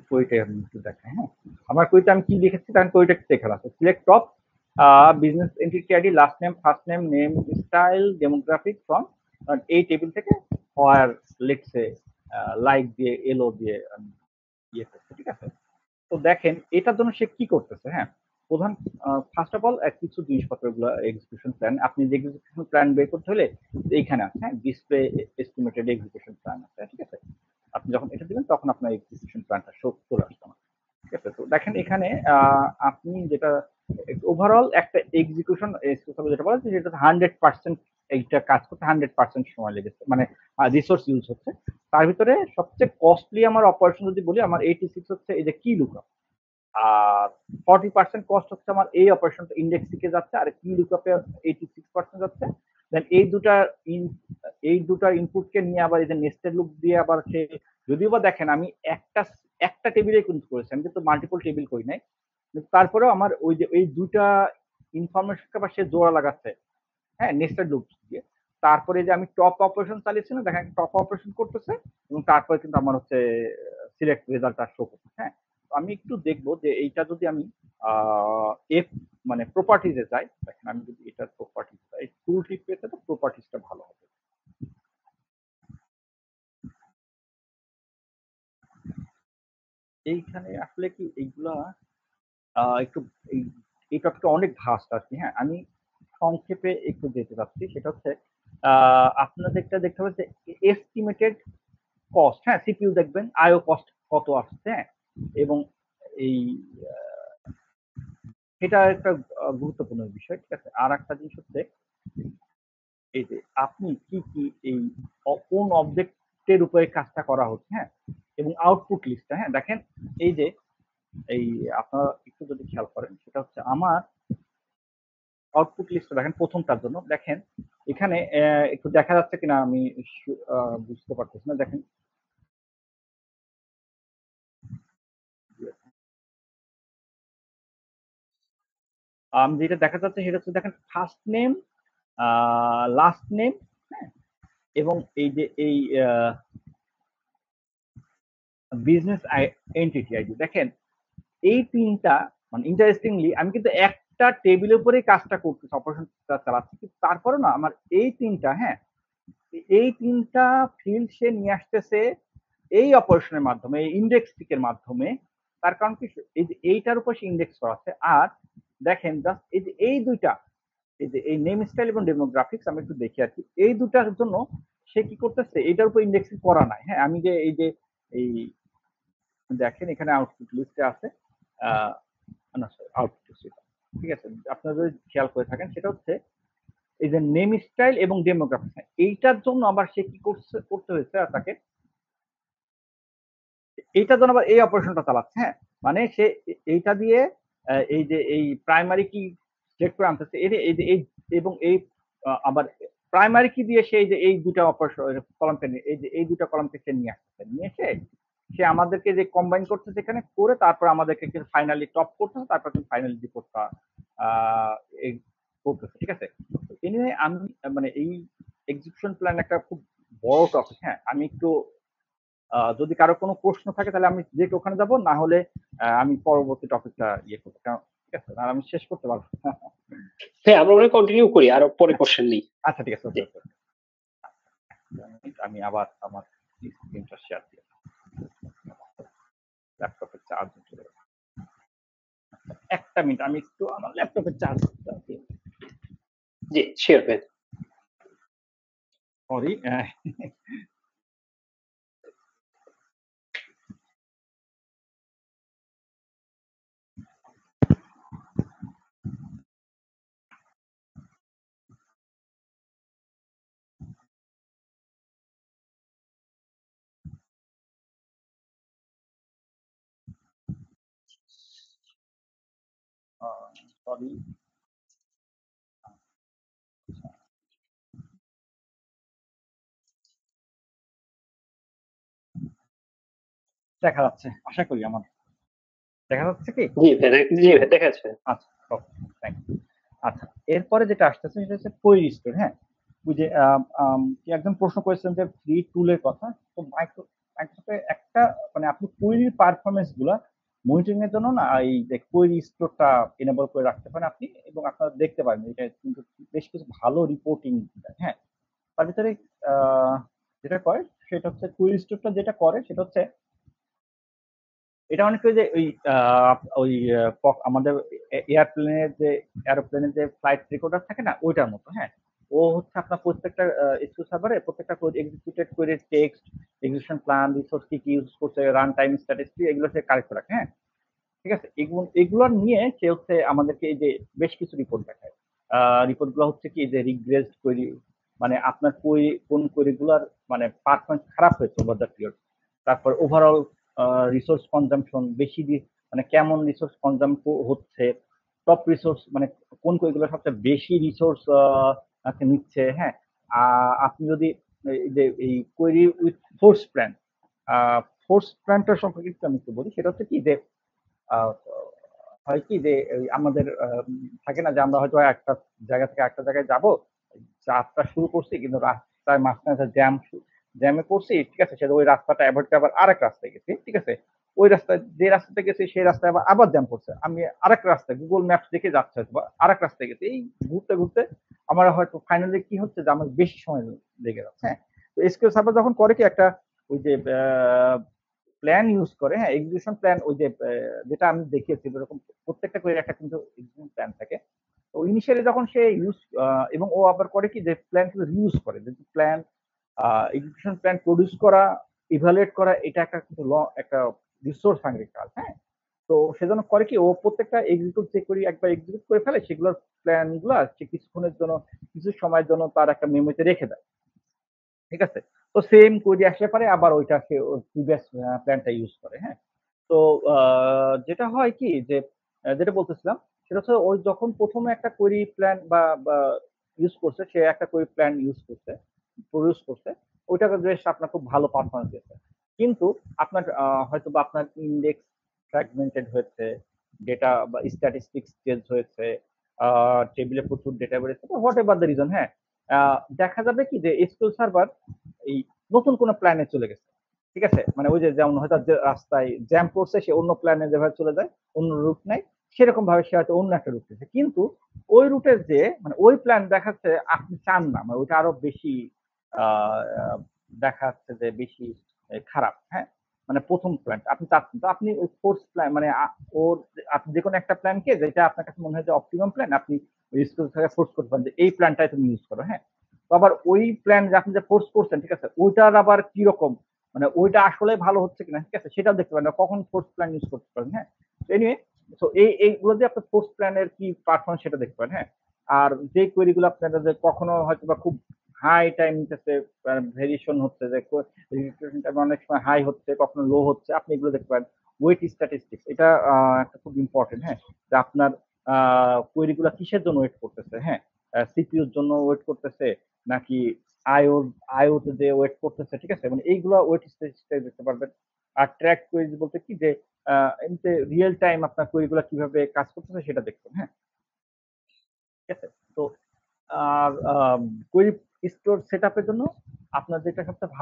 কোয়েরিটা আমি একটু দেখাই, হ্যাঁ। আমার কোয়েরিটা আমি কি লিখেছি তার কোয়েরিটা একটু দেখে রাখো। Select top business entity ID, last name, first name, name style, demographic from কারণ এই টেবিল থেকে হোয়ার লেটসে লাইক দিয়ে এলো দিয়ে ইয়ে করছে, ঠিক আছে। তো দেখেন এটার জন্য সে কি করতেছে, হ্যাঁ প্রধান ফার্স্ট অফ অল কিছু জিনিসপত্রগুলো এক্সিকিউশন প্ল্যান, আপনি যে এক্সিকিউশন প্ল্যান বের করতে হলে এইখানে আছে, হ্যাঁ ডিসপ্লে এস্টিমেটেড এক্সিকিউশন প্ল্যান আছে, ঠিক আছে। আপনি যখন এটা দিবেন তখন আপনার এক্সিকিউশন প্ল্যানটা শো চলে আসবে আমার, ঠিক আছে। তো দেখেন এখানে আপনি যেটা ওভারঅল একটা এক্সিকিউশন যেটা বলা হচ্ছে সেটা 100% এইটা কাজ করতে 100% সময় লেগেছে, মানে রিসোর্স ইউজ হচ্ছে। তার ভিতরে সবচেয়ে কস্টলি আমার অপারেশন যদি বলি, আমার 86 হচ্ছে এই যে কি লুকআপ, আর 40% কস্ট হচ্ছে আমার এই অপারেশনটা ইন্ডেক্স থেকে যাচ্ছে, আর কি লুকআপে 86% যাচ্ছে। দেন এই দুটার ইনপুটকে নিয়ে আবার এই যে নেস্টেড লুপ দিয়ে আবার সে, যদিও বা দেখেন আমি একটা টেবিলে কিন্তু করেছি, আমি কিন্তু মাল্টিপল টেবিল করি নাই, কিন্তু তারপরেও আমার ওই যে এই দুটা ইনফরমেশনকে আবার সে জোড়া লাগাচ্ছে, হ্যাঁ নেস্টেড লুপ দিয়ে। তারপরে যে আমি টপ অপারেশন চালিয়েছিলাম, দেখেন টপ অপারেশন করতেছে এবং তারপরে কিন্তু আমার হচ্ছে সিলেক্ট রেজাল্টটা শো করছে, হ্যাঁ। তো আমি একটু দেখবো যে এইটা যদি আমি এফ মানে প্রপার্টিজে যাই, দেখেন আমি যদি এটার প্রপার্টিজ যাই, টুল টিপ পেতে তো প্রপার্টিজটা ভালো হবে। এইখানে আসলে কি এইগুলা একটু এই টপিকটা অনেক ভাস্ট আর কি, হ্যাঁ আমি সংক্ষেপে একটু যেতে চাচ্ছি। সেটা হচ্ছে আপনাদেরটা দেখতে হবে যে এস্টিমেটেড কস্ট, হ্যাঁ সিপিইউ দেখবেন আইও কস্ট কত আসছে, হ্যাঁ এবং এই এটা একটা গুরুত্বপূর্ণ বিষয়, ঠিক আছে। আর একটা জিনিস হচ্ছে এই যে আপনি কি কি এই কোন অবজেক্টের উপরে কাজটা করা হচ্ছে, হ্যাঁ এবং আউটপুট লিস্টটা, হ্যাঁ দেখেন এই যে এই আপনারা একটু যদি খেয়াল করেন, সেটা হচ্ছে আমার আউটপুট লিস্ট দেখেন প্রথমটার জন্য, দেখেন এখানে একটু দেখা যাচ্ছে কিনা আমি বুঝতে পারতেছি না, দেখেন যেটা দেখা যাচ্ছে সেটা হচ্ছে দেখেন ফার্স্ট নেম, লাস্ট নেম, হ্যাঁ এবং এই যে এই বিজনেস এন্টিটি আইডি, দেখেন এই তিনটা মানে ইন্টারেস্টিংলি আমি কিন্তু একটা টেবিলের উপরেই কাজটা করতেছি, অপারেশনটা চালাচ্ছি, কিন্তু তারপরে না আমার এই তিনটা, হ্যাঁ এই তিনটা ফিল্ড সে নিয়ে আসতেছে এই অপারেশনের মাধ্যমে, এই ইন্ডেক্স টিকের মাধ্যমে। তার কারণ কি, এই যে এইটার উপর সে ইন্ডেক্স করা আছে। আর দেখেন জাস্ট এই যে এই দুইটা, এই যে এই নেম স্টাইল এবং ডেমোগ্রাফিক্স আমি একটু দেখি আর কি, এই দুটার জন্য সে কি করতেছে, এটার উপর ইন্ডেক্সিং করা নাই, হ্যাঁ আমি যে এই যে এই দেখেন এখানে আউটপুট লিস্টে আছে না সরি আউটপুট লিস্ট, ঠিক আছে। আপনারা যদি খেয়াল করে থাকেন সেটা হচ্ছে এই যে নেম স্টাইল এবং ডেমোগ্রাফিক্স, এইটার জন্য আবার সে কি করতে হয়েছে আর তাকে, এইটার জন্য আবার এই অপারেশনটা চালাচ্ছে, হ্যাঁ মানে সে এইটা দিয়ে এই যে এই প্রাইমারি কি চেক করে আনতেছে, এই যে এই এবং এই আবার প্রাইমারি কি দিয়ে সেই যে এই দুটা অপারেশন কলামকে এই যে এই দুটা কলামকে সে নিয়ে আসতেছে, নিয়ে এসে সে আমাদেরকে যে কম্বাইন করতেছে এখানে করে, তারপর আমাদেরকে কিন্তু ফাইনালি টপ করতেছে, তারপর কিন্তু ফাইনালি রিপোর্টটা করতেছে, ঠিক আছে। এনিওয়ে আমি মানে এই এক্সিকিউশন প্ল্যান একটা খুব বড় টপিক, হ্যাঁ আমি একটু যদি কারো কোনো প্রশ্ন থাকে তাহলে আমি যে ওখানে যাব, না হলে আমি পরবর্তী টপিকটা ইয়ে করবো, ঠিক আছে, আর আমি শেষ করতে পারবো।
হ্যাঁ আমরা ওখানে কন্টিনিউ করি, আর পরে কোশ্চেন নেই।
আচ্ছা ঠিক আছে, আমি আবার আমার স্ক্রিনটা শেয়ার দিই, ল্যাপটপের চার্জ চলে গেছে, একটা মিনিট আমি একটু আমার ল্যাপটপের চার্জ
জি শিওর ভাই।
সরি সরি দেখা যাচ্ছে, আশা করি আমার দেখা যাচ্ছে কি?
জি ভাই, জি ভাই দেখা যাচ্ছে।
আচ্ছা ওকে থ্যাংক ইউ। আচ্ছা এরপরে যেটা আসতেছে সেটা হচ্ছে কোয়েরি স্টোর, হ্যাঁ ওই যে একজন প্রশ্ন করেছিলেন যে ফ্রি টুলের কথা, তো মাইক্রোসফটে একটা মানে আপনি কোয়েরির পারফরমেন্স গুলা মনিটরিং এর জন্য না এই যে কোয়েরি স্টোরটা এনেবল করে রাখতে পারেন আপনি, এবং আপনারা দেখতে পারেন এটা কিন্তু বেশ কিছু ভালো রিপোর্টিং, হ্যাঁ তার ভিতরে যেটা করে সেটা হচ্ছে কুইরি স্টোরটা যেটা করে সেটা হচ্ছে এটা অনেক যে ওই আমাদের এরোপ্লেনের যে ফ্লাইট রেকর্ডার থাকে না ওইটার মতো, হ্যাঁ। ও হচ্ছে আপনার প্রত্যেকটা এসকিউ সার্ভারে প্রত্যেকটা কোড এক্সিকিউটেড করে টেক্সট, এক্সিকিউশন প্ল্যান, রিসোর্স কি কি ইউজ করছে, রান টাইম স্ট্যাটিস্টিক এগুলো সে কালেক্ট করে রাখে, হ্যাঁ। ঠিক আছে, এগুলো নিয়ে সে হচ্ছে আমাদেরকে এই যে বেশ কিছু রিপোর্ট দেখায়। রিপোর্ট গুলো হচ্ছে কি যে রিগ্রেসড কোয়েরি, মানে আপনার কোন কোয়েরি গুলার মানে পারফরমেন্স খারাপ হয়েছে ওভার দ্য পিরিয়ড। তারপর ওভারঅল রিসোর্স কনজাম্পশন বেশি মানে কেমন রিসোর্স কনজাম হচ্ছে, টপ রিসোর্স মানে কোন কোয়েরি গুলো সবচেয়ে বেশি রিসোর্স নিচ্ছে, হ্যাঁ। আপনি যদি এই যে এই কোয়েরি উইথ ফোর্স প্ল্যানটা সম্পর্কে একটু আমি একটু বলি। সেটা হচ্ছে কি যে হয় কি যে আমাদের থাকে না যে আমরা হয়তো একটা জায়গা থেকে একটা জায়গায় যাব, যাত্রা শুরু করছি কিন্তু রাস্তায় মাঝখানে জ্যামে পড়ছি, ঠিক আছে, সেটা ওই রাস্তাটা অ্যাভয়েড করে আবার আরেক রাস্তায় গেছি, ঠিক আছে, ওই রাস্তায় যে রাস্তাতে গেছি সেই রাস্তায় আবার জ্যাম পড়ছে, আমি আরেক রাস্তায় গুগল ম্যাপস দেখে যাচ্ছে বা আরেক রাস্তায় গেছি, এই ঘুরতে ঘুরতে আমার হয়তো ফাইনালি কি হচ্ছে যে আমার বেশি সময় লেগে যাচ্ছে, হ্যাঁ। তো এসকিউএল সার্ভার যখন করে কি একটা ওই যে প্ল্যান ইউজ করে, হ্যাঁ, এক্সিকিউশন প্ল্যান, ওই যে যেটা আমি দেখিয়েছি এরকম প্রত্যেকটা করে একটা কিন্তু এক্সিকিউশন প্ল্যান থাকে। তো ইনিশিয়ালি যখন সে ইউজ এবং ও আবার করে কি যে প্ল্যান কিন্তু রিউজ করে, যে প্ল্যান এক্সিকিউশন প্ল্যান প্রডিউস করা, ইভালুয়েট করা, এটা একটা কিন্তু একটা রিসোর্স হাংরি কাজ, হ্যাঁ। তো সেজন্য করে কি ও প্রত্যেকটা এক্সিকিউট যে করি একবার এক্সিকিউট করে ফেলে, সেগুলোর প্ল্যান গুলা সে কিছুক্ষণের জন্য কিছু সময়ের জন্য তার একটা মেমোরিতে রেখে দেয়, ঠিক আছে। তো সেম কোয়েরি আসলে পারে আবার ওইটা সে প্রিভিয়াস প্ল্যানটা ইউজ করে, হ্যাঁ। তো যেটা হয় কি যে যেটা বলতেছিলাম সেটা হচ্ছে ওই যখন প্রথমে একটা কোয়েরি প্ল্যান বা ইউজ করছে, সে একটা কোয়েরি প্ল্যান ইউজ করছে, প্রডিউস করছে, ওইটাকে বেশ আপনার খুব ভালো পারফরমেন্স দিয়েছে। কিন্তু আপনার হয়তো বা আপনার ইন্ডেক্স ফ্র্যাগমেন্টেড হয়েছে, ডেটা বা স্ট্যাটিস্টিক্স চেঞ্জ হয়েছে, টেবিলে প্রচুর ডেটা বেড়েছে, হোয়াট এভার দ্য রিজন, হ্যাঁ। দেখা যাবে কি যে এসকিউএল সার্ভার এই নতুন কোনো প্ল্যানে চলে গেছে, ঠিক আছে, মানে ওই যে যেমন হয়তো রাস্তায় জ্যাম পড়ছে, সে অন্য প্ল্যানে যেভাবে চলে যায়, অন্য রুট নেয়, সেরকম ভাবে সে হয়তো অন্য একটা রুট নিয়েছে, কিন্তু ওই রুটের যে মানে ওই প্ল্যান দেখাচ্ছে আপনি চান না, মানে ওইটা আরো বেশি দেখাচ্ছে যে বেশি খারাপ, হ্যাঁ। মানে প্রথম প্ল্যান আপনি চাচ্ছেন, তো আপনি ওই ফোর্স প্ল্যান মানে ওর আপনি যে কোনো একটা প্ল্যানকে যেটা আপনার কাছে মনে হয় যে অপটিমাম প্ল্যান, আপনি ওই স্কুল থেকে ফোর্স করতে পারেন যে এই প্ল্যানটাই তুমি ইউজ করো, হ্যাঁ। তো আবার ওই প্ল্যান যে আপনি যে ফোর্স করছেন, ঠিক আছে, ওইটার আবার কি রকম, মানে ওইটা আসলে ভালো হচ্ছে কিনা, ঠিক আছে, সেটাও দেখতে পারেন, কখন ফোর্স প্ল্যান ইউজ করতে পারেন, হ্যাঁ। এনিওয়ে, তো এইগুলো দিয়ে আপনার ফোর্স প্ল্যানের কি পারফরমেন্স সেটা দেখতে পারেন, হ্যাঁ। আর যে কোয়েরি গুলো আপনারা যে কখনো হয়তো বা খুব হাই টাইম নিতেছে, ভেরিয়েশন হচ্ছে, যে অনেক সময় হাই হচ্ছে, কখনো লো হচ্ছে, আপনি এগুলো দেখতে পারেন। ওয়েট স্ট্যাটিস্টিক্স এটা একটা খুব ইম্পর্টেন্ট, হ্যাঁ, যে আপনার কোয়েরি গুলা কিসের জন্য ওয়েট করতেছে, হ্যাঁ, সিপিইউর জন্য ওয়েট করতেছে নাকি আইওতে যে ওয়েট করতেছে, ঠিক আছে, মানে এইগুলো ওয়েট স্ট্যাটিস্টিক্স দেখতে পারবেন। আর ট্র্যাক কোয়েরি বলতে কি যে এমনিতে রিয়েল টাইম আপনার কোয়েরি গুলা কিভাবে কাজ করতেছে সেটা দেখবেন, হ্যাঁ, ঠিক আছে। তো আর কোয়েরি স্টোর সেটআপের জন্য আপনার যেটা সবচেয়ে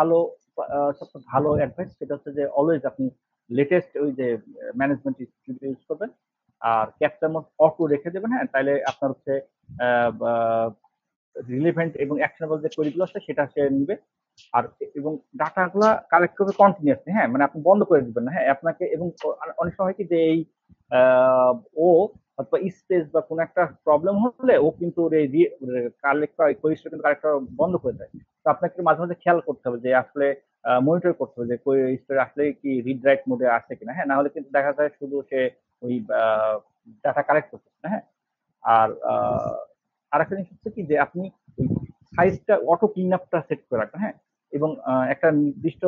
ভালো অ্যাডভাইস সেটা হচ্ছে যে অলওয়েজ আপনি লেটেস্ট ওই যে ম্যানেজমেন্ট স্টুডিও ইউজ করবেন, আর ক্যাপচার মোড অটো রেখে দেবেন, হ্যাঁ, তাহলে আপনার হচ্ছে রিলেভেন্ট এবং অ্যাকশনেবল যে কোয়েরিগুলো আছে সেটা সে নিবে। আর এবং ডাটাগুলা কালেক্ট করবে কন্টিনিউয়াসলি, হ্যাঁ, মানে আপনি বন্ধ করে দিবেন না, হ্যাঁ, আপনাকে এবং অনেক সময় হয় কি যে এই ও অথবা স্পেস বা কোনো একটা প্রবলেম হলে ও কিন্তু কালেক্ট করা কোয়েরিটা কিন্তু কালেক্ট করা বন্ধ করে দেয়। তো আপনাকে মাঝে মাঝে খেয়াল করতে হবে যে আসলে মনিটর করতে হবে যে কোয়েরিটা আসলে কি রিড রাইট মোডে আছে কিনা, হ্যাঁ, না হলে কিন্তু দেখা যায় শুধু সে ওই ডাটা কালেক্ট করতেছে না, হ্যাঁ। আর আরেকটা জিনিস হচ্ছে কি যে আপনি ওই সাইজটা অটো ক্লিন আপটা সেট করে রাখবেন, হ্যাঁ, এবং একটা নির্দিষ্ট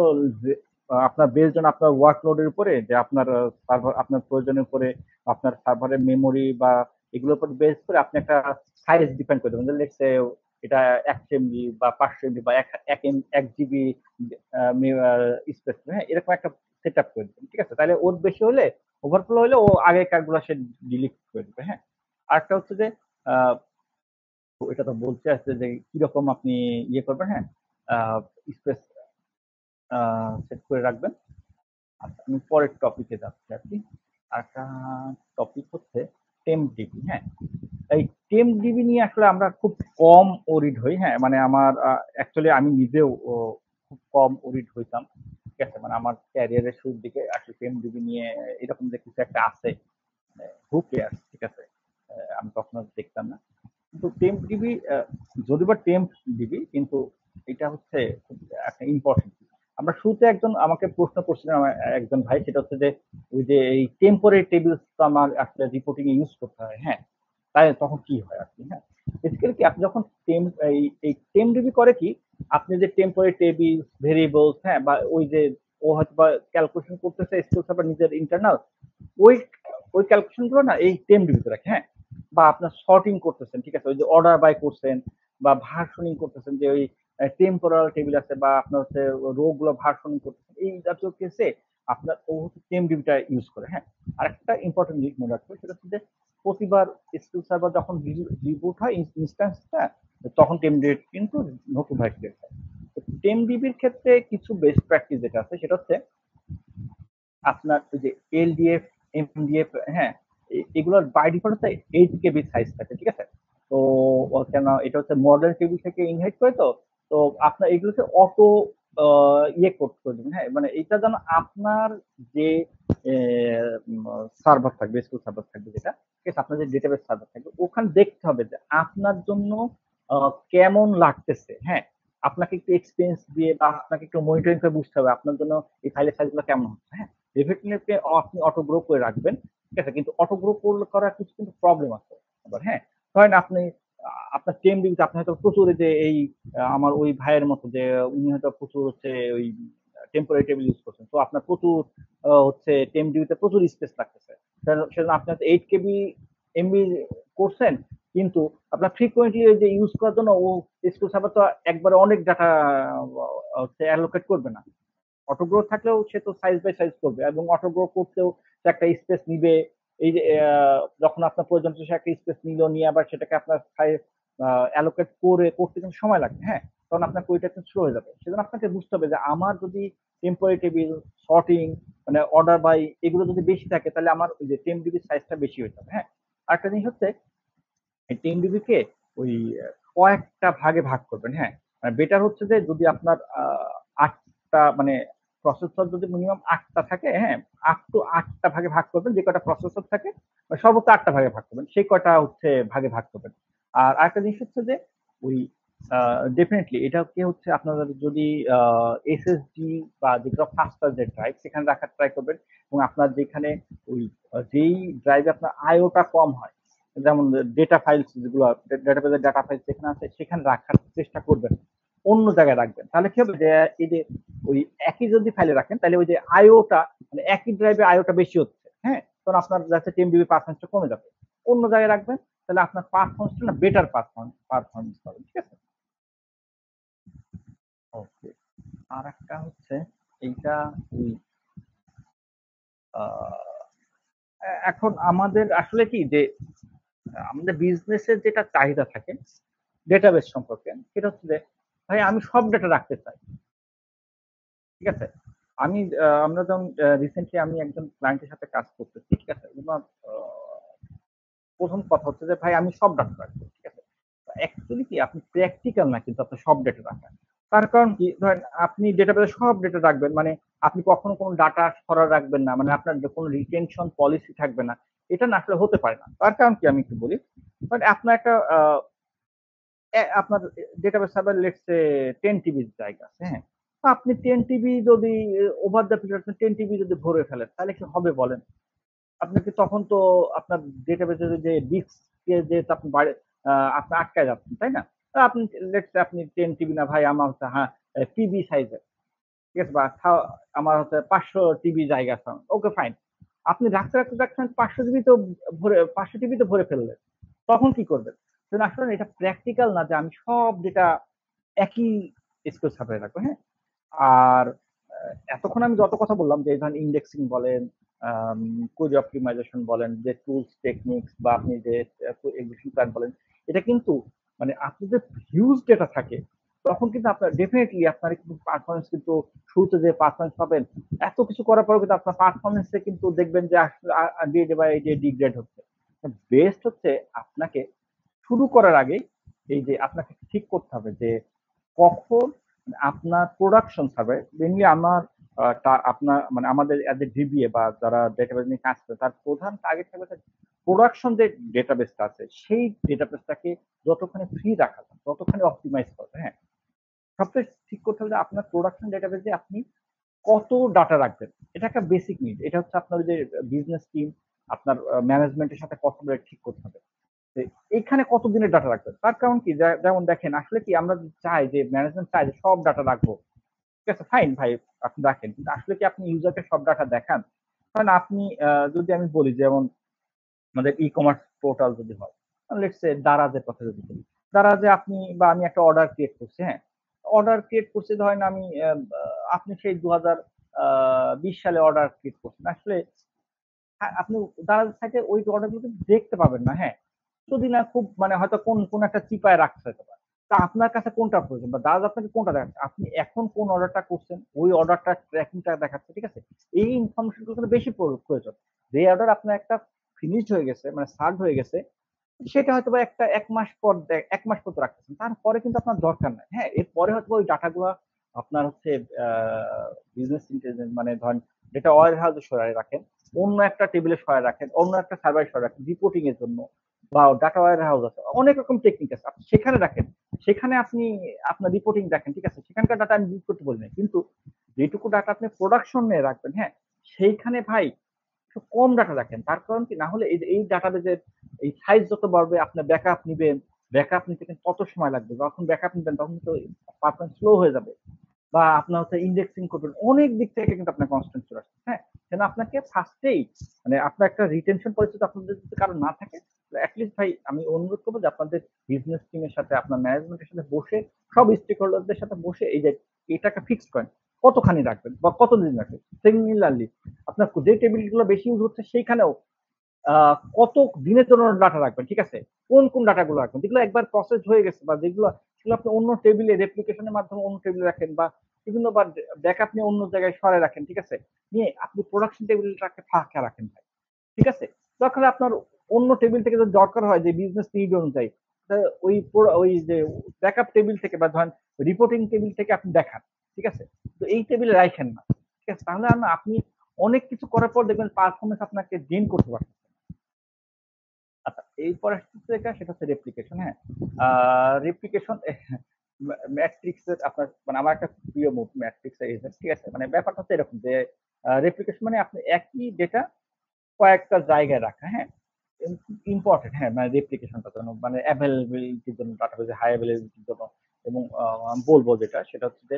আপনার বেসড অন আপনার ওয়ার্কলোডের উপরে যে আপনার সার্ভার আপনার প্রয়োজনের উপরে আপনার সার্ভারের মেমোরি বা এগুলোর উপর বেস করে আপনি একটা সাইজ ডিপেন্ড করে দেবেন, লেটস সে এটা 100 এমবি বা 500 এমবি বা 1 জিবি স্পেস, হ্যাঁ, এরকম একটা সেট আপ করে দেবেন, ঠিক আছে, তাহলে ওর বেশি হলে ওভারফ্লো হলে ও আগেকার গুলো সে ডিলিট করে দেবে, হ্যাঁ। আরেকটা হচ্ছে যে আহ, এটা তো বলতে আসছে যে কিরকম আপনি ইয়ে করবেন, হ্যাঁ, স্পেস সেট করে রাখবেন। আচ্ছা, আমি পরের টপিকে যাচ্ছি আর কি। আরেকটা টপিক হচ্ছে টেমডিবি। হ্যাঁ, এই টেমডিবি নিয়ে আসলে আমরা খুব কম ওরিড হই। হ্যাঁ, মানে আমার অ্যাকচুয়ালি আমি নিজেও খুব কম ওরিড হইতাম। ঠিক আছে, মানে আমার ক্যারিয়ারের শুরুর দিকে আসলে টেমডিবি নিয়ে এরকম যে কিছু একটা আছে, হু কেয়ার, ঠিক আছে, আমি কখনো দেখতাম না। কিন্তু টেম্প ডিবি, যদি বা টেম্প ডিবি, কিন্তু এটা হচ্ছে খুব একটা ইম্পর্টেন্ট। আমরা শুরুতে একজন আমাকে প্রশ্ন করছিলেন, আমার একজন ভাই, সেটা হচ্ছে যে ওই যে এই টেম্পোরারি টেবিলস তো আমার আসলে রিপোর্টিং এ ইউজ করতে হয়। হ্যাঁ, তাই তখন কি হয় আর কি। হ্যাঁ, বেসিক্যালি কি আপনি যখন এই টেম্প ডিবি করে কি, আপনি যে টেম্পোরারি টেবিল ভেরিয়েবলস, হ্যাঁ, বা ওই যে ও হয়তো বা ক্যালকুলেশন করতেছে স্কিল সার্ভার নিজের ইন্টারনাল, ওই ওই ক্যালকুলেশন গুলো না এই টেম্প ডিবিতে রাখে। হ্যাঁ, বা আপনার সর্টিং করতেছেন, ঠিক আছে, ওই যে অর্ডার বাই করছেন বা ভার্সনিং করতেছেন, যে ওই টেম্পোরাল টেবিল আছে, বা আপনার হচ্ছে রো গুলো ভার্সনিং করতেছেন, এই জাতীয় কেসে আপনার ও হচ্ছে টেম্প ডিবিটা ইউজ করে। হ্যাঁ, আর একটা ইম্পর্টেন্ট জিনিস মনে রাখবে, সেটা হচ্ছে যে প্রতিবার স্কিল সার্ভার যখন রিবুট হয় ইনস্ট্যান্সটা, তখন টেম্প ডিবি কিন্তু নতুন ভাবে ক্রিয়েট হয়। টেম্প ডিবির ক্ষেত্রে কিছু বেস্ট প্র্যাকটিস যেটা আছে, সেটা হচ্ছে আপনার ওই যে এলডিএফ, এমডিএফ, হ্যাঁ, এগুলোর বাই ডিফল্ট হচ্ছে 8 কেবি সাইজ থাকে। ঠিক আছে, তো কেন এটা হচ্ছে মডার্ন টেবিল থেকে ইনহেরিট করে, তো তো আপনার এগুলোকে অটো ইয়ে করে দেবেন। হ্যাঁ, মানে এটা যেন আপনার যে সার্ভার থাকবে, স্কুল সার্ভার থাকবে যেটা, ঠিক আছে, আপনার যে ডেটাবেস সার্ভার থাকবে, ওখানে দেখতে হবে যে আপনার জন্য কেমন লাগতেছে। হ্যাঁ, আপনাকে একটু এক্সপিরিয়েন্স দিয়ে বা আপনাকে একটু মনিটরিং করে বুঝতে হবে আপনার জন্য এই ফাইলের সাইজগুলো কেমন হচ্ছে। হ্যাঁ, ডেফিনেটলি আপনি অটো গ্রো করে রাখবেন। ঠিক আছে, কিন্তু অটো গ্রো করার কিছু কিন্তু প্রবলেম আছে আবার। হ্যাঁ, ধরেন আপনি আপনার টেম ডিবিতে আপনি হয়তো প্রচুর যে এই আমার ওই ভাইয়ের মতো যে উনি হয়তো প্রচুর হচ্ছে ওই টেম্পোরারি টেবিল ইউজ করছেন, তো আপনার প্রচুর হচ্ছে টেম ডিবিতে প্রচুর স্পেস লাগতেছে, সেজন্য আপনি হয়তো 8 কেবি এমবি করছেন, কিন্তু আপনার ফ্রিকোয়েন্টলি যে ইউজ করার জন্য ও স্কুল সার্ভার তো একবারে অনেক ডাটা হচ্ছে অ্যালোকেট করবে না। অটো গ্রো থাকলেও সে তো সাইজ বাই সাইজ করবে, এবং অটো গ্রো করতেও সে একটা স্পেস নিবে। এই যে যখন আপনার প্রয়োজন সে একটা স্পেস নিল, নিয়ে আবার সেটাকে আপনার অ্যালোকেট করতে কিন্তু সময় লাগবে। হ্যাঁ, তখন আপনার কোয়েরিটা কিন্তু স্লো হয়ে যাবে। সেজন্য আপনাকে বুঝতে হবে যে আমার যদি টেম্পোরারি টেবিল, সর্টিং, মানে অর্ডার বাই এগুলো যদি বেশি থাকে, তাহলে আমার ওই যে টেম্প ডিবির সাইজটা বেশি হয়ে যাবে। হ্যাঁ, আরেকটা জিনিস হচ্ছে এই টেম ডিবি কে ওই কয়েকটা ভাগে ভাগ করবেন। হ্যাঁ, মানে বেটার হচ্ছে যে যদি আপনার 8টা মানে প্রসেসর যদি মিনিমাম 8টা থাকে, হ্যাঁ, আপ টু 8টা ভাগে ভাগ করবেন। যে কয়টা প্রসেসর থাকে সর্বোচ্চ 8টা ভাগে ভাগ করবেন, সেই কয়টা হচ্ছে ভাগে ভাগ করবেন। আর আরেকটা জিনিস হচ্ছে যে ওই ডেফিনেটলি এটাকে হচ্ছে আপনারা যদি এসএসডি বা যেগুলো ফাস্টার যে ড্রাইভ সেখানে রাখার ট্রাই করবেন, এবং আপনার যেখানে ওই যেই ড্রাইভে আপনার আইওটা কম হয়, যেমন ডেটা ফাইলস যেগুলো ডেটাবেজের ডাটা ফাইল যেখানে আছে সেখানে রাখার চেষ্টা করবেন, অন্য জায়গায় রাখবেন। তাহলে কি হবে যে এই যে ওই একই যদি ফাইলে রাখেন, তাহলে ওই যে আইওটা মানে একই ড্রাইভে আইওটা বেশি হচ্ছে। হ্যাঁ, তখন আপনার যাচ্ছে টেম ডিবি পারফরমেন্সটা কমে যাবে। অন্য জায়গায় রাখবেন, তাহলে আপনার পারফরমেন্সটা না বেটার পারফরমেন্স পাবেন। ঠিক আছে, ওকে। আর একটা হচ্ছে এইটা ওই এখন আমাদের আসলে কি যে আমাদের বিজনেসের যেটা চাহিদা থাকে ডেটাবেস সম্পর্কে, সেটা হচ্ছে যে ভাই আমি সব ডেটা রাখতে চাই। ঠিক আছে, আমরা যেমন রিসেন্টলি আমি একজন ক্লায়েন্টের সাথে কাজ করতেছি। ঠিক আছে, ওনার প্রথম কথা হচ্ছে যে ভাই আমি সব ডাটা রাখবো। ঠিক আছে, অ্যাকচুয়ালি কি আপনি প্র্যাকটিক্যাল না কিন্তু আপনার সব ডেটা রাখা। তার কারণ কি, ধরেন আপনি ডেটাবেসে সব ডেটা রাখবেন, মানে আপনি কখনো কোনো ডাটা সরা রাখবেন না, মানে আপনার কোনো রিটেনশন পলিসি থাকবে না, এটা না আসলে হতে পারে না। তার কারণ কি আমি একটু বলি, মানে আপনার একটা আপনার ডেটাবেস সার্ভার লেটস সে 10 টিবির জায়গা আছে। হ্যাঁ, তো আপনি 10 টিবি যদি ওভার দ্য পিরিয়ড আপনি 10 টিবি যদি ভরে ফেলেন, তাহলে কি হবে বলেন? আপনাকে তখন তো আপনার ডেটাবেসের যে ডিস্কে যে আপনি আপনি আটকায় যাচ্ছেন, তাই না? আপনি লেটস সে আপনি 10 টিবি না ভাই, আমার হচ্ছে হ্যাঁ টিবি সাইজের, ঠিক আছে, বা আমার হচ্ছে 500 টিবি জায়গা আছে। Okay fine. আপনি রাখতে 500 জিবি তো 500 টিবি তো ভরে ফেললেন। তখন কি করবেন? আসলে এটা প্র্যাকটিক্যাল না যে আমি সব ডেটা একই স্কুল সার্ভারে রাখবো। হ্যাঁ, আর এতক্ষণ আমি যত কথা বললাম যে ধরেন ইন্ডেক্সিং বলেন, কোয়েরি অপটিমাইজেশন বলেন, যে টুলস টেকনিক্স, বা আপনি যে এক্সিকিউশন প্ল্যান বলেন, এটা কিন্তু মানে আপনি যে হিউজ ডেটা থাকে তখন কিন্তু আপনার ডেফিনেটলি আপনার কিন্তু পারফরমেন্স কিন্তু শুরুতে যে পারফরমেন্স পাবেন, এত কিছু করার পরেও কিন্তু আপনার পারফরমেন্সে কিন্তু দেখবেন যে আসলে ডে বাই ডে ডিগ্রেড হচ্ছে। বেস্ট হচ্ছে আপনাকে শুরু করার আগে এই যে আপনাকে ঠিক করতে হবে যে কখন আপনার প্রোডাকশন সার্ভে মেনলি আমার আপনার মানে আমাদের এজ এ ডিবিএ বা যারা ডেটাবেস নিয়ে কাজ করে তার প্রধান টার্গেট থাকবে প্রোডাকশন যে ডেটাবেসটা আছে সেই ডেটাবেসটাকে যতখানি ফ্রি রাখা যায় ততখানি অপটিমাইজ করবে। হ্যাঁ, সবচেয়ে ঠিক করতে হবে যে আপনার প্রোডাকশন ডেটাবেসে আপনি কত ডাটা রাখবেন। এটা একটা বেসিক নিড। এটা হচ্ছে আপনার যে বিজনেস টিম আপনার ম্যানেজমেন্টের সাথে কথা বলে ঠিক করতে হবে যে এইখানে কত দিনের ডাটা রাখবেন। তার কারণ কি যেমন দেখেন আসলে কি আমরা চাই যে ম্যানেজমেন্ট চাই যে সব ডাটা রাখবো, ঠিক আছে ফাইন ভাই আপনি রাখেন, কিন্তু আসলে কি আপনি ইউজারকে সব ডাটা দেখান? কারণ আপনি যদি আমি বলি যেমন আমাদের ই কমার্স পোর্টাল যদি হয়, লেটস সে দারাজের কথা যদি বলি, দারাজে আপনি বা আমি একটা অর্ডার ক্রিয়েট করছি, হ্যাঁ অর্ডার ক্রিয়েট করছি ধরেন আমি আপনি সেই 2020 সালে অর্ডার ক্রিয়েট করছেন, আসলে আপনি দারাজ সাইটে ওই অর্ডারগুলো কিন্তু দেখতে পাবেন না। হ্যাঁ, যদি না খুব মানে হয়তো কোন একটা চিপায় রাখছে হয়তো বা। তা আপনার কাছে কোনটা প্রয়োজন বা দারাজ আপনাকে কোনটা দেখাচ্ছে, আপনি এখন কোন অর্ডারটা করছেন ওই অর্ডারটা ট্র্যাকিংটা দেখাচ্ছে, ঠিক আছে। এই ইনফরমেশন গুলো কিন্তু বেশি প্রয়োজন। যে অর্ডার আপনার একটা ফিনিশড হয়ে গেছে মানে সার্ভ হয়ে গেছে সেটা হয়তো বা একটা ১ মাস পর ১ মাস পর রাখতেছেন। তারপরে কিন্তু আপনার দরকার নাই। হ্যাঁ, এরপরে হয়তো ওই ডাটাগুলা আপনার হচ্ছে বিজনেস ইন্টেলিজেন্স মানে ধরেন ডেটা ওয়্যার হাউসে সরায় রাখেন, অন্য একটা টেবিলে সরায় রাখেন, অন্য একটা সার্ভারে সরায় রাখেন রিপোর্টিং এর জন্য, বা ডাটা ওয়্যার হাউস আছে। অনেক রকম টেকনিক আছে। আপনি সেখানে রাখেন। সেখানে আপনি আপনার রিপোর্টিং দেখেন, ঠিক আছে। সেখানকার ডাটা আমি ডিলিট করতে বলি নাই। কিন্তু যেটুকু ডাটা আপনি প্রোডাকশন নিয়ে রাখবেন, হ্যাঁ, সেইখানে ভাই একটু কম ডাটা রাখেন। তার কারণ কি না হলে এই ডাটাবেজের এই সাইজ যত বাড়বে আপনার ব্যাকআপ নিবেন, ব্যাকআপ নিতে কিন্তু কত সময় লাগবে। যখন ব্যাকআপ নিবেন তখন তো পারফরম্যান্স স্লো হয়ে যাবে। বা আপনার হচ্ছে ইন্ডেক্সিং করবেন। অনেক দিক থেকে কিন্তু আপনার কনস্ট্রেন্ট চলে আসছে। হ্যাঁ? যেন আপনাকে ফার্স্টেই মানে আপনার একটা রিটেনশন পলিসি তো আপনাদের যদি কারো না থাকে, এটলিস্ট ভাই আমি অনুরোধ করবো যে আপনাদের বিজনেস টিমের সাথে আপনার ম্যানেজমেন্টের সাথে বসে সব স্টেক হোল্ডারদের সাথে বসে এই যে এটাকে ফিক্স করেন। কতখানি রাখবেন বা কতদিন রাখবেন। সিমিলারলি আপনার যে টেবিলগুলো বেশি ইউজ হচ্ছে সেইখানেও কত দিনের জন্য ডাটা রাখবেন, ঠিক আছে? কোন ডাটাগুলো রাখবেন? যেগুলো একবার প্রসেস হয়ে গেছে বা যেগুলো সেগুলো আপনি অন্য টেবিলে রেপ্লিকেশনের মাধ্যমে অন্য টেবিলে রাখেন বা বিভিন্নবার ব্যাকআপ নিয়ে অন্য জায়গায় সরায় রাখেন, ঠিক আছে? নিয়ে আপনি প্রোডাকশন টেবিলটাকে ফাঁকা রাখেন ভাই, ঠিক আছে? দরকার হলে আপনার অন্য টেবিল থেকে যদি দরকার হয় যে বিজনেস নিড অনুযায়ী ওই যে ব্যাকআপ টেবিল থেকে বা ধরেন রিপোর্টিং টেবিল থেকে আপনি দেখান, ঠিক আছে? তো এই টেবিলে রাখেন না, ঠিক আছে? তাহলে আপনি অনেক কিছু করার পর দেখবেন পারফরমেন্স আপনাকে গেইন করতে পারছেন। আচ্ছা, এরপর আসতেছে সেটা হচ্ছে রেপ্লিকেশন। হ্যাঁ, রেপ্লিকেশন ম্যাট্রিক্স এর আপনার মানে আমার একটা প্রিয় মুভ ম্যাট্রিক্স এর এজেন্ট, ঠিক আছে। মানে ব্যাপারটা হচ্ছে এরকম যে রেপ্লিকেশন মানে আপনি একই ডেটা কয়েকটা জায়গায় রাখা। হ্যাঁ, ইম্পর্টেন্ট। হ্যাঁ, মানে রেপ্লিকেশনটা জন্য মানে অ্যাভেলেবিলিটির জন্য ডাটাবেজে হাই অ্যাভেলেবিলিটির জন্য এবং আমি বলবো যেটা সেটা হচ্ছে যে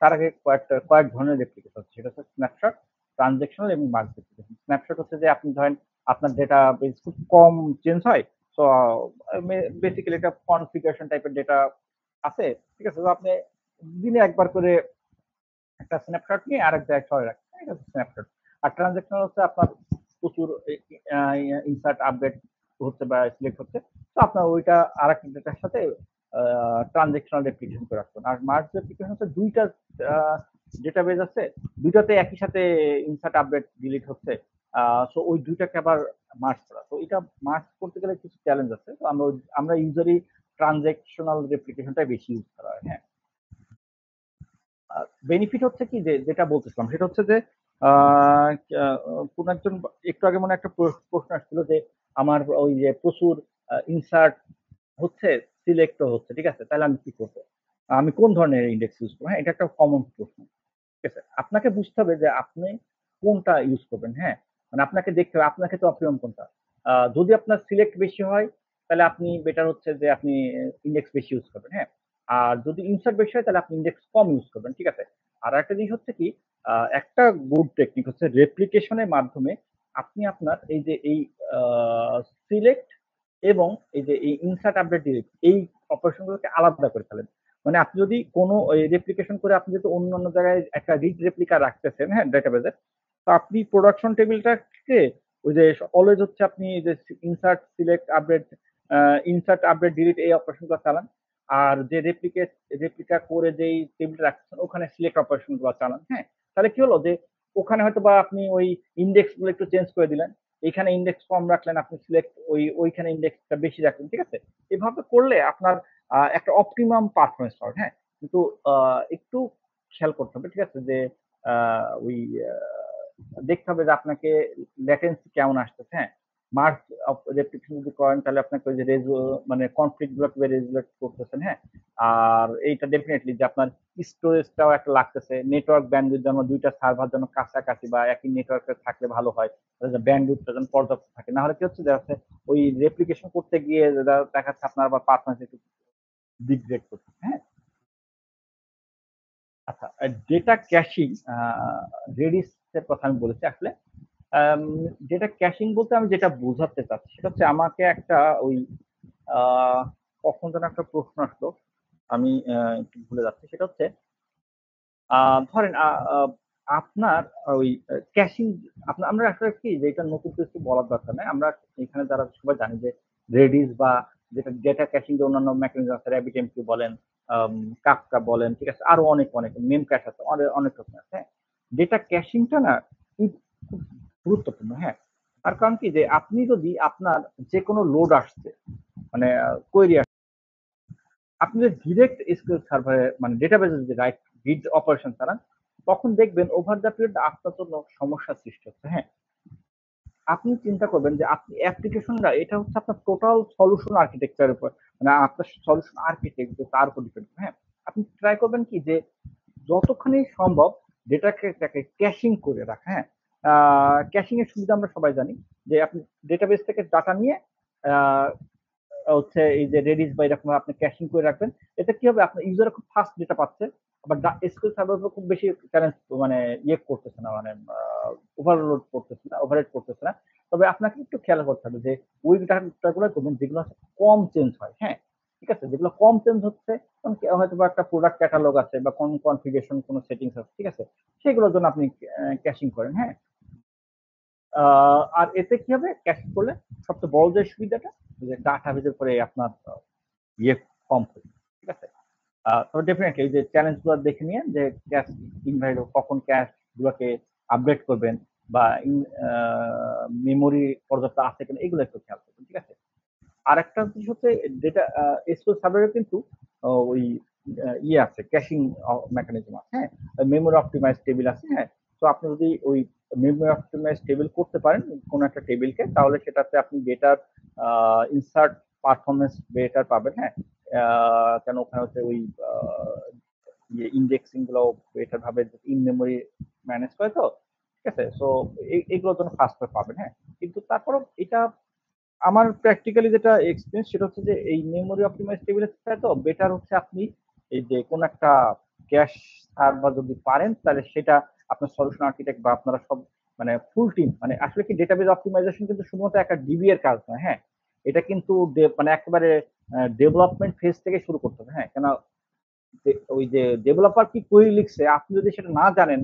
তার আগে কয়েক ধরনের রেপ্লিকেশন আছে। সেটা হচ্ছে স্ন্যাপশট, ট্রানজেকশনাল এবং মার্জ রেপ্লিকেশন। স্ন্যাপশট হচ্ছে যে আপনি ধরেন আপনার ডেটাবেস খুব কম চেঞ্জ হয়। সো বেসিক্যালি এটা কনফিগারেশন টাইপের ডেটা আছে, ঠিক আছে। তো আপনি দিনে একবার করে একটা স্ন্যাপশট নিয়ে আরেক জায়গায় সরাই রাখেন। এটা হচ্ছে স্ন্যাপশট। আর ট্রানজেকশনাল হচ্ছে আপনার প্রচুর ইনসার্ট আপডেট হচ্ছে বা সিলেক্ট হচ্ছে। তো আপনার ওইটা আরেকটা ডেটার সাথে ট্রানজেকশনাল রেপ্লিকেশন করে রাখবেন। আর মার্জ রেপ্লিকেশন হচ্ছে দুইটা ডেটাবেজ আছে, দুইটাতে একই সাথে ইনসার্ট আপডেট ডিলিট হচ্ছে। সো ওই দুইটাকে আবার মার্জ করা। তো এটা মার্জ করতে গেলে কিছু চ্যালেঞ্জ আছে। তো আমরা ইউজুয়ালি ট্রানজেকশনাল রেপ্লিকেশনটাই বেশি ইউজ করা হয়। হ্যাঁ, বেনিফিট হচ্ছে কি যে যেটা বলতেছিলাম সেটা হচ্ছে যে আহ, কোন একজন একটু আগে মনে একটা প্রশ্ন আসছিল যে আমার ওই যে প্রচুর ইনসার্ট হচ্ছে, সিলেক্টও হচ্ছে, ঠিক আছে, তাহলে আমি কি করবো, আমি কোন ধরনের ইন্ডেক্স ইউজ করবো। হ্যাঁ, এটা একটা কমন প্রশ্ন, ঠিক আছে। আপনাকে বুঝতে হবে যে আপনি কোনটা ইউজ করবেন। হ্যাঁ, মানে আপনাকে দেখতে হবে আপনাকে তো অপ্রিয়ম কোনটা। যদি আপনার সিলেক্ট বেশি হয় তাহলে আপনি বেটার হচ্ছে যে আপনি ইন্ডেক্স বেশি ইউজ করবেন। হ্যাঁ, আর যদি ইনসার্ট বেশি হয় তাহলে আপনি ইন্ডেক্স কম ইউজ করবেন, ঠিক আছে। আর একটা জিনিস হচ্ছে কি একটা গুড টেকনিক হচ্ছে রেপ্লিকেশনের মাধ্যমে আপনি আপনার এই যে এই সিলেক্ট এবং এই যে এই ইনসার্ট আপডেট ডিলিট এই অপারেশনগুলোকে আলাদা করে ফেলেন। মানে আপনি যদি কোনো রেপ্লিকেশন করে আপনি যদি অন্যান্য জায়গায় একটা রিড রেপ্লিকা রাখতেছেন, হ্যাঁ, ডেটাবেজে, তো আপনি প্রোডাকশন টেবিলটাকে ওই যে অলওয়েজ হচ্ছে আপনি যে insert select update insert update delete এই অপারেশনগুলো চালান। আর যে রেপ্লিকা করে যেই টেবিলটা রাখছেন ওখানে সিলেক্ট অপারেশনগুলো চালান। হ্যাঁ, তাহলে কি হলো যে ওখানে হয়তো বা আপনি ওই ইন্ডেক্স গুলো একটু চেঞ্জ করে দিলেন, এইখানে ইন্ডেক্স কম রাখলেন, আপনি সিলেক্ট ওইখানে ইন্ডেক্সটা বেশি রাখলেন, ঠিক আছে? এভাবে করলে আপনার একটা অপটিমাম পারফরমেন্স পাবেন, হ্যাঁ? কিন্তু একটু খেয়াল করতে হবে, ঠিক আছে? যে ওই দেখতে হবে যে আপনাকে ল্যাটেন্সি কেমন আসতেছে, হ্যাঁ? মার্চ রেপ্লিকেশন যদি করেন তাহলে আপনাকে ওই যে মানে কনফ্লিক্ট গুলো কিভাবে রেজুলেট করতেছেন, হ্যাঁ? আর এইটা ডেফিনেটলি যে আপনার স্টোরেজটাও একটা লাগতেছে, নেটওয়ার্ক ব্যান্ডউইথ যেন দুইটা সার্ভার যেন কাছাকাছি বা একই নেটওয়ার্কে থাকলে ভালো হয়, ব্যান্ডউইথটা যেন পর্যাপ্ত থাকে, না হলে কি হচ্ছে দেখা যাচ্ছে ওই রেপ্লিকেশন করতে গিয়ে দেখা যাচ্ছে আপনার আবার পারফরমেন্স একটু ডিগ্রেড করছে, হ্যাঁ? আচ্ছা, ডেটা ক্যাশিং, রেডিস এর কথা আমি বলেছি আসলে। ডেটা ক্যাশিং বলতে আমি যেটা বোঝাতে চাচ্ছি সেটা হচ্ছে আমাকে একটা ওই কখন যেন একটা প্রশ্ন আসলো, আমি একটু ভুলে যাচ্ছি। সেটা হচ্ছে ধরেন আপনার ওই ক্যাশিং, আমরা আসলে কি যে এটা নতুন কিছু বলার দরকার নেই, আমরা এখানে যারা সবাই জানি যে রেডিস বা যেটা ডেটা ক্যাশিং যে অন্যান্য মেকানিজম আছে, RabbitMQ বলেন, কাফকা বলেন, ঠিক আছে, আরো অনেক অনেক মেম ক্যাশ আছে, অনেক রকম আছে, হ্যাঁ? ডেটা ক্যাশিংটা না খুব খুব গুরুত্বপূর্ণ, হ্যাঁ? তার কারণ কি যে আপনি যদি আপনার যে কোনো লোড আসছে, মানে কোয়েরি, আপনি যদি ডিরেক্ট এসকিউএল সার্ভারে মানে ডেটাবেসে যদি রিড অপারেশন চালান, তখন দেখবেন ওভার দ্য পিরিয়ড আপনার জন্য সমস্যার সৃষ্টি হচ্ছে, হ্যাঁ? আপনি চিন্তা করবেন যে আপনি অ্যাপ্লিকেশনটা, এটা হচ্ছে আপনার টোটাল সলিউশন আর্কিটেকচারের উপর, মানে আপনার সলিউশন আর্কিটেক্ট তার উপর ডিপেন্ড করে, হ্যাঁ? আপনি ট্রাই করবেন কি যে যতখানি সম্ভব ডেটাকে ক্যাশিং করে রাখা, হ্যাঁ? ক্যাশিং এর সুবিধা আমরা সবাই জানি যে আপনি ডেটাবেস থেকে ডাটা নিয়ে আহ, হচ্ছে এই যে রেডিস বা এরকম আপনি ক্যাশিং করে রাখবেন। এতে কি হবে, আপনার ইউজার খুব ফাস্ট ডেটা পাচ্ছে, আবার এসকিউএল সার্ভার খুব বেশি চ্যালেঞ্জ মানে করতেছে না, মানে ওভারলোড করতেছে না, ওভারহেড করতেছে না। তবে আপনাকে একটু খেয়াল করতে হবে যে ওই ডাটাগুলো করবেন যেগুলো কম চেঞ্জ হয়, হ্যাঁ? ঠিক আছে, যেগুলো কম চেঞ্জ হচ্ছে, হয়তো বা একটা প্রোডাক্ট ক্যাটালগ আছে বা কোন কনফিগারেশন কোনো সেটিংস আছে, ঠিক আছে, সেগুলোর জন্য আপনি ক্যাশিং করেন, হ্যাঁ? আর এতে কি হবে, ক্যাশিং করলে সবচেয়ে বড় যে সুবিধাটা, যে ডাটাবেজের পরে আপনার ইয়ে কম হবে, ঠিক আছে? তবে ডেফিনেটলি এই যে চ্যালেঞ্জ গুলো দেখে নিয়ে যে ক্যাশ ইনভাইড কখন ক্যাশ গুলোকে আপডেট করবেন বা মেমোরি পর্যাপ্ত আছে কিনা এগুলো একটু খেয়াল করবেন, ঠিক আছে? আর একটা জিনিস হচ্ছে ডেটা এসকিউএল সার্ভারে কিন্তু ওই ইয়ে আছে, ক্যাশিং মেকানিজম আছে, হ্যাঁ? মেমোরি অপটিমাইজ টেবিল আছে, হ্যাঁ? তো আপনি যদি ওই মেমোরি অপটিমাইজ টেবিল করতে পারেন কোন একটা টেবিলকে, তাহলে সেটাতে আপনি বেটার ইনসার্ট পারফরমেন্স বেটার পাবেন, হ্যাঁ? কেন ওখানে হচ্ছে ওই ইন্ডেক্সিং গুলো বেটার ভাবে ইন মেমোরি ম্যানেজ করে, তো ঠিক আছে, সো এইগুলোর জন্য ফাস্ট পাবেন, হ্যাঁ? কিন্তু তারপরও এটা আমার প্র্যাকটিক্যালি যেটা এক্সপিরিয়েন্স সেটা হচ্ছে যে এই মেমোরি অপটিমাইজ টেবিলের থেকে তো বেটার হচ্ছে আপনি এই যে কোন একটা ক্যাশ সার্ভার যদি পারেন, তাহলে সেটা আপনার সলিউশন আর্কিটেক্ট বা আপনারা সব মানে ফুল টিম, মানে আসলে কি ডেটাবেস অপটিমাইজেশন কিন্তু শুধুমাত্র একটা ডিবি এর কাজ নয়, হ্যাঁ? এটা কিন্তু মানে একেবারে ডেভেলপমেন্ট ফেজ থেকে শুরু করতে হবে, হ্যাঁ? কেন ওই যে ডেভেলপার কি কোয়েরি লিখছে, আপনি যদি সেটা না জানেন,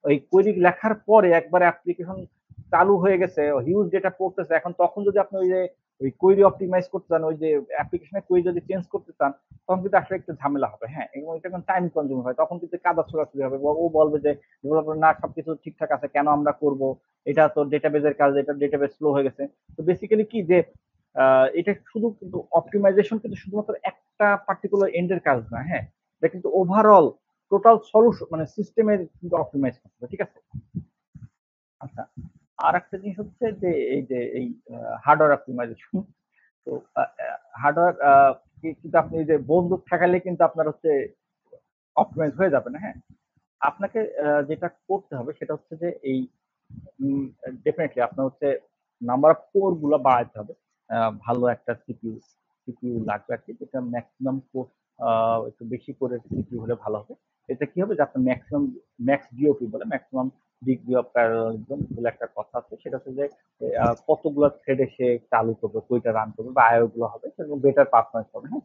ওই কোয়েরি লেখার পরে একবার অ্যাপ্লিকেশন চালু হয়ে গেছে, হিউজ ডেটা পড়তেছে, এখন তখন যদি আপনি ওই যে ওই কোয়েরি অপটিমাইজ করতে চান, ওই যে অ্যাপ্লিকেশনের কোয়েরি যদি চেঞ্জ করতে চান, তখন কিন্তু আসলে একটু ঝামেলা হবে, হ্যাঁ? এবং এটা কিন্তু টাইম কনজিউম হয়, তখন কিন্তু কাদা ছোড়াছুড়ি হবে, ও বলবে যে ডেভেলপার না সবকিছু ঠিকঠাক আছে, কেন আমরা করব, এটা তো ডেটাবেজের কাজ, এটা ডেটাবেজ স্লো হয়ে গেছে। তো বেসিক্যালি কি যে এটা শুধু কিন্তু অপটিমাইজেশন কিন্তু শুধুমাত্র একটা পার্টিকুলার এন্ডের কাজ না, হ্যাঁ? এটা কিন্তু ওভারঅল টোটাল সলিউশন মানে সিস্টেমের কিন্তু অপটিমাইজ করতে হবে, ঠিক আছে? আচ্ছা, আর একটা জিনিস হচ্ছে যে এই যে এই হার্ডওয়্যার অপটিমাইজেশন, তো হার্ডওয়্যার কিন্তু আপনি যে বন্দুক ঠেকালে কিন্তু আপনার হচ্ছে অপটিমাইজ হয়ে যাবে না, হ্যাঁ? আপনাকে যেটা করতে হবে সেটা হচ্ছে যে এই ডেফিনেটলি আপনার হচ্ছে নাম্বার অফ কোর গুলো বাড়াতে হবে, ভালো একটা সিপিইউ লাগবে আর কি, যেটা ম্যাক্সিমাম কোর একটু বেশি করে সিপিইউ হলে ভালো হবে। এতে কি হবে যে আপনার ম্যাক্স ডিওপি বলে ম্যাক্সিমাম ডিগ্রি অফ প্যারালালিজম বলে একটা কথা আছে, সেটা হচ্ছে যে কতগুলো থ্রেডে সে চালু করবে, কয়টা রান করবে বা আইও গুলো হবে, সেরকম বেটার পারফরমেন্স হবে, হ্যাঁ?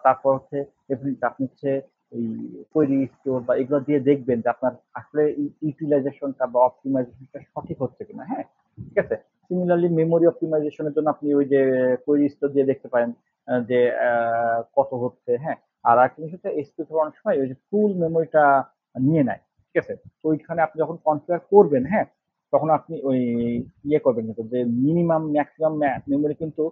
তারপর হচ্ছে ডেফিনেটলি আপনি হচ্ছে ওই কোয়েরি স্টোর বা এগুলো দিয়ে দেখবেন যে আপনার আসলে ইউটিলাইজেশনটা বা অপটিমাইজেশনটা সঠিক হচ্ছে কিনা, হ্যাঁ? ঠিক আছে? সিমিলারলি মেমোরি অপটিমাইজেশনের জন্য আপনি ওই যে কোয়েরি স্টোর দিয়ে দেখতে পারেন যে কত হচ্ছে, হ্যাঁ? আর একটা জিনিস হচ্ছে এসকিউএল অনেক সময় ওই যে ফুল মেমোরিটা নিয়ে নেয়, ঠিক আছে? তো ওইখানে আপনি যখন কনফিগার করবেন, হ্যাঁ, তখন আপনি ওই ইয়ে করবেন কিন্তু যে মিনিমাম ম্যাক্সিমাম মেমোরি কিন্তু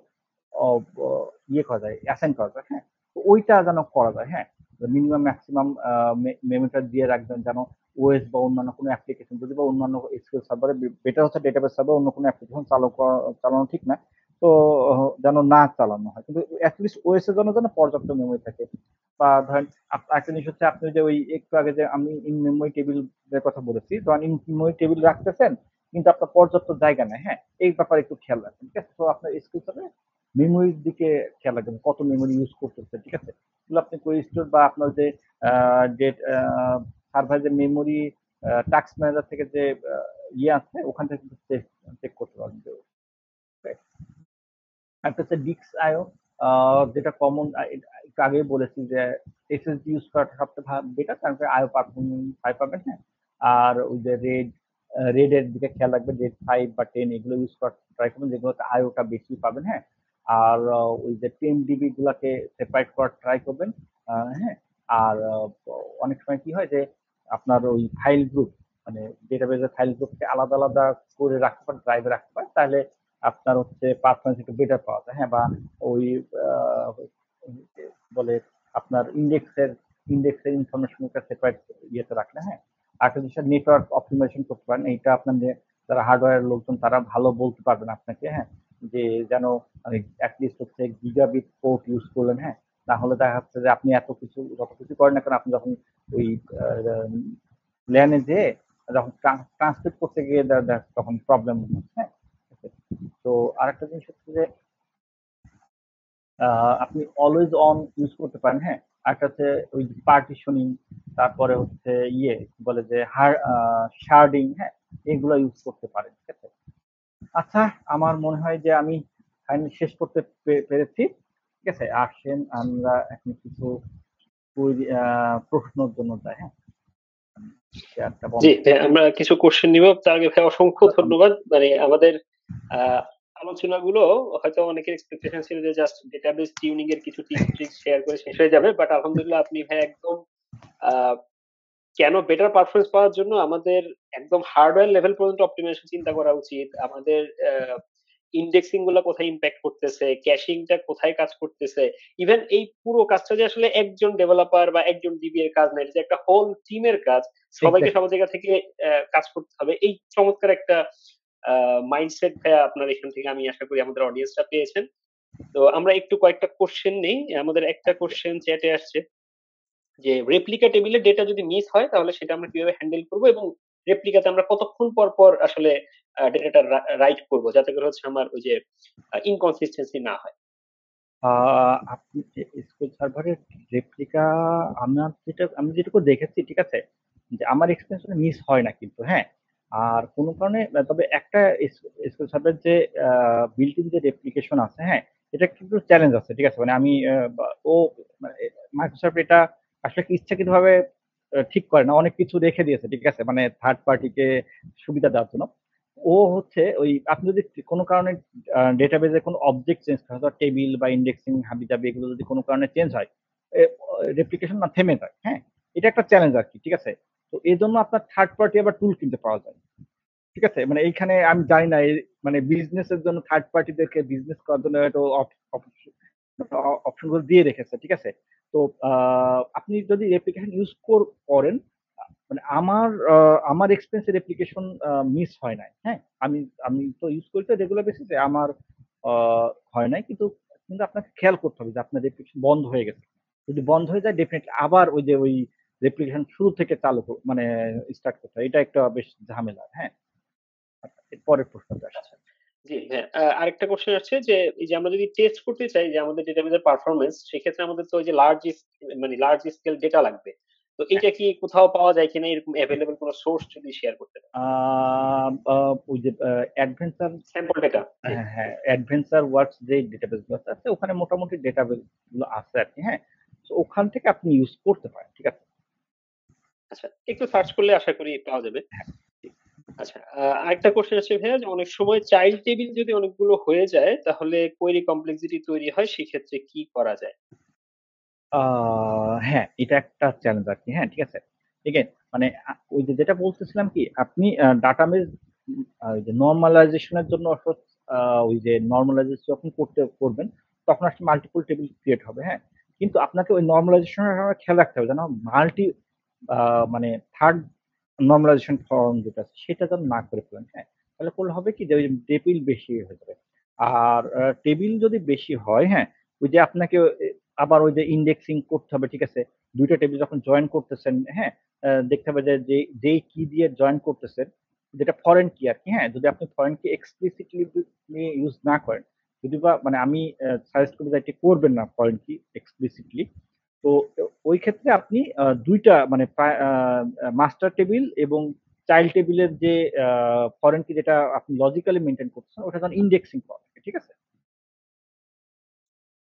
ইয়ে করা যায়, অ্যাসাইন করা যায়, হ্যাঁ। তো ওইটা যেন করা যায়, হ্যাঁ। মিনিমাম ম্যাক্সিমাম মেমোরিটা দিয়ে রাখবেন, যেন ওএস বা অন্যান্য কোনো অ্যাপ্লিকেশন যদি বা অন্যান্য এসকিউএল সার্ভারে, বেটার হচ্ছে ডেটাবেস সার্ভার, অন্য কোনো অ্যাপ্লিকেশন চালানো ঠিক না। তো যেন না চালানো হয়, কিন্তু অ্যাটলিস্ট ওএস এর জন্য যেন পর্যাপ্ত মেমোরি থাকে। বা ধরেন একটা জিনিস হচ্ছে, আপনি যে ওই একটু আগে যে আমি ইন মেমোরি টেবিলের কথা বলেছি, ধরেন ইন মেমোরি টেবিল রাখতেছেন কিন্তু আপনার পর্যাপ্ত জায়গা নেই, হ্যাঁ, এই ব্যাপারে একটু খেয়াল রাখবেন, ঠিক আছে। তো আপনার এসকিউএল সার্ভারে মেমোরির দিকে খেয়াল রাখবেন, কত মেমোরি ইউজ করতেছে, ঠিক আছে। এগুলো আপনি কোয়েরি স্টোর বা আপনার যে সার্ভার যে মেমোরি টাস্ক ম্যানেজার থেকে যে ইয়ে আছে, ওখান থেকে চেক করতে পারবেন। একটা হচ্ছে ডিক্স আইও, যেটা কমন, একটু আগেই বলেছি যে এসএসডি ইউজ করাটা সবচেয়ে বেটার, কারণ আইও পারফরমেন্স হাই পাবেন, হ্যাঁ। আর ওই যে রেড এর দিকে খেয়াল রাখবেন, রেড 5 বা 10 এগুলো ইউজ করার ট্রাই করবেন, যেগুলোতে আইওটা বেশি পাবেন, হ্যাঁ। আর ওই যে 10 ডিবি গুলাকে সেপারেট করার ট্রাই করবেন, হ্যাঁ। আর অনেক সময় কি হয় যে আপনার ওই ফাইল গ্রুপ, মানে ডেটাবেজের ফাইল গ্রুপকে আলাদা আলাদা করে রাখতে পারেন, ড্রাইভে রাখতে পারেন, তাহলে আপনার হচ্ছে পারফরমেন্স একটু বেটার পাওয়া যায়, হ্যাঁ। বা ওই বলে আপনার ইন্ডেক্সের ইনফরমেশনটা সেপারেট ইয়েতে রাখলে, হ্যাঁ। আরেকটা জিনিস নেটওয়ার্ক অপটিমাইজেশন করতে পারেন, এইটা আপনার যারা হার্ডওয়্যার লোকজন তারা ভালো বলতে পারবেন আপনাকে, হ্যাঁ, যে যেন অ্যাটলিস্ট হচ্ছে গিগাবিট পোর্ট ইউজ করলেন, হ্যাঁ। তাহলে দেখা যাচ্ছে যে আপনি যত কিছু করেন না কেন, আপনি যখন ওই ল্যানে যেয়ে যখন ট্রান্সলেট করতে গিয়ে তখন প্রবলেম হচ্ছে, হ্যাঁ। তো আরেকটা জিনিস হচ্ছে যে আপনি অলওয়েজ অন ইউজ করতে পারেন, হ্যাঁ। আরেকটা হচ্ছে ওই পার্টিশনিং, তারপরে হচ্ছে ইয়ে বলে যে শার্ডিং, হ্যাঁ, এগুলো ইউজ করতে পারেন, ঠিক আছে। আচ্ছা, আমার মনে হয় যে আমি ফাইনালি শেষ করতে পেরেছি, ঠিক আছে। আসেন আমরা এখন কিছু প্রশ্নের জন্য যাই, হ্যাঁ। শেয়ারটা বন্ধ
জি, আমরা কিছু কোশ্চেন নিব। তার আগে ভাই অসংখ্য ধন্যবাদ। মানে আমাদের আলোচনাগুলো হয়তো অনেকের এক্সপেকটেশন ছিল যে জাস্ট ডেটাবেস টিউনিং এর কিছু টিপস ট্রিক্স শেয়ার করে শেষ হয়ে যাবে, বাট আলহামদুলিল্লাহ আপনি ভাই একদম কেন বেটার পারফরমেন্স পাওয়ার জন্য আমাদের একদম হার্ডওয়্যার লেভেল পর্যন্ত অপটিমাইজেশন চিন্তা করা উচিত, আমাদের ইন্ডেক্সিং গুলো কোথায় ইম্প্যাক্ট করতেছে, ক্যাশিংটা কোথায় কাজ করতেছে, ইভেন এই পুরো কাজটা যে আসলে একজন ডেভেলপার বা একজন ডিবি এর কাজ না, এটা যে একটা হোল টিমের কাজ, সবাইকে সব জায়গা থেকে কাজ করতে হবে, এই চমৎকার একটা মাইন্ডসেট আপনার এখান থেকে আমি আশা করি আমাদের অডিয়েন্সটা পেয়েছেন। তো আমরা একটু কয়েকটা কোশ্চেন নেই। আমাদের একটা কোশ্চেন চ্যাটে আসছে যে রেপ্লিকা টেবিলে ডেটা যদি মিস হয় তাহলে সেটা আমরা কিভাবে হ্যান্ডেল করব, এবং রেপ্লিকাতে আমরা কতক্ষণ পর পর আসলে ডেটাটা রাইট করব যাতে করে হচ্ছে আমার ওই যে ইনকনসিস্টেন্সি না হয়।
আপনি যে এসকিউএল সার্ভারের রেপ্লিকা, আমি যেটুকু দেখেছি, ঠিক আছে, যে আমার এক্সপিরিয়েন্স মিস হয় না কিন্তু, হ্যাঁ। আর কোনো কারণে তবে একটা এসকিউএল সার্ভারের যে বিল্ট ইন যে রেপ্লিকেশন আছে, হ্যাঁ, এটা কিন্তু চ্যালেঞ্জ আছে, ঠিক আছে। মানে আমি ও মাইক্রোসফট এটা আসলে ইচ্ছাকৃতভাবে ঠিক করে না, অনেক কিছু রেখে দিয়েছে, ঠিক আছে, মানে থার্ড পার্টিকে সুবিধা দেওয়ার জন্য। ও হচ্ছে ওই আপনি যদি কোনো কারণে ডেটাবেজে কোনো অবজেক্ট চেঞ্জ করা হয়, টেবিল বা ইন্ডেক্সিং হাবিজাবি এগুলো যদি কোনো কারণে চেঞ্জ হয়, রেপ্লিকেশন না থেমে যায়, হ্যাঁ। এটা একটা চ্যালেঞ্জ আর কি, ঠিক আছে। তো এই জন্য আপনার থার্ড পার্টি আবার টুল কিনতে পাওয়া যায়, ঠিক আছে। মানে এইখানে আমি জানি না, মানে বিজনেসের জন্য থার্ড পার্টিদেরকে বিজনেস করার জন্য হয়তো অপশনগুলো দিয়ে রেখেছে, ঠিক আছে। তো আপনি যদি অ্যাপ্লিকেশন ইউজ করেন, মানে আমার এক্সপেরিয়েন্সের অ্যাপ্লিকেশন মিস হয় নাই, হ্যাঁ। আমি তো ইউজ করি তো রেগুলার বেসিসে, আমার হয় নাই, কিন্তু কিন্তু আপনাকে খেয়াল করতে হবে যে আপনার অ্যাপ্লিকেশন বন্ধ হয়ে গেছে। যদি বন্ধ হয়ে যায়, ডেফিনেটলি আবার ওই অ্যাপ্লিকেশন শুরু থেকে চালু মানে স্টার্ট করতে হয়, এটা একটা বেশ ঝামেলা, হ্যাঁ। আচ্ছা, এর পরের প্রশ্নটা আসছে।
আচ্ছা, জি হ্যাঁ, আরেকটা কোশ্চেন আসছে যে এই যে আমরা যদি টেস্ট করতে চাই যে আমাদের ডেটাবেজের পারফরমেন্স, সেক্ষেত্রে আমাদের তো ওই যে লার্জ স্কেল ডেটা লাগবে। তো এটা কি কোথাও পাওয়া যায় কিনা, এরকম অ্যাভেলেবল কোনো সোর্স যদি শেয়ার করতে পারেন?
ওই যে অ্যাডভেঞ্চার,
স্যাম্পল ডেটা।
হ্যাঁ হ্যাঁ, অ্যাডভেঞ্চার ওয়ার্কস যে ডেটাবেস গুলো আছে, ওখানে মোটামুটি ডেটাবেস গুলো আছে আর কি, হ্যাঁ। তো ওখান থেকে আপনি ইউজ করতে পারেন, ঠিক আছে।
আচ্ছা, একটু সার্চ করলে আশা করি পাওয়া যাবে। আচ্ছা, আরেকটা কোশ্চেন আছে ভাইয়া, যে অনেক সময় চাইল্ড টেবিল যদি অনেকগুলো হয়ে যায় তাহলে কোয়েরি কমপ্লেক্সিটি তৈরি হয়, সেক্ষেত্রে কি করা যায়?
হ্যাঁ, এটা একটা চ্যালেঞ্জ আর কি, হ্যাঁ, ঠিক আছে। ঠিক আছে, মানে ওই যে যেটা বলতেছিলাম কি, আপনি ডাটাবেস ওই যে নরমালাইজেশনের জন্য ওই যে নরমালাইজেশন যখন করবেন তখন আসলে মাল্টিপল টেবিল ক্রিয়েট হবে, হ্যাঁ। কিন্তু আপনাকে ওই নরমালাইজেশনের খেয়াল রাখতে হবে যেন মানে থার্ড নরমালাইজেশন ফর্ম যেটা আছে সেটা যেন না করে ফেলেন, হ্যাঁ। তাহলে করলে হবে কি যে ওই টেবিল বেশি হয়ে যাবে। আর টেবিল যদি বেশি হয়, হ্যাঁ, ওই যে আপনাকে আবার ওই যে ইন্ডেক্সিং করতে হবে, ঠিক আছে। দুইটা টেবিল যখন জয়েন করতেছেন, হ্যাঁ, দেখতে হবে যে যেই কি দিয়ে জয়েন করতেছেন, যেটা ফরেন কি আর কি, হ্যাঁ। যদি আপনি ফরেন কি এক্সপ্লিসিটলি ইউজ না করেন, যদি বা মানে আমি সাজেস্ট করবো যে এটি করবেন না ফরেন কি এক্সপ্লিসিটলি। তো ওই ক্ষেত্রে আপনি দুইটা মানে মাস্টার টেবিল এবং চাইল্ড টেবিলের যে ফরেন কি যেটা আপনি লজিক্যালি মেনটেন করতেছেন ওটা যেন ইন্ডেক্সিং করা থাকে, ঠিক আছে।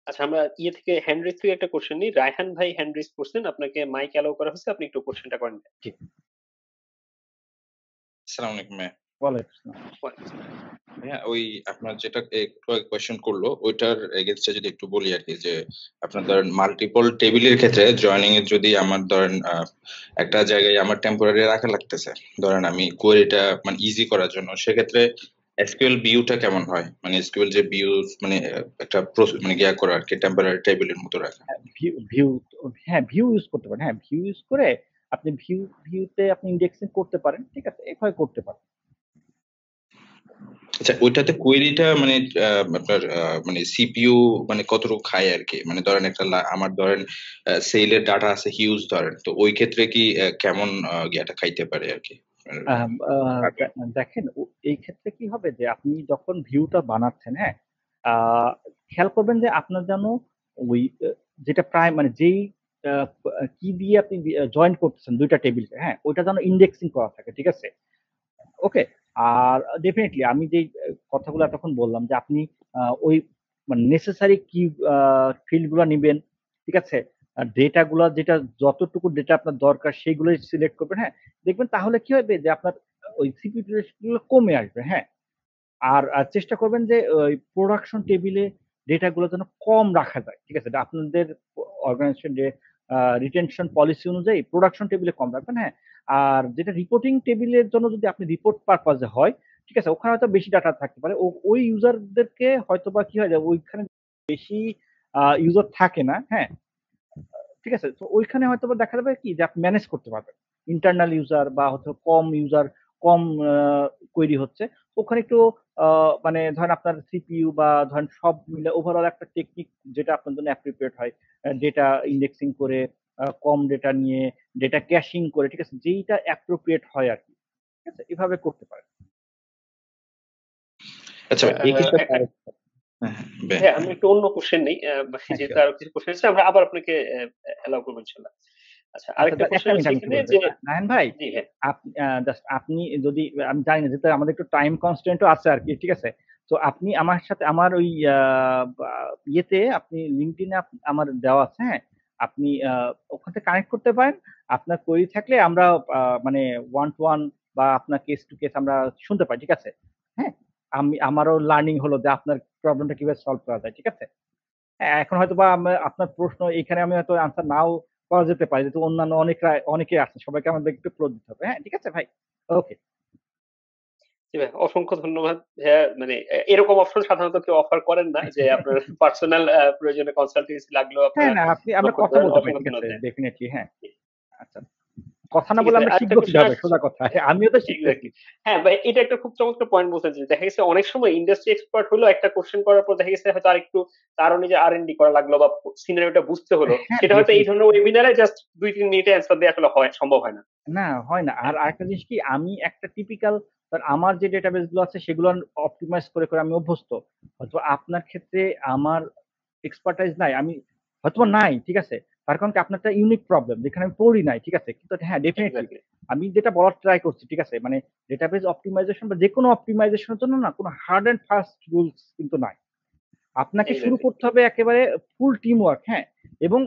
আচ্ছা, আমরা ইয়ে থেকে হ্যান্ড রেজ থেকে একটা কোশ্চেন নিই। রায়হান ভাই হ্যান্ড রেজ করছেন, আপনাকে মাইক অ্যালাউ করা হয়েছে, আপনি একটু কোশ্চেনটা করেন।
জি,
আসসালামু আলাইকুম ভাইয়া।
ওয়ালাইকুম আসসালাম।
ভাইয়া ওই আপনার যেটা একটু কোয়েশ্চেন করলো ওইটার এগেইনস্টে যদি একটু বলি আর কি, যে আপনার ধরেন মাল্টিপল টেবিলের ক্ষেত্রে জয়েনিং এর যদি আমার ধরেন একটা জায়গায় আমার টেম্পোরারি রাখা লাগতেছে, ধরেন আমি কোয়েরিটা মানে ইজি করার জন্য, সেক্ষেত্রে এসকিউএল ভিউটা কেমন হয়, মানে এসকিউএল যে ভিউ মানে একটা মানে গিয়া করা আর কি টেম্পোরারি টেবিলের মতো রাখা।
ভিউ, হ্যাঁ, ভিউ ইউজ করতে পারেন, হ্যাঁ। ভিউ ইউজ করে আপনি ভিউতে আপনি ইন্ডেক্সিং করতে পারেন, ঠিক আছে, এভাবে করতে পারেন।
আচ্ছা, ওইটাতে কোয়েরিটা মানে আপনার মানে সিপিইউ মানে কতটুকু খায় আর কি, মানে ধরেন একটা আমার ধরেন সেলের ডাটা আছে হিউজ ধরেন, তো ওই ক্ষেত্রে কি কেমন ইয়াটা খাইতে পারে আর কি।
দেখেন এই ক্ষেত্রে কি হবে যে আপনি যখন ভিউটা বানাচ্ছেন, হ্যাঁ, আহ, খেয়াল করবেন যে আপনার যেন ওই যেটা প্রায় মানে যেই কি দিয়ে আপনি জয়েন করতেছেন দুইটা টেবিলকে, হ্যাঁ, ওইটা যেন ইন্ডেক্সিং করা থাকে, ঠিক আছে। ওকে। আর ডেফিনেটলি আমি যেই কথাগুলো তখন বললাম যে আপনি ওই মানে নেসেসারি কি ফিল্ড গুলা নিবেন, ঠিক আছে। ডেটা গুলা যেটা যতটুকু ডেটা আপনার দরকার সেইগুলোই সিলেক্ট করবেন, হ্যাঁ। দেখবেন তাহলে কি হবে যে আপনার ওই সিপিইউ গুলো কমে আসবে, হ্যাঁ। আর চেষ্টা করবেন যে ওই প্রোডাকশন টেবিলে ডেটা গুলো যেন কম রাখা যায়, ঠিক আছে। এটা আপনাদের অর্গানাইজেশন যে রিটেনশন পলিসি অনুযায়ী প্রোডাকশন টেবিলে কম রাখবেন, হ্যাঁ। আর যেটা রিপোর্টিং টেবিলের জন্য যদি আপনি রিপোর্ট পারপাজে হয়, ঠিক আছে, ওখানে হয়তো বেশি ডাটা থাকতে পারে, ওই ইউজারদেরকে হয়তো বা কি হয় যায় ওইখানে বেশি ইউজার থাকে না, হ্যাঁ, ঠিক আছে। তো ওইখানে হয়তো বা দেখা যাবে কি যে আপনি ম্যানেজ করতে পারবেন ইন্টারনাল ইউজার বা হয়তো কম ইউজার, কম কোয়েরি হচ্ছে ওখানে একটু মানে ধরেন আপনার সিপিইউ বা ধরেন সব মিলে ওভারঅল একটা টেকনিক যেটা আপনার জন্য অ্যাপ্রোপ্রিয়েট হয়, ডেটা ইন্ডেক্সিং করে কম ডেটা নিয়ে ডেটা ক্যাশিং করে, ঠিক আছে, যেইটা অ্যাপ্রোপ্রিয়েট হয় আর কি, ঠিক আছে, এভাবে করতে পারেন।
আচ্ছা, এই ক্ষেত্রে
হ্যাঁ, আমি একটু অন্য কোশ্চেন নেই, যেহেতু আরো কিছু কোশ্চেন আছে আমরা আবার আপনাকে অ্যালাউ করবো ইনশাল্লাহ। আচ্ছা, আরেকটা
একটা
কোশ্চেন
মিনিট
আছে
আমি কি
এখানে
বলতে
যে
নারায়ণ ভাই,
জি হ্যাঁ
আপনি জাস্ট আপনি যদি আমি জানি না যেহেতু আমাদের একটু টাইম কনস্ট্রেন্টও আছে আর কি, ঠিক আছে। তো আপনি আমার সাথে আমার ওই ইয়েতে আপনি লিঙ্কডইনে আমার দেওয়া আছে, হ্যাঁ। আপনি ওখান থেকে কানেক্ট করতে পারেন। আপনার কোয়েরি থাকলে আমরা মানে ওয়ান টু ওয়ান বা আপনার কেস টু কেস আমরা শুনতে পাই, ঠিক আছে। হ্যাঁ, আমারও লার্নিং হলো যে আপনার প্রবলেমটা কিভাবে সলভ করা যায়, ঠিক আছে। হ্যাঁ, এখন হয়তোবা আপনার প্রশ্ন এখানে আমি হয়তো আনসার নাও করা যেতে পারে। যেহেতু অন্যান্য অনেকে আছে। সবাইকে আমাদের একটু ক্লোজ দিতে হবে। হ্যাঁ, ঠিক আছে ভাই? ওকে।
জি ভাই, অসংখ্য ধন্যবাদ ভাইয়া। মানে এরকম অপশন সাধারণত কেউ অফার করেন না যে আপনার পার্সোনাল প্রয়োজনে কনসালটেন্সি লাগলেও
হ্যাঁ,
আপনারা
না আমরা
নক করতে
কথা
পারেন।
বলতে পারি।
অসংখ্য
ঠিক আছে,
ধন্যবাদ ভাইয়া।
ডেফিনিটলি হ্যাঁ। আচ্ছা। কথা না
ঠিক
বলে
আছে,
আমরা
আরেকটা
শিখবো
কোশ্চেন
কিভাবে?
আসছে।
সোজা কথা। আমিও তো শিখতেছি।
এক্সাক্টলি। হ্যাঁ ভাই, এটা একটা খুব চমৎকার পয়েন্ট বলছেন যে দেখা গেছে অনেক সময় ইন্ডাস্ট্রি এক্সপার্ট হলেও একটা কোশ্চেন করার পর দেখা গেছে হয়তো আরেকটু তারও নিজে আর&ডি করা লাগলো বা সিনারিওটা বুঝতে হলো।
হ্যাঁ,
সেটা হয়তো এই
ডেফিনিটলি।
ধরনের ওয়েবিনারে জাস্ট ২-৩ মিনিটে অ্যান্সার দেওয়া আসলে সম্ভব হয় না।
না, হয় না। আর আরেকটা জিনিস কি আমি একটা টিপিক্যাল আমার যে ডেটাবেস গুলো আছে সেগুলো অপটিমাইজ করে আমি অভ্যস্ত। হয়তো আপনার ক্ষেত্রে আমার এক্সপার্টাইজ নাই। আমি হয়তোবা নাই, ঠিক আছে? তার কারণ কি আপনারটা ইউনিক প্রবলেম যেখানে আমি পড়ি নাই, ঠিক আছে? কিন্তু হ্যাঁ, ডেফিনিটলি
এক্সাক্টলি,
আমি যেটা বলার ট্রাই করছি, ঠিক আছে? মানে ডেটাবেস অপটিমাইজেশন বা যেকোনো অপটিমাইজেশন এর জন্য না কোনো হার্ড অ্যান্ড ফাস্ট রুলস কিন্তু নাই। আপনাকে শুরু
এক্সাক্টলি।
করতে হবে একেবারে ফুল টিম ওয়ার্ক, হ্যাঁ? এবং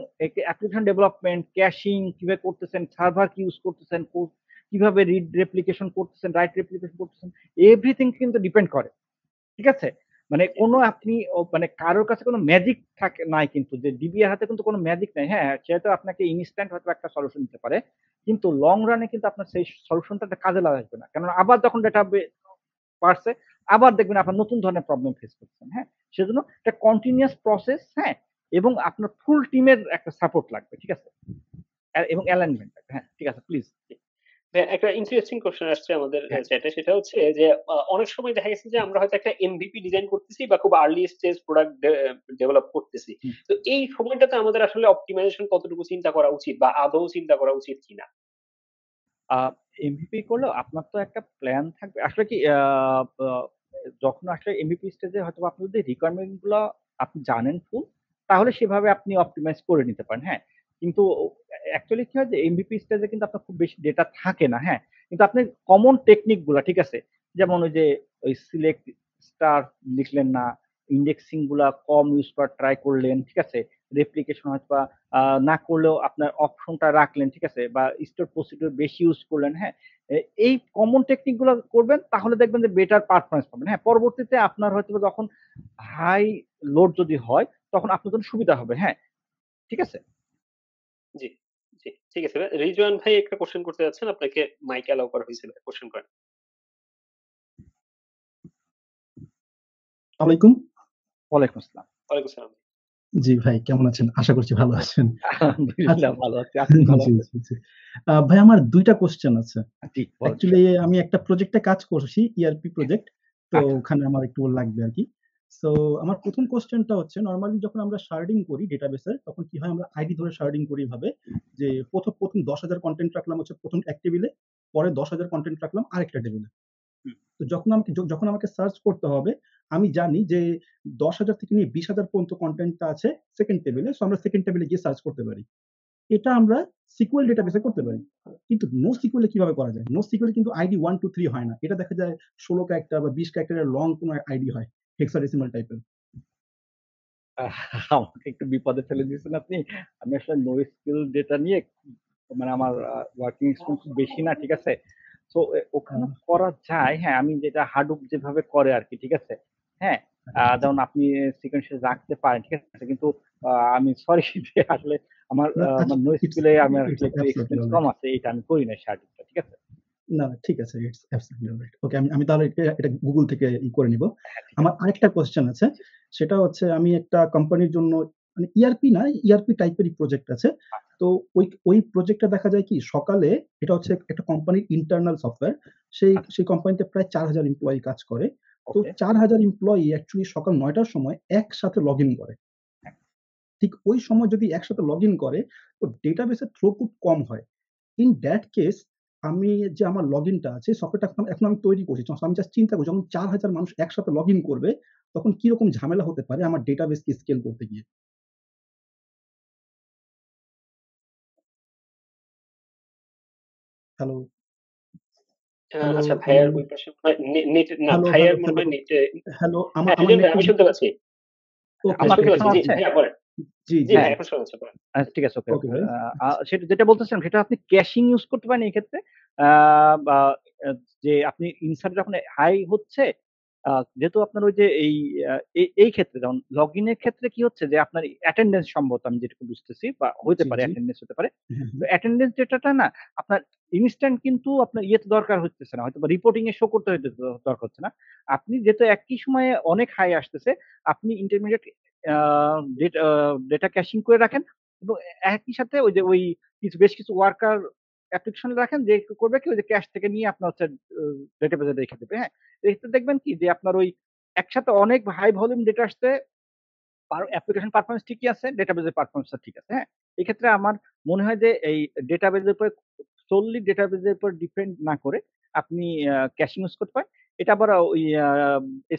অ্যাপ্লিকেশন ডেভেলপমেন্ট, ক্যাশিং কিভাবে করতেছেন, সার্ভার কি ইউজ করতেছেন, কিভাবে রিড রেপ্লিকেশন করতেছেন, রাইট রেপ্লিকেশন করতেছেন, এভরিথিং কিন্তু ডিপেন্ড করে। ঠিক আছে? মানে কোনো আপনি মানে কারোর কাছে কোনো ম্যাজিক নাই কিন্তু যে ডিবির হাতে কিন্তু কোনো ম্যাজিক নাই। হ্যাঁ, সে হয়তো আপনাকে ইনস্ট্যান্ট হয়তো একটা সলিউশন দিতে পারে। কিন্তু লং রান এ কিন্তু আপনার সেই সলিউশনটা কাজে লাগবে না। কেননা আবার যখন ডেটা পারছে, আবার দেখবেন আপনার নতুন ধরনের প্রবলেম ফেস করছেন। হ্যাঁ, সেজন্য একটা কন্টিনিউয়াস প্রসেস, হ্যাঁ, এবং আপনার ফুল টিমের একটা সাপোর্ট লাগবে, ঠিক আছে, এবং অ্যালাইনমেন্ট লাগবে। হ্যাঁ, ঠিক আছে, প্লিজ।
হ্যাঁ, একটা ইন্টারেস্টিং কোয়েশ্চেন আসছে আমাদের
হ্যাঁ,
চ্যাটে। সেটা হচ্ছে যে অনেক সময় দেখা গেছে যে আমরা হয়তো একটা এমভিপি ডিজাইন করতেছি বা খুব আর্লি স্টেজ প্রোডাক্ট ডেভেলপ করতেছি।
হুম।
তো এই সময়টাতে আমাদের আসলে অপটিমাইজেশন কতটুকু চিন্তা করা উচিত বা আদৌ চিন্তা করা উচিত কিনা?
এমভিপি করলেও আপনার তো একটা প্ল্যান থাকবে। আসলে কি যখন আসলে এমভিপি স্টেজে হয়তো আপনি যদি রিকোয়ারমেন্ট গুলো আপনি জানেন ফুল, তাহলে সেভাবে আপনি অপটিমাইজ করে নিতে পারেন। হ্যাঁ, কিন্তু অ্যাকচুয়ালি কি হয় যে এমভিপি স্টেজে কিন্তু আপনার খুব বেশি ডেটা থাকে না। হ্যাঁ, কিন্তু আপনি কমন টেকনিক গুলা, ঠিক আছে, যেমন ওই যে ওই সিলেক্ট স্টার লিখলেন না, ইন্ডেক্সিং গুলা কম ইউজ করার ট্রাই করলেন, ঠিক আছে, রেপ্লিকেশন হয়তো বা না করলেও আপনার অপশনটা রাখলেন, ঠিক আছে, বা স্টোর প্রসিডিউর বেশি ইউজ করলেন। হ্যাঁ, এই কমন টেকনিক গুলো করবেন, তাহলে দেখবেন যে বেটার পারফরমেন্স পাবেন। হ্যাঁ, পরবর্তীতে আপনার হয়তো বা যখন হাই লোড যদি হয়, তখন আপনার জন্য সুবিধা হবে। হ্যাঁ, ঠিক আছে।
জি, জি। ঠিক আছে। রিজওয়ান ভাই একটা কোয়েশ্চেন করতে যাচ্ছেন। আপনাকে মাইক অ্যালাউ করা হয়েছে। কোয়েশ্চেন করেন।
আলাইকুম।
ওয়ালাইকুম আসসালাম।
ওয়ালাইকুম আসসালাম।
জি ভাই কেমন আছেন? আশা করছি ভালো আছেন। আচ্ছা
আলহামদুলিল্লাহ ভালো আছি। আপনি ভালো
জি,
আছেন?
জি, জি। ভাই আমার ২ টা কোয়েশ্চেন আছে।
জি, বলেন।
অ্যাকচুয়ালি আমি একটা প্রজেক্টে কাজ করছি, ERP প্রজেক্ট। তো
আচ্ছা।
ওখানে আমার একটু লাগবে আরকি। সো আমার ১ম কোয়েশ্চেনটা হচ্ছে নরমালি যখন আমরা শার্ডিং করি ডেটাবেসের তখন কি হয় আমরা আইডি ধরে শার্ডিং করি এভাবে যে প্রথম ১০,০০০ কনটেন্ট রাখলাম হচ্ছে ১ম এক টেবিলে, পরে ১০,০০০ কনটেন্ট রাখলাম আরেকটা টেবিলে।
হুম।
তো যখন আমাকে সার্চ করতে হবে, আমি জানি যে ১০,০০০ থেকে নিয়ে ২০,০০০ পর্যন্ত কনটেন্টটা আছে 2nd টেবিলে। সো আমরা 2nd টেবিলে গিয়ে সার্চ করতে পারি। এটা আমরা SQL ডেটাবেসে করতে পারি। কিন্তু NoSQL এ কিভাবে করা যায়? NoSQL এ কিন্তু আইডি 1, 2, 3 হয় না। এটা দেখা যায় ১৬ ক্যারেক্টার বা ২০ ক্যারেক্টারের লং কোনো আইডি হয়। হেক্সাডেসিমাল টাইপের।
আমাকে একটু বিপদে ফেলে দিয়েছেন আপনি। আমি আসলে NoSQL ডেটা নিয়ে মানে আমার ওয়ার্কিং এক্সপেরিয়েন্স খুব বেশি না, ঠিক আছে? সো
আ
ওখানে করা যায়। হ্যাঁ, আমি যেটা Hadoop যেভাবে করে আরকি, ঠিক আছে? হ্যাঁ, যেমন আপনি সিকোয়েন্সিয়াল রাখতে পারেন, ঠিক আছে? কিন্তু আমি সরি যে আসলে আমার
না আচ্ছা
আমার
ইটস
NoSQL এ আমার
ইটস
আসলে একটু
অ্যাবসোলিউটলি
এক্সপেরিয়েন্স কম
অলরাইট।
আছে। এটা আমি করি নাই Hadoop টা, ঠিক আছে?
না, না ঠিক আছে। It's absolutely alright. ওকে আমি তাহলে এটা Google থেকে করে নিব।
হ্যাঁ, ঠিক
আমার
আছে।
আরেকটা কোয়েশ্চেন আছে।
জি।
সেটা হচ্ছে আমি একটা কোম্পানির জন্য মানে ERP না, ERP টাইপেরই প্রজেক্ট আছে।
আচ্ছা,
তো ওই প্রজেক্টটা দেখা যায় কি সকালে এটা হচ্ছে একটা কোম্পানির ইন্টারনাল সফটওয়্যার।
আচ্ছা।
সেই কোম্পানিতে প্রায় ৪,০০০ এমপ্লয়ি কাজ করে। তো
ওকে।
৪,০০০ এমপ্লয়ি অ্যাকচুয়ালি সকাল ৯ টার সময় একসাথে লগইন করে।
হ্যাঁ।
ঠিক ওই সময় যদি একসাথে লগইন করে তো ডেটাবেসের থ্রুপুট কম হয়। ইন দ্যাট কেস আমি যে আমার লগইনটা আছে সফটওয়্যারটা এখন আমি তৈরি করছি। আমি জাস্ট চিন্তা করছি যখন ৪,০০০ মানুষ একসাথে লগইন করবে তখন কিরকম ঝামেলা হতে পারে আমার ডেটাবেসকে স্কেল করতে গিয়ে। হ্যালো, হ্যালো,
আচ্ছা
হ্যালো,
ভাইয়ার ওই পাশে মনে হয় নেট না
হ্যালো, হ্যালো,
ভাইয়ার মনে
হ্যালো,
হয় নেটে
হ্যালো
হ্যাঁ,
আমার
রিজন ভাই
নেটটা
আমি শুনতে পাচ্ছি।
ওকে,
আমাকে
শুনতে
ওকে,
পাচ্ছি।
শোনা
জি,
যাচ্ছে?
ভাইয়া বলেন।
জি,
জি
জি,
ভাই
হ্যাঁ।
এখন শোনা যাচ্ছে বলেন।
ঠিক আছে, ওকে,
ওকে
ওকে।
ভাই।
সেটা যেটা বলতেছিলাম সেটা আপনি ক্যাশিং ইউজ করতে পারেন এই ক্ষেত্রে। আ বা যে আপনি ইনসার্ট যখন হাই হচ্ছে, যেহেতু আপনার ওই যে এই ক্ষেত্রে যেমন লগইন এর ক্ষেত্রে কি হচ্ছে যে আপনার অ্যাটেন্ডেন্স সম্ভবত আমি যেটুকু বুঝতেছি বা হইতে
জি,
পারে
জি।
অ্যাটেন্ডেন্স হতে পারে।
হ্যাঁ,
তো
হ্যাঁ।
অ্যাটেন্ডেন্স ডেটাটা না আপনার ইনস্ট্যান্ট কিন্তু আপনার ইয়েতে দরকার হইতেছে না। হয়তোবা রিপোর্টিং এ শো করতে দরকার হচ্ছে না। আপনি যেহেতু একই সময়ে অনেক হাই আসতেছে, আপনি ইন্টারমিডিয়েট আ ডেটা ক্যাশিং করে রাখেন এবং একই সাথে ওই বেশ কিছু ওয়ার্কার অ্যাপ্লিকেশন রাখেন যে করবে কি ওই যে ক্যাশ থেকে নিয়ে আপনার হচ্ছে ডেটাবেজে রেখে দেবে। হ্যাঁ? এতে দেখবেন কি যে আপনার ওই একসাথে অনেক হাই ভলিউম ডেটা আসছে, অ্যাপ্লিকেশন পারফরম্যান্স ঠিকই আছে, ডেটাবেজের পারফরম্যান্সটা ঠিক আছে। হ্যাঁ? এক্ষেত্রে আমার মনে হয় যে এই ডেটাবেজের উপরে solely ডেটাবেজের উপর ডিপেন্ড না করে আপনি ক্যাশিং ইউজ করতে পারেন। এটা আবার ওই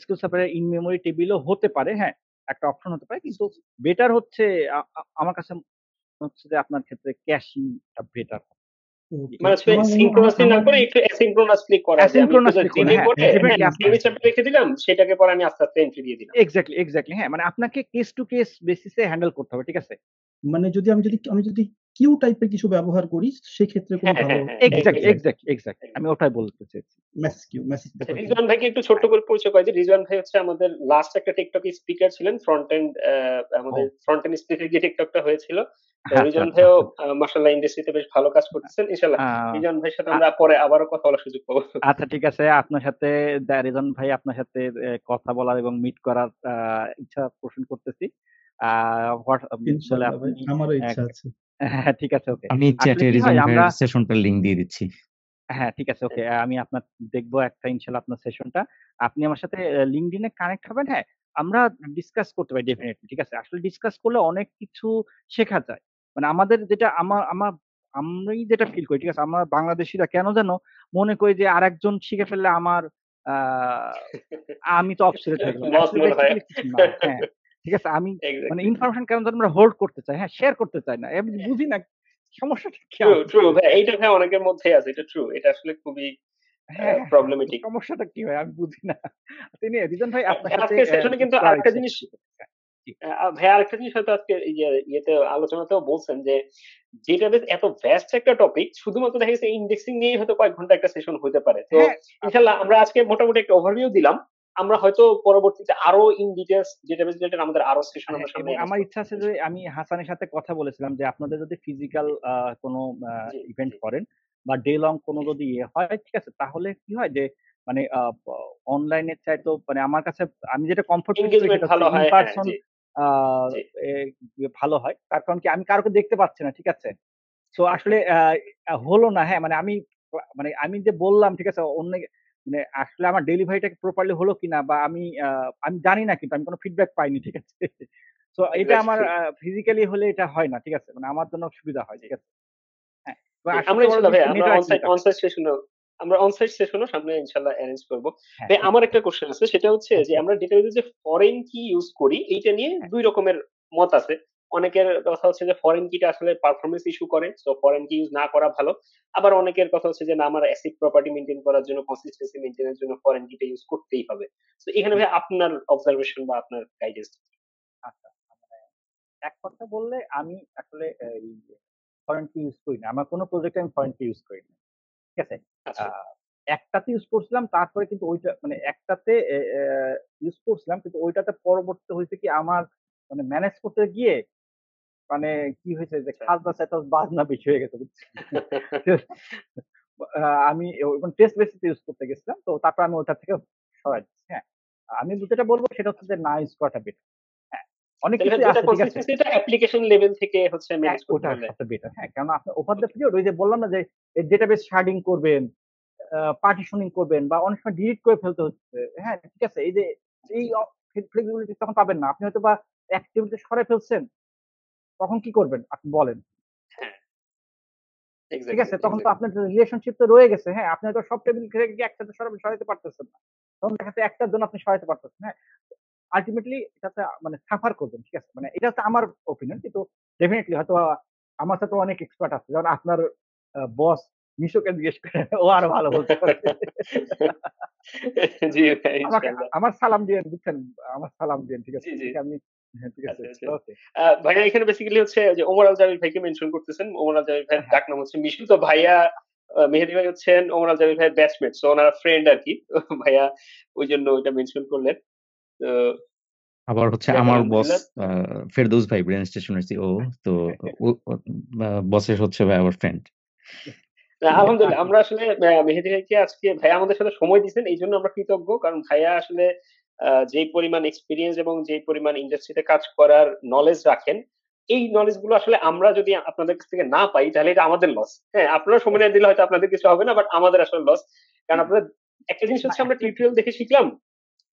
SQL সার্ভারের ইন মেমোরি টেবিলও হতে পারে। হ্যাঁ? একটা অপশন হতে পারে। কিন্তু বেটার হচ্ছে আ আ আমার কাছে হচ্ছে যে আপনার ক্ষেত্রে ক্যাশিংটা বেটার।
ওকে।
মানে হচ্ছে
আমার মনে আমার
সিনক্রোনাসলি না
আমার
করে একটু অ্যাসিনক্রোনাসলি করা যে আমি একটু
অ্যাসিনক্রোনাসলি
জাস্ট
করে
জিবি
হ্যাঁ,
করে
যেটা
হ্যাঁ,
কি আপনার
প্রিভিয়াস চ্যাপ্টার রেখে দিলাম সেটাকে পরে আমি আস্তে, আস্তে এন্ট্রি দিয়ে দিলাম।
এক্সাক্টলি হ্যাঁ, মানে আপনাকে case to case basis A handle করতে হবে। ঠিক আছে?
মানে আমি যদি কিউ টাইপের কিছু ব্যবহার করি সেক্ষেত্রে কোনো
হ্যাঁ,
ভালো
হ্যাঁ, হ্যাঁ,
এক্সাক্ট আমি ওটাই বলতে চেয়েছি।
মেসেজ কিউ মেসেজ
আচ্ছা,
ব্যাপার
রিজওয়ান ভাইকে একটু ছোট্ট করে পরিচয় করে দিই। রিজওয়ান ভাই হচ্ছে আমাদের লাস্ট একটা টিকটক স্পিকার ছিলেন। ফ্রন্ট এন্ড আমাদের ফ্রন্ট এন্ড স্পিকার গিয়ে টিকটকটা হয়েছিল। তো
আচ্ছা
রিজওয়ান
আচ্ছা
ভাইও
আচ্ছা
মাশাআল্লাহ ইন্ডাস্ট্রিতে বেশ ভালো কাজ করতেছেন। ইনশাআল্লাহ
আহ,
রিজওয়ান ভাইয়ের সাথে
আ-
আমরা পরে আবারও কথা বলার সুযোগ পাবো।
আচ্ছা ঠিক আছে, আপনার সাথে রেজন ভাই আপনার সাথে কথা বলার এবং মিট করার ইচ্ছা পোষণ করতেছি। তাহলে
ইনশাআল্লাহ ভাই
আপনি
আমারও
আহ,
ইচ্ছা আছে।
হ্যাঁ ঠিক আছে, ওকে।
আমি
আসলে
চ্যাটে
কি হয়
রিজন
আমরা,
ভাইয়ের সেশনটার লিংক দিয়ে দিচ্ছি।
হ্যাঁ ঠিক আছে, ওকে, আমি আপনার দেখবো একটা ইনশাল্লাহ আপনার সেশনটা। আপনি আমার সাথে লিঙ্কডইনে কানেক্ট হবেন, হ্যাঁ আমরা ডিসকাস করতে পারি ডেফিনেটলি, ঠিক আছে। আসলে ডিসকাস করলে অনেক কিছু শেখা যায়। মানে আমাদের যেটা আমার আমার আমি যেটা ফিল করি, ঠিক আছে, আমরা বাংলাদেশিরা কেন যেন মনে করি যে আরেকজন শিখে ফেললে আমার আমি তো অবসলেট হয়ে গেলাম,
লস
আসলে
মনে হয়।
বেসিক্যালি কিছু না। হ্যাঁ ঠিক আছে, আমি মানে
এক্সাক্টলি।
ইনফরমেশন কেন যেন আমরা হোল্ড করতে চাই, হ্যাঁ শেয়ার করতে চাই না, আমি বুঝি না সমস্যাটা কি
ট্রু,
আমার।
ট্রু ভাই, এইটা ভাই অনেকের মধ্যেই আছে। এটা ট্রু। এটা আসলে খুবই
হ্যাঁ, হ্যাঁ, হ্যাঁ।
প্রবলেমেটিক।
সমস্যাটা কি ভাই? আমি বুঝি না। তিনি রিজন ভাই আপনার
ভাই
সাথে
আজকের সেশনে কিন্তু
করার
আরেকটা
ইচ্ছা
জিনিস
করছি। হ্যাঁ, জি।
ভাই আরেকটা জিনিস হয়তো আজকে ইয়েতে আলোচনাতেও বলছেন যে যেটা বেশ এত ভ্যাস্ট একটা টপিক, শুধুমাত্র দেখা গেছে ইন্ডেক্সিং নিয়েই হয়তো কয়েক ঘন্টা একটা সেশন হতে পারে। তো
হ্যাঁ,
ইনশাআল্লাহ আমরা আজকে মোটামুটি একটা ওভারভিউ দিলাম। আমরা হয়তো পরবর্তীতে আরো ইন ডিটেইলস ডেটাবেস রিলেটেড আমাদের আরো সেশন
হ্যাঁ,
আমরা সামনে
এবং
অ্যারেঞ্জ
আমার
করব
ইচ্ছা আছে যে
ইনশাআল্লাহ।
আমি হাসানের সাথে কথা বলেছিলাম যে আপনাদের যদি ফিজিক্যাল
জি,
কোনো
জি,
ইভেন্ট
জি,
করেন বা ডে লং কোনো
জি।
যদি ইয়ে হয়, ঠিক আছে, তাহলে কি হয় যে মানে অনলাইনের চাইতো মানে আমার কাছে আমি যেটা কমফোর্ট ফিল করি
এনগেজমেন্ট
সেটা হচ্ছে
ভালো
ইন
হয়। হ্যাঁ,
পারসন
জি, জি।
ভালো হয়। তার কারণ কি আমি কাউকে দেখতে পাচ্ছি না, ঠিক আছে। তো আসলে হলো না, হ্যাঁ, মানে মানে আমি যে বললাম, ঠিক আছে, মানে আসলে আমার ডেলিভারিটা প্রপারলি হলো কিনা বা আমি জানি না, কিন্তু আমি কোনো ফিডব্যাক পাইনি, ঠিক আছে। তো এটা আমার
এক্সাক্টলি।
ফিজিক্যালি হলে এটা হয় না, ঠিক আছে, মানে আমার জন্য সুবিধা হয়,
জি,
ঠিক আছে। হ্যাঁ, এবং
জি। আমরা
সবচেয়ে বড়
ইনশাআল্লাহ
জিনিস
ভাই
তো
আমরা
নেটওয়ার্কিং টা হয়।
অনসাইট সেশনও সামনে ইনশাআল্লাহ এরেঞ্জ করব।
হ্যাঁ
ভাই
ঠিক
আমার
আছে।
একটা কোশ্চেন আছে, সেটা হচ্ছে যে
আচ্ছা,
আমরা ডেটাবেজে যে ফরেন কি ইউজ করি এইটা নিয়ে
হ্যাঁ,
২ রকমের মত আছে। অনেকের কথা হচ্ছে যে ফরেন কিটা আসলে পারফরম্যান্স ইস্যু করে। সো ফরেন কি ইউজ না করা ভালো। আবার অনেকের কথা হচ্ছে যে না, আমার অ্যাসিড প্রপার্টি মেইনটেইন করার জন্য, কনসিস্টেন্সি মেইনটেইন এর জন্য ফরেন কিটা ইউজ করতেই হবে। সো এখানে
হুম,
ভাই আপনার অবজারভেশন বা আপনার গাইডেন্স।
আচ্ছা। মানে এক কথা বললে আমি আসলে এই ফরেন কি ইউজ করি না। আমার কোনো প্রজেক্টে আমি ফরেন কি ইউজ করি না। ঠিক আছে? আ
আচ্ছা।
একটাতে ইউজ করছিলাম, তারপরে কিন্তু ওইটা মানে একটাতে ইউজ করছিলাম, কিন্তু ওইটাতে পরবর্তীতে হইছে কি আমার মানে ম্যানেজ করতে গিয়ে মানে কি হয়েছে যে
আচ্ছা।
খাজনা সেটলস বাজনা বেশি হয়ে গেছে, বুঝছেন? আমি টেস্ট বেসিস ইউজ করতে গেছিলাম। তো তারপর আমি ওটা থেকে সরাই দিচ্ছি। হ্যাঁ। আমি যেটা বলব সেটা হচ্ছে যে না ইউজ করাটা বেটার। হ্যাঁ। অনেক
তাহলে ভাই
কিছুই
ডেটা
আছে, ঠিক আছে?
কনসিস্টেন্সিটা অ্যাপ্লিকেশন লেভেল থেকে হচ্ছে
হ্যাঁ,
ম্যানেজ করতে
ওটা
পারলে।
সবচেয়ে বেটার। হ্যাঁ, কেননা আপনি ওভার দ্যা
ওকে।
পিরিয়ড ওই যে বললাম না যে ডেটাবেস শার্ডিং করবেন, পার্টিশনিং করবেন বা অনেক সময় ডিলিট করে ফেলতে হচ্ছে। হ্যাঁ, ঠিক আছে? এই যে
জি,
এই
জি, জি।
ফ্লেক্সিবিলিটি তখন পাবেন না। আপনি হয়তোবা এক টেবিলে সরায় ফেলছেন, তখন কি করবেন? আপনি বলেন।
হ্যাঁ,
ঠিক
এক্সাক্টলি,
আছে? তখন তো
এক্সাক্টলি।
আপনার রিলেশনশিপ তো রয়ে গেছে। হ্যাঁ, আপনি হয়তো সব টেবিল থেকে একসাথে সরাইতে পারতেছেন না। তখন দেখা যাচ্ছে একটার জন্য আপনি সরাইতে পারতেছেন। হ্যাঁ? আল্টিমেটলি এটাতে মানে সাফার করবেন। ঠিক আছে? মানে এটা হচ্ছে আমার ওপিনিয়ন। কিন্তু ডেফিনিটলি হয়তো আমার সাথে অনেক এক্সপার্ট আছে। যেমন আপনার বস মিশুকে জিজ্ঞেস করেন। ও আরো ভালো বলতে পারে।
জি ভাই,
আমাকে
ইনশাআল্লাহ।
আমার সালাম দিয়েন, বুঝছেন? আমার সালাম দিয়েন। ঠিক আছে?
জি, জি।
দেখি আমি, হ্যাঁ, ঠিক আছে।
আচ্ছা, আচ্ছা।
ওকে।
ভাইয়া এখানে বেসিক্যালি হচ্ছে যে ওমর আল জামিল ভাইকে মেনশন করতেছেন। ওমর আল জামিল ভাইয়ের
হ্যাঁ,
ডাকনাম হচ্ছে মিশু। তো ভাইয়া মেহেদী ভাই হচ্ছেন ওমর আল জামিল ভাইয়ের ব্যাচমেট। সো ওনারা ফ্রেন্ড আরকি। তো ভাইয়া ওইজন্য ওইটা মেনশন করলেন। তো
আবার হচ্ছে
যাক
আমার বস
আলহামদুলিল্লাহ।
ফেরদৌস ভাই ব্রেন স্টেশনের সিইও। তো বসের হচ্ছে ভাই আমার ফ্রেন্ড।
না,
ঠিক আছে।
আলহামদুলিল্লাহ আমরা আসলে মেহেদী ভাইকে আজকে ভাইয়া আমাদের সাথে সময় দিয়েছেন। এইজন্য আমরা কৃতজ্ঞ। কারণ ভাইয়া আসলে যেই পরিমাণ এক্সপেরিয়েন্স এবং যেই পরিমাণ ইন্ডাস্ট্রিতে কাজ করার নলেজ রাখেন, এই নলেজ গুলো আসলে আমরা যদি আপনাদের কাছ থেকে না পাই তাহলে এটা আমাদের লস। হ্যাঁ, আপনারা সময় না দিলে হয়তো আপনাদের কিছু হবে না, বাট আমাদের আসলে লস। কারণ আপনাদের একটা জিনিস
না
হচ্ছে আমরা
অ্যাকচুয়ালি
টিউটোরিয়াল দেখে শিখলাম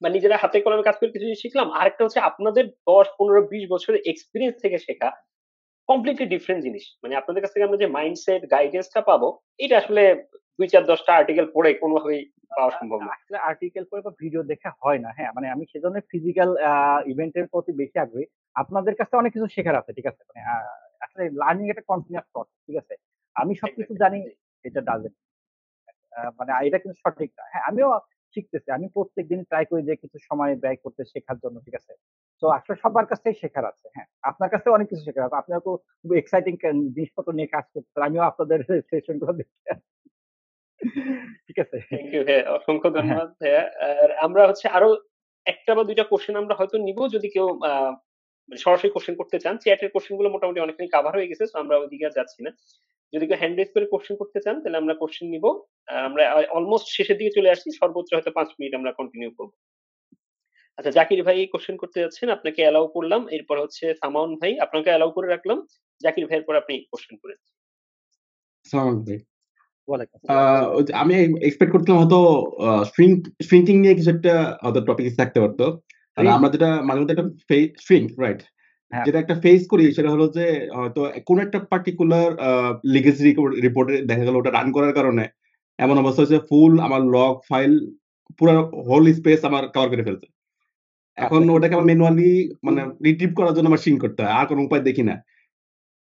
বা নিজেরা হাতে কলমে কাজ করে কিছু জিনিস শিখলাম। আরেকটা হচ্ছে আপনাদের ১০, ১৫, ২০ বছরের এক্সপেরিয়েন্স থেকে শেখা কমপ্লিটলি ডিফারেন্ট জিনিস। মানে আপনাদের কাছ থেকে আমরা যে মাইন্ডসেট গাইডেন্সটা পাবো, এটা আসলে ২, ৪, ১০ টা আর্টিকেল পড়ে কোনভাবেই পাওয়া সম্ভব না।
আসলে আর্টিকেল পড়ে বা ভিডিও দেখে হয় না। হ্যাঁ, মানে আমি সেজন্য ফিজিক্যাল ইভেন্টের প্রতি বেশি আগ্রহী। আপনাদের কাছে অনেক কিছু শেখার আছে। ঠিক আছে? মানে আসলে লার্নিং একটা কন্টিনিউয়াস প্রসেস। ঠিক আছে? আমি সবকিছু
এক্সাক্টলি।
জানি,
জি,
এটা ডাজন্ট মানে
জি,
এটা কিন্তু সঠিক না। হ্যাঁ, আমিও শিখতেছি। আমি প্রত্যেকদিন ট্রাই করি যে কিছু সময় ব্যয় করতে শেখার জন্য। ঠিক আছে? তো আসলে সবার কাছ থেকে শেখার আছে। হ্যাঁ, আপনার কাছ থেকে অনেক কিছু শেখার আছে। আপনারা তো খুব এক্সাইটিং জিনিসপত্র নিয়ে কাজ করতেছেন। আমিও আপনাদের সেশন গুলো দেখতে আসি। ঠিক আছে?
থ্যাংক ইউ ভাইয়া। অসংখ্য
হ্যাঁ,
ধন্যবাদ ভাইয়া। আর আমরা হচ্ছে আরো ১ টা বা ২ টা কোয়েশ্চেন আমরা হয়তো নিবো যদি কেউ মানে সরাসরি কোয়েশ্চেন করতে চান। চ্যাটের কোয়েশ্চেন গুলো মোটামুটি অনেকখানি কভার হয়ে গেছে। সো আমরা ওইদিকে আর যাচ্ছি না। যদি কেউ হ্যান্ড রেইজ করে কোয়েশ্চেন করতে চান তাহলে আমরা কোয়েশ্চেন নিবো। আমরা অলমোস্ট শেষের দিকে চলে আসছি। সর্বোচ্চ হয়তো ৫ মিনিট আমরা কন্টিনিউ করব। আচ্ছা জাকির ভাই কোয়েশ্চেন করতে যাচ্ছেন। আপনাকে অ্যালাউ করলাম। এরপর হচ্ছে সামাউন ভাই আপনাকে অ্যালাউ করে রাখলাম। জাকির ভাইয়ের পর আপনি কোয়েশ্চেন করেন।
সালাম ভাই।
ওয়ালাইকুম আসসালাম।
ওই যে আমি এক্সপেক্ট করছিলাম হয়তো শ্রিঙ্কিং নিয়ে কিছু একটা হয়তো টপিক থাকতে পারতো। আর
Shrink?
আমরা যেটা মাঝে মধ্যে একটা শ্রিঙ্ক রাইট
হ্যাঁ,
যেটা একটা ফেস করি সেটা হলো যে হয়তো কোন একটা পার্টিকুলার লিগেসি রিপোর্টে দেখা গেল ওটা রান করার কারণে এমন অবস্থা হচ্ছে ফুল আমার লগ ফাইল পুরো হোল স্পেস আমার কভার করে ফেলছে। এখন
আচ্ছা
ওটাকে আমার ম্যানুয়ালি মানে রিট্রিভ করার জন্য আমার সিঙ্ক করতে হয়। আর কোনো উপায় দেখি না।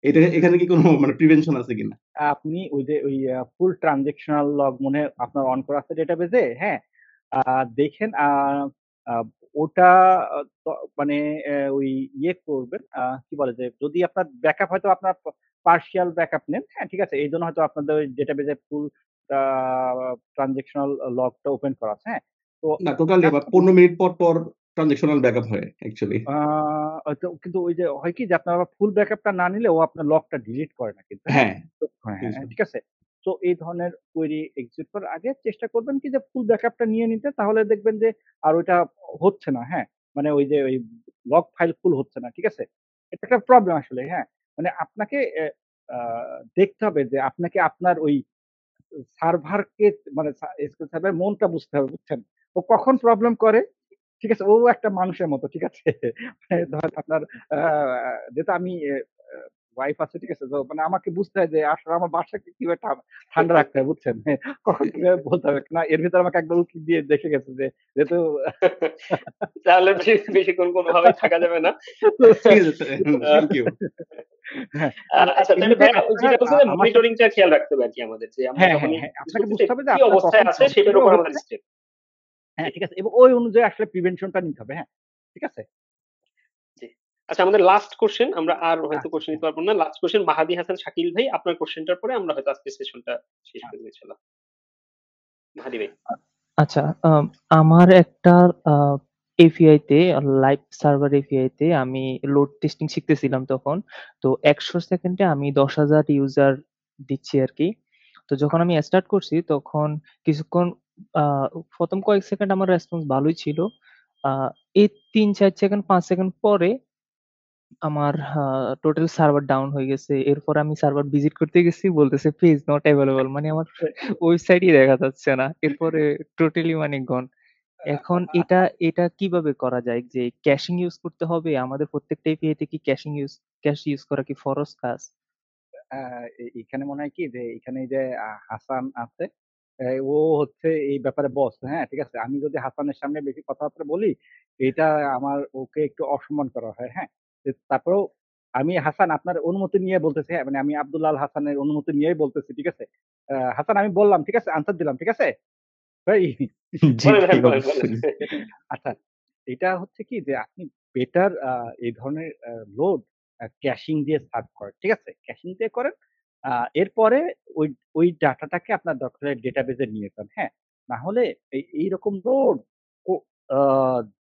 এটা এখানে কি কোনো মানে প্রিভেনশন আছে কিনা?
আপনি ওই যে ওই ফুল ট্রানজেকশনাল লগ মনে হয় আপনার অন করা আছে ডেটাবেজে, হ্যাঁ? দেখেন ওটা মানে ওই ইয়ে করবেন কি বলে যে যদি আপনার ব্যাকআপ হয়তো আপনার পার্শিয়াল ব্যাকআপ নেন, হ্যাঁ ঠিক আছে? এইজন্য হয়তো আপনাদের ওই ডেটাবেজে ফুল আ ট্রানজেকশনাল লগটা ওপেন করা আছে, হ্যাঁ? তো
না টোটালি
কাজ
আবার
করবেন
১৫ মিনিট পর ট্রানজেকশনাল ব্যাকআপ হয় অ্যাকচুয়ালি।
তো কিন্তু ওই যে হয় কি যে আপনার আবার ফুল ব্যাকআপটা না নিলে ও আপনার লগটা ডিলিট করে না কিন্তু, হ্যাঁ?
হ্যাঁ,
তো হ্যাঁ, হ্যাঁ,
বুঝলাম।
ঠিক আছে? তো এই ধরনের কোয়েরি এক্সিকিউট করার আগে চেষ্টা করবেন কি যে ফুল ব্যাকআপটা নিয়ে নিতে তাহলে দেখবেন যে আর ওইটা হচ্ছে না, হ্যাঁ? মানে ওই যে ওই লগ ফাইল ফুল হচ্ছে না, ঠিক আছে? এটা একটা প্রবলেম আসলে, হ্যাঁ? মানে আপনাকে আ দেখতে হবে যে আপনাকে আপনার ওই সার্ভারকে মানে এসকিউএল সার্ভারের মনটা বুঝতে হবে, বুঝছেন? ও কখন প্রবলেম করে, ঠিক আছে? ও একটা মানুষের মতো, ঠিক আছে? মানে ধরেন আপনার আ যেহেতু আমি ওয়াইফ আছে, ঠিক আছে? তো মানে আমাকে বুঝতে হয় যে আসলে আমার বাসাকে কিভাবে ঠান্ডা রাখতে হয়, বুঝছেন? কখন কিভাবে বলতে হবে। না এর ভিতরে আমাকে একবার উকি দিয়ে দেখে গেছে যে যেহেতু
তাহলে বেশিক্ষণ কোনোভাবেই থাকা যাবে না।
ঠিক আছে
আ
থ্যাংক ইউ।
হ্যাঁ,
আচ্ছা তাহলে
এমনিতে
ভাইয়া ওই
আপনার
যেটা বলছেন যে
আমার সাথে
মনিটরিংটা খেয়াল রাখতে হবে আরকি আমাদের। যে আমরা
হ্যাঁ, হ্যাঁ,
যখনই
হ্যাঁ।
ইউজ
আপনাকে
করতেছি
বুঝতে হবে যে
কি
আপনার
অবস্থায়
কখন
আছে সেটার
প্রবলেমগুলো
উপর আমাদের
হচ্ছে
স্টেপ। জি,
হ্যাঁ, ঠিক আছে। এবং ওই অনুযায়ী আসলে প্রিভেনশনটা নিতে হবে, হ্যাঁ? ঠিক আছে?
জি। আচ্ছা আমাদের লাস্ট কোয়েশ্চেন আমরা আর হয়তো
আচ্ছা,
কোয়েশ্চেন
হ্যাঁ।
নিতে পারব না। লাস্ট কোয়েশ্চেন মাহাদী হাসান শাকিল ভাই আপনার কোয়েশ্চেনটার পরে আমরা হয়তো আজকের সেশনটা শেষ করে দেব ইনশাআল্লাহ। মাহাদী ভাই।
আ আচ্ছা, আমার একটা আ এপিআই তে লাইভ সার্ভার এপিআই তে আমি লোড টেস্টিং শিখতেছিলাম তখন। তো ১০০ সেকেন্ডে আমি ১০,০০০ ইউজার দিচ্ছি আরকি। তো যখন আমি স্টার্ট করছি তখন কিছুক্ষণ আ ১ম কয়েক সেকেন্ড আমার রেসপন্স ভালোই ছিল। আ এই ৩-৪ সেকেন্ড ৫ সেকেন্ড পরে আমার টোটাল সার্ভার ডাউন হয়ে গেছে। এরপর আমি সার্ভার ভিজিট করতে গেছি বলতেছে পেজ নট এভেইলেবল মানে আমার ওয়েবসাইটই দেখা যাচ্ছে না। এরপরে টোটালি মানে গন। এখন এটা কিভাবে করা যায়? যে ক্যাশিং ইউজ করতে হবে? আমাদের প্রত্যেকটা এপিআই তে কি ক্যাশ ইউজ করা কি ফরজ কাজ?
আ এখানে মনে হয় কি যে এখানে এই যে হাসান আছে, ও হচ্ছে এই ব্যাপারে বস, হ্যাঁ? ঠিক আছে? আমি যদি হাসানের সামনে বেশি কথাবার্তা বলি, এটা আমার ওকে একটু অসম্মান করা হয়, হ্যাঁ? তারপরেও আমি হাসান আপনার অনুমতি নিয়ে বলতেছি, হ্যাঁ? মানে আমি আব্দুল্লাহ আল হাসানের অনুমতি নিয়েই বলতেছি, ঠিক আছে? হাসান আমি বললাম, ঠিক আছে? আনসার দিলাম, ঠিক আছে? ভাই
জি,
বলেন
জি
ভাই বলেন, বলেন।
অবশ্যই।
আচ্ছা, এটা হচ্ছে কি যে আপনি বেটার এই ধরনের লোড ক্যাশিং দিয়ে সার্ভ করেন। ঠিক আছে? ক্যাশিং দিয়ে করেন। আ এরপরে ওই ওই ডাটাটাকে আপনার দরকার হলে ডেটাবেজে নিয়ে যান। হ্যাঁ? না হলে এইরকম লোড ও আ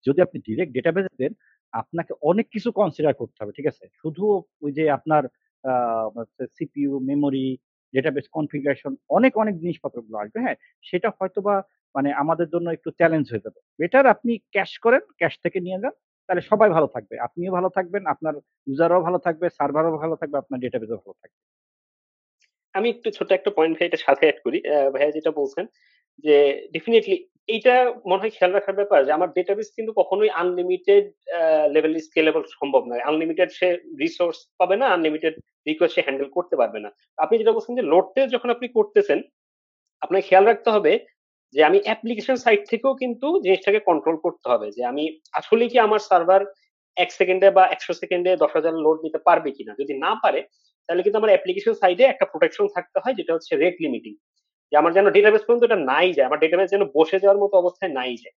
যদি আপনি ডিরেক্ট ডেটাবেজে দেন, আপনাকে অনেক কিছু কনসিডার করতে হবে। ঠিক আছে? শুধু ওই যে আপনার আ হচ্ছে সিপিইউ, মেমোরি, ডেটাবেস কনফিগারেশন অনেক জিনিসপত্রগুলো আসবে। হ্যাঁ? সেটা হয়তোবা মানে আমাদের জন্য একটু চ্যালেঞ্জ হয়ে যাবে। বেটার আপনি ক্যাশ করেন, ক্যাশ থেকে নিয়ে যান। তাহলে সবাই ভালো থাকবে। আপনিও ভালো থাকবেন, আপনার ইউজাররাও ভালো থাকবে, সার্ভারও ভালো থাকবে, আপনার ডেটাবেজও ভালো থাকবে।
আমি একটু ছোট্ট একটা পয়েন্ট ভাই এটার সাথে এড করি। ভাইয়া যেটা বলছেন যে ডেফিনিটলি এইটা মনে হয় খেয়াল রাখার ব্যাপার যে আমার ডেটাবেস কিন্তু কখনোই আনলিমিটেড লেভেলে স্কেলেবল সম্ভব নয়। আনলিমিটেড সে রিসোর্স পাবে না, আনলিমিটেড রিকোয়েস্ট সে হ্যান্ডেল করতে পারবে না। আপনি যেটা বলছেন যে লোড টেস্ট যখন আপনি করতেছেন, আপনাকে খেয়াল রাখতে হবে যে আমি অ্যাপ্লিকেশন সাইড থেকেও কিন্তু জিনিসটাকে কন্ট্রোল করতে হবে। যে আমি আসলেই কি আমার সার্ভার ১ সেকেন্ডে বা ১০০ সেকেন্ডে ১০,০০০ লোড নিতে পারবে কিনা? যদি না পারে তাহলে কিন্তু আমার অ্যাপ্লিকেশন সাইডে একটা প্রোটেকশন থাকতে হয় যেটা হচ্ছে রেট লিমিটিং। যে আমার যেন ডেটাবেস পর্যন্ত এটা নাই যায়। আমার ডেটাবেস যেন বসে যাওয়ার মতো অবস্থায় নাই যায়।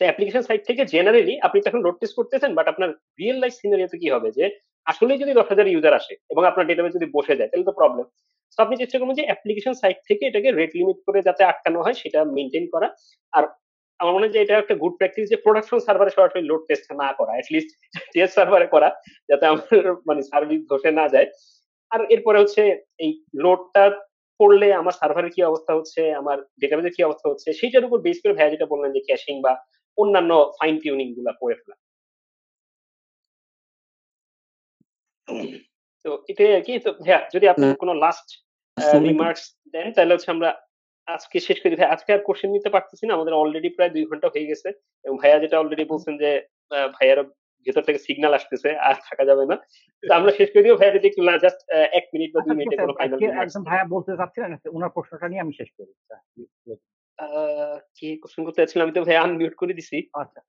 তো অ্যাপ্লিকেশন সাইড থেকে জেনারেলি আপনি তখন লোড টেস্ট করতেছেন, বাট আপনার রিয়েল লাইফ সিনারিওতে কি হবে যে আসলেই যদি 10,000 ইউজার আসে এবং আপনার ডেটাবেস যদি বসে যায় তাহলে তো প্রবলেম। তো আপনি চেষ্টা করবেন যে অ্যাপ্লিকেশন সাইট থেকে এটাকে রেট লিমিট করে যাতে আটকানো হয় সেটা মেনটেন করা। আর আমার মনে হয় যে এটা একটা গুড প্র্যাকটিস যে প্রোডাকশন সার্ভারে সরাসরি লোড টেস্ট না করা, লিস্ট টেস্ট সার্ভারে করা, যাতে আমার মানে সার্ভিস ধসে না যায়। আর এরপরে হচ্ছে এই লোডটা করলে আমার সার্ভারের কি অবস্থা হচ্ছে, আমার ডেটাবেসের কি অবস্থা হচ্ছে, সেটার উপর বেস করে ভাইয়া যেটা বললেন যে ক্যাশিং বা অন্যান্য ফাইন টিউনিং গুলা করে ফেলা। তো এটাই আর কি। তো ভাইয়া যদি আপনার কোনো লাস্ট
আসসালামু আলাইকুম।
রিমার্কস দেন তাহলে হচ্ছে আমরা আজকে শেষ করি। ভাই আজকে আর কোশ্চেন নিতে পারতেছি না, আমাদের অলরেডি প্রায় 2 ঘন্টা হয়ে গেছে এবং ভাইয়া যেটা অলরেডি বলছেন যে ভাইয়ার ভেতর থেকে সিগন্যাল আসতেছে আর থাকা যাবে না। তো আমরা শেষ করে দিব। ভাইয়া যদি একটু জাস্ট 1 মিনিট বা 2
আচ্ছা ঠিক
মিনিটে
আছে,
কোনো ফাইনাল রিমার্কস
একজন ভাইয়া বলতে চাচ্ছিলেন, ওনার প্রশ্নটা নিয়ে আমি শেষ করি।
কি কোশ্চেন করতে চাচ্ছিলাম, আমি তো ভাইয়া আনমিউট করে দিছি।
আচ্ছা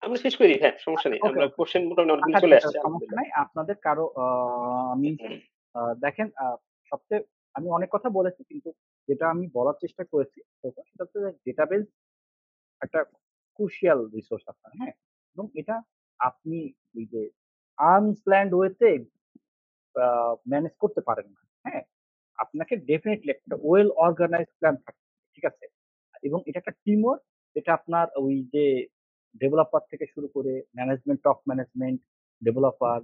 আমরা শেষ করি, হ্যাঁ সমস্যা নেই।
ওকে
আমরা
ওকে
কোশ্চেন মোটামুটি অনেকগুলো
আচ্ছা
চলে
ঠিক আছে,
আসছে
সমস্যা
আলহামদুলিল্লাহ।
নাই। আপনাদের কারো আমি দেখেন সবচেয়ে আমি অনেক কথা বলেছি, কিন্তু যেটা আমি বলার চেষ্টা করেছি সেটা হচ্ছে ডেটাবেস একটা ক্রুশিয়াল রিসোর্স আপনার, হ্যাঁ, এবং এটা আপনি ওই যে আনপ্ল্যান্ড ওয়েতে ম্যানেজ করতে পারেন না, হ্যাঁ। আপনাকে ডেফিনেটলি একটা ওয়েল অর্গানাইজ প্ল্যান থাকবে, ঠিক আছে। এবং এটা একটা টিমওয়ার্ক, যেটা আপনার ওই যে ডেভেলপার থেকে শুরু করে ম্যানেজমেন্ট, টপ ম্যানেজমেন্ট, ডেভেলপার,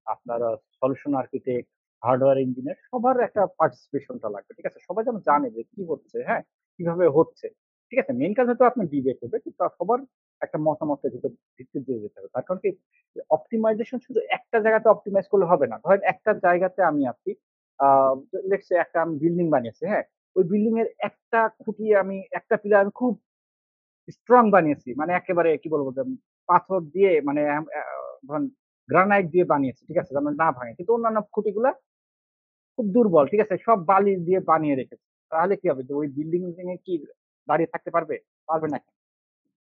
আপনার সলিউশন আর্কিটেক্ট, হার্ডওয়্যার ইঞ্জিনিয়ার, সবার একটা পার্টিসিপেশনটা লাগবে, ঠিক আছে। সবাই যেন জানে যে কি হচ্ছে, হ্যাঁ, কিভাবে হচ্ছে, ঠিক আছে। মেন কাজ হয়তো আপনি ডিবেট হবে, কিন্তু সবার একটা মতামতের ভিত্তি দিয়ে যেতে হবে। তার কারণ কি, অপটিমাইজেশন শুধু একটা জায়গাতে অপটিমাইজ করলে হবে না। ধরেন একটা জায়গাতে আমি আছি, লেটস সে একটা আমি বিল্ডিং বানিয়েছি, হ্যাঁ, ওই বিল্ডিং এর একটা খুঁটি আমি একটা পিলার আমি খুব স্ট্রং বানিয়েছি, মানে একেবারে কি বলবো যে পাথর দিয়ে মানে ধরেন গ্রানাইট দিয়ে বানিয়েছি, ঠিক আছে, যেন না ভাঙে, কিন্তু অন্যান্য খুঁটিগুলা খুব দুর্বল, ঠিক আছে, সব বালি দিয়ে বানিয়ে রেখেছে। তাহলে কি হবে, যে ওই বিল্ডিং এ কি দাঁড়িয়ে থাকতে পারবে? পারবে না,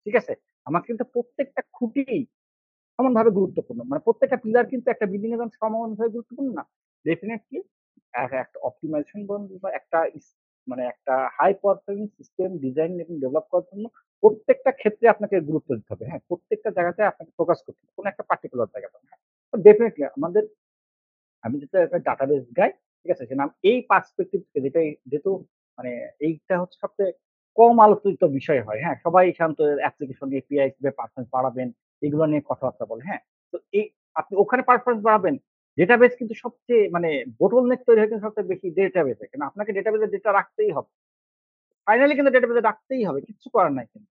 ঠিক আছে। আমার কিন্তু প্রত্যেকটা খুঁটি সমানভাবে গুরুত্বপূর্ণ, মানে প্রত্যেকটা পিলার কিন্তু একটা বিল্ডিং এর জন্য সমানভাবে গুরুত্বপূর্ণ না। ডেফিনেটলি একটা অপটিমাইজেশন বা একটা মানে একটা হাই পারফরমেন্স সিস্টেম ডিজাইন এবং ডেভেলপ করার জন্য প্রত্যেকটা ক্ষেত্রে আপনাকে গুরুত্ব দিতে হবে, হ্যাঁ, প্রত্যেকটা জায়গাতে আপনাকে ফোকাস করতে হবে, কোনো একটা পার্টিকুলার জায়গাতে, হ্যাঁ। তো ডেফিনেটলি আমাদের, আমি যেটা একটা ডাটাবেস গাই, ঠিক আছে, সেটা এই পার্সপেক্টিভ থেকে, যেহেতু মানে এইটা হচ্ছে সবচেয়ে কম আলোচিত বিষয় হয়, হ্যাঁ, সবাই শান্ত অ্যাপ্লিকেশন এপিআই কিভাবে পারফরমেন্স বাড়াবেন এগুলো নিয়ে কথাবার্তা বলে, হ্যাঁ। তো এই আপনি ওখানে পারফরমেন্স বাড়াবেন, ডেটাবেস কিন্তু সবচেয়ে মানে বোটলনেক তৈরি হয় কিন্তু সবচেয়ে বেশি ডেটাবেসে, কিন্তু আপনাকে ডেটাবেসে ডেটা রাখতেই হবে, ফাইনালি কিন্তু ডেটাবেসে রাখতেই হবে, কিচ্ছু করার নাই কিন্তু।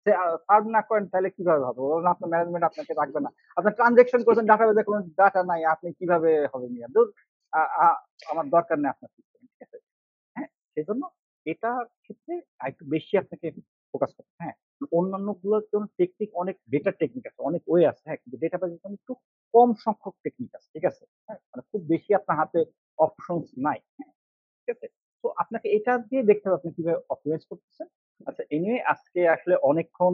সে সার্ভ না করেন তাহলে কিভাবে হবে? বলুন, আপনার ম্যানেজমেন্ট আপনাকে রাখবে না। আপনার ট্রান্সেকশন করবেন, ডাটাবেসে কোনো ডাটা নাই, আপনি কিভাবে হবে মিয়া? ধুর, আ আ আমার দরকার নেই আপনার সিস্টেম, ঠিক আছে? হ্যাঁ? সেজন্য এটার ক্ষেত্রে আরেকটু বেশি আপনাকে ফোকাস করতে হবে, হ্যাঁ? অন্যান্য গুলোর জন্য টেকনিক, অনেক বেটার টেকনিক আছে, অনেক ওয়ে আছে, হ্যাঁ? কিন্তু ডেটাবেসের জন্য একটু কম সংখ্যক টেকনিক আছে, ঠিক আছে? হ্যাঁ? মানে খুব বেশি আপনার হাতে অপশনস নাই, হ্যাঁ? ঠিক আছে? তো আপনাকে এটা দিয়ে দেখতে হবে আপনি কিভাবে অপটিমাইজ করতেছেন। আচ্ছা, এনিওয়ে আজকে আসলে অনেকক্ষণ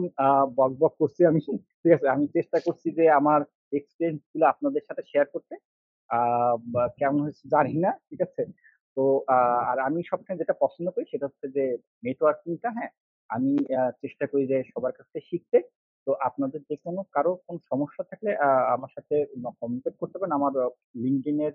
বক করছি আমি। ঠিক আছে? আমি চেষ্টা করছি যে আমার এক্সপেরিয়েন্স গুলো আপনাদের সাথে শেয়ার করতে। আ বা কেমন হয়েছে জানি না। ঠিক আছে? তো আর আমি সবসময় যেটা পছন্দ করি সেটা হচ্ছে যে নেটওয়ার্কিং টা, হ্যাঁ? আমি চেষ্টা করি যে সবার কাছ থেকে শিখতে। তো আপনাদের যেকোনো কারো কোন সমস্যা থাকলে আমার সাথে কমিউনিকেট করতে পারেন। আমার LinkedIn এর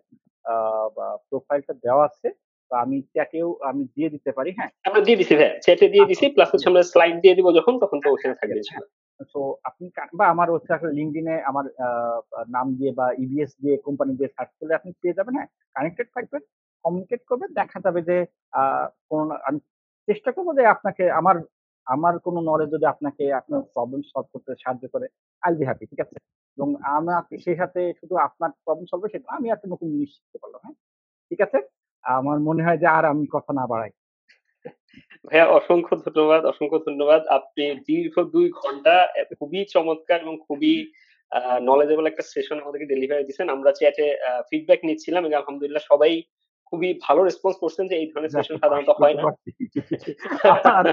বা প্রোফাইলটা দেওয়া আছে। তো আমি চ্যাটেও আমি দিয়ে দিতে পারি, হ্যাঁ?
আমরা দিয়ে দিছি ভাইয়া, চ্যাটে দিয়ে
আচ্ছা,
দিছি, প্লাস হচ্ছে আমরা স্লাইড দিয়ে দিব যখন, তখন তো
হ্যাঁ,
ওখানে
ঠিক
থাকবে
আছে, হ্যাঁ।
ইনশাআল্লাহ।
সো আপনি বা আমার হচ্ছে আসলে LinkedIn এ আমার নাম দিয়ে বা ইবিএস দিয়ে কোম্পানি দিয়ে সার্চ করলে আপনি পেয়ে যাবেন, হ্যাঁ। কানেক্টেড থাকবেন, কমিউনিকেট করবেন। দেখা যাবে যে আ কোন আমি চেষ্টা করব যে আপনাকে আমার আমার কোন নলেজ যদি আপনাকে আপনার প্রবলেম সলভ করতে সাহায্য করে, I'll be happy, ঠিক আছে? এবং আমার সেই সাথে শুধু আপনার প্রবলেম সলভ হবে সেটা আমি একটা নতুন জিনিস শিখতে পারলাম, হ্যাঁ। ঠিক আছে? আমার মনে হয় যে আর আমি কথা না বাড়াই।
ভাইয়া অসংখ্য ধন্যবাদ, অসংখ্য ধন্যবাদ। আপনি দীর্ঘ ২ ঘন্টা খুবই চমৎকার এবং খুবই নলেজেবল একটা সেশন আমাদেরকে ডেলিভারি দিয়েছেন। আমরা চ্যাটে ফিডব্যাক নিচ্ছিলাম এবং আলহামদুলিল্লাহ সবাই খুবই ভালো রেসপন্স করছেন যে এই ধরনের
যাক,
সেশন
পাস
সাধারণত হয়
করতে
না।
পারছি। আর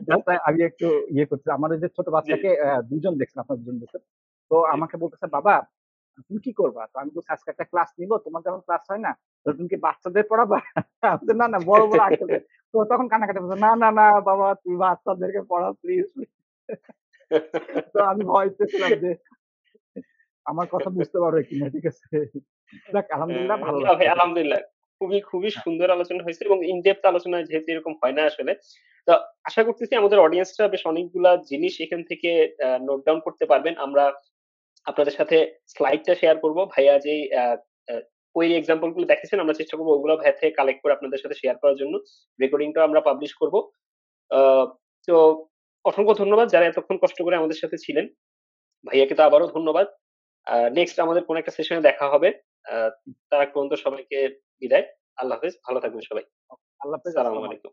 just আমি একটু ইয়ে করছি। আমার ওই যে ছোট
জি।
বাচ্চাকে ২ জন দেখছেন, আপনারা ২ জন দেখছেন। তো আমাকে বলতেছে, "বাবা, তুমি কি করবা?" তো আমি বলছি, "আজকে একটা ক্লাস নিবো। তোমার যেমন ক্লাস হয় না? তো তুমি কি বাচ্চাদের পড়াবা?" আমি বলছি, "না, না, বড় আঙ্কেলদের।"
তো তখন কান্নাকাটি করছে, না না না বাবা তুই বাচ্চাদেরকে পড়া প্লিজ। তো আমি ভয় পেয়েছিলাম যে আমার কথা বুঝতে পারবে কিনা, ঠিক আছে। যাক আলহামদুলিল্লাহ ভালো
না
লাগছে
ভাই
এটা।
আলহামদুলিল্লাহ। খুবই
হ্যাঁ,
সুন্দর আলোচনা হয়েছে এবং ইন ডেপথ আলোচনা যেহেতু এরকম হয় না আসলে। তো আশা করতেছি আমাদের অডিয়েন্সরা বেশ অনেকগুলা জিনিস এখান থেকে নোট ডাউন করতে পারবেন। আমরা আপনাদের সাথে স্লাইডটা শেয়ার করব। ভাইয়া যেই ওই এক্সাম্পল গুলো দেখেছেন আমরা চেষ্টা করবো ওগুলো ভাইয়া থেকে কালেক্ট করে আপনাদের সাথে শেয়ার করার জন্য। রেকর্ডিংটা আমরা পাবলিশ করব। আহ, তো অসংখ্য ধন্যবাদ যারা এতক্ষণ কষ্ট করে আমাদের সাথে ছিলেন। ভাইয়াকে তো আবারও ধন্যবাদ। নেক্সট আমাদের কোন একটা সেশনে দেখা হবে। তার আগ পর্যন্ত সবাইকে বিদায়। আল্লাহ হাফেজ। ভালো থাকবেন সবাই।
আল্লাহ হাফেজ,
আসসালামু
আসসালামু আলাইকুম।
আলাইকুম।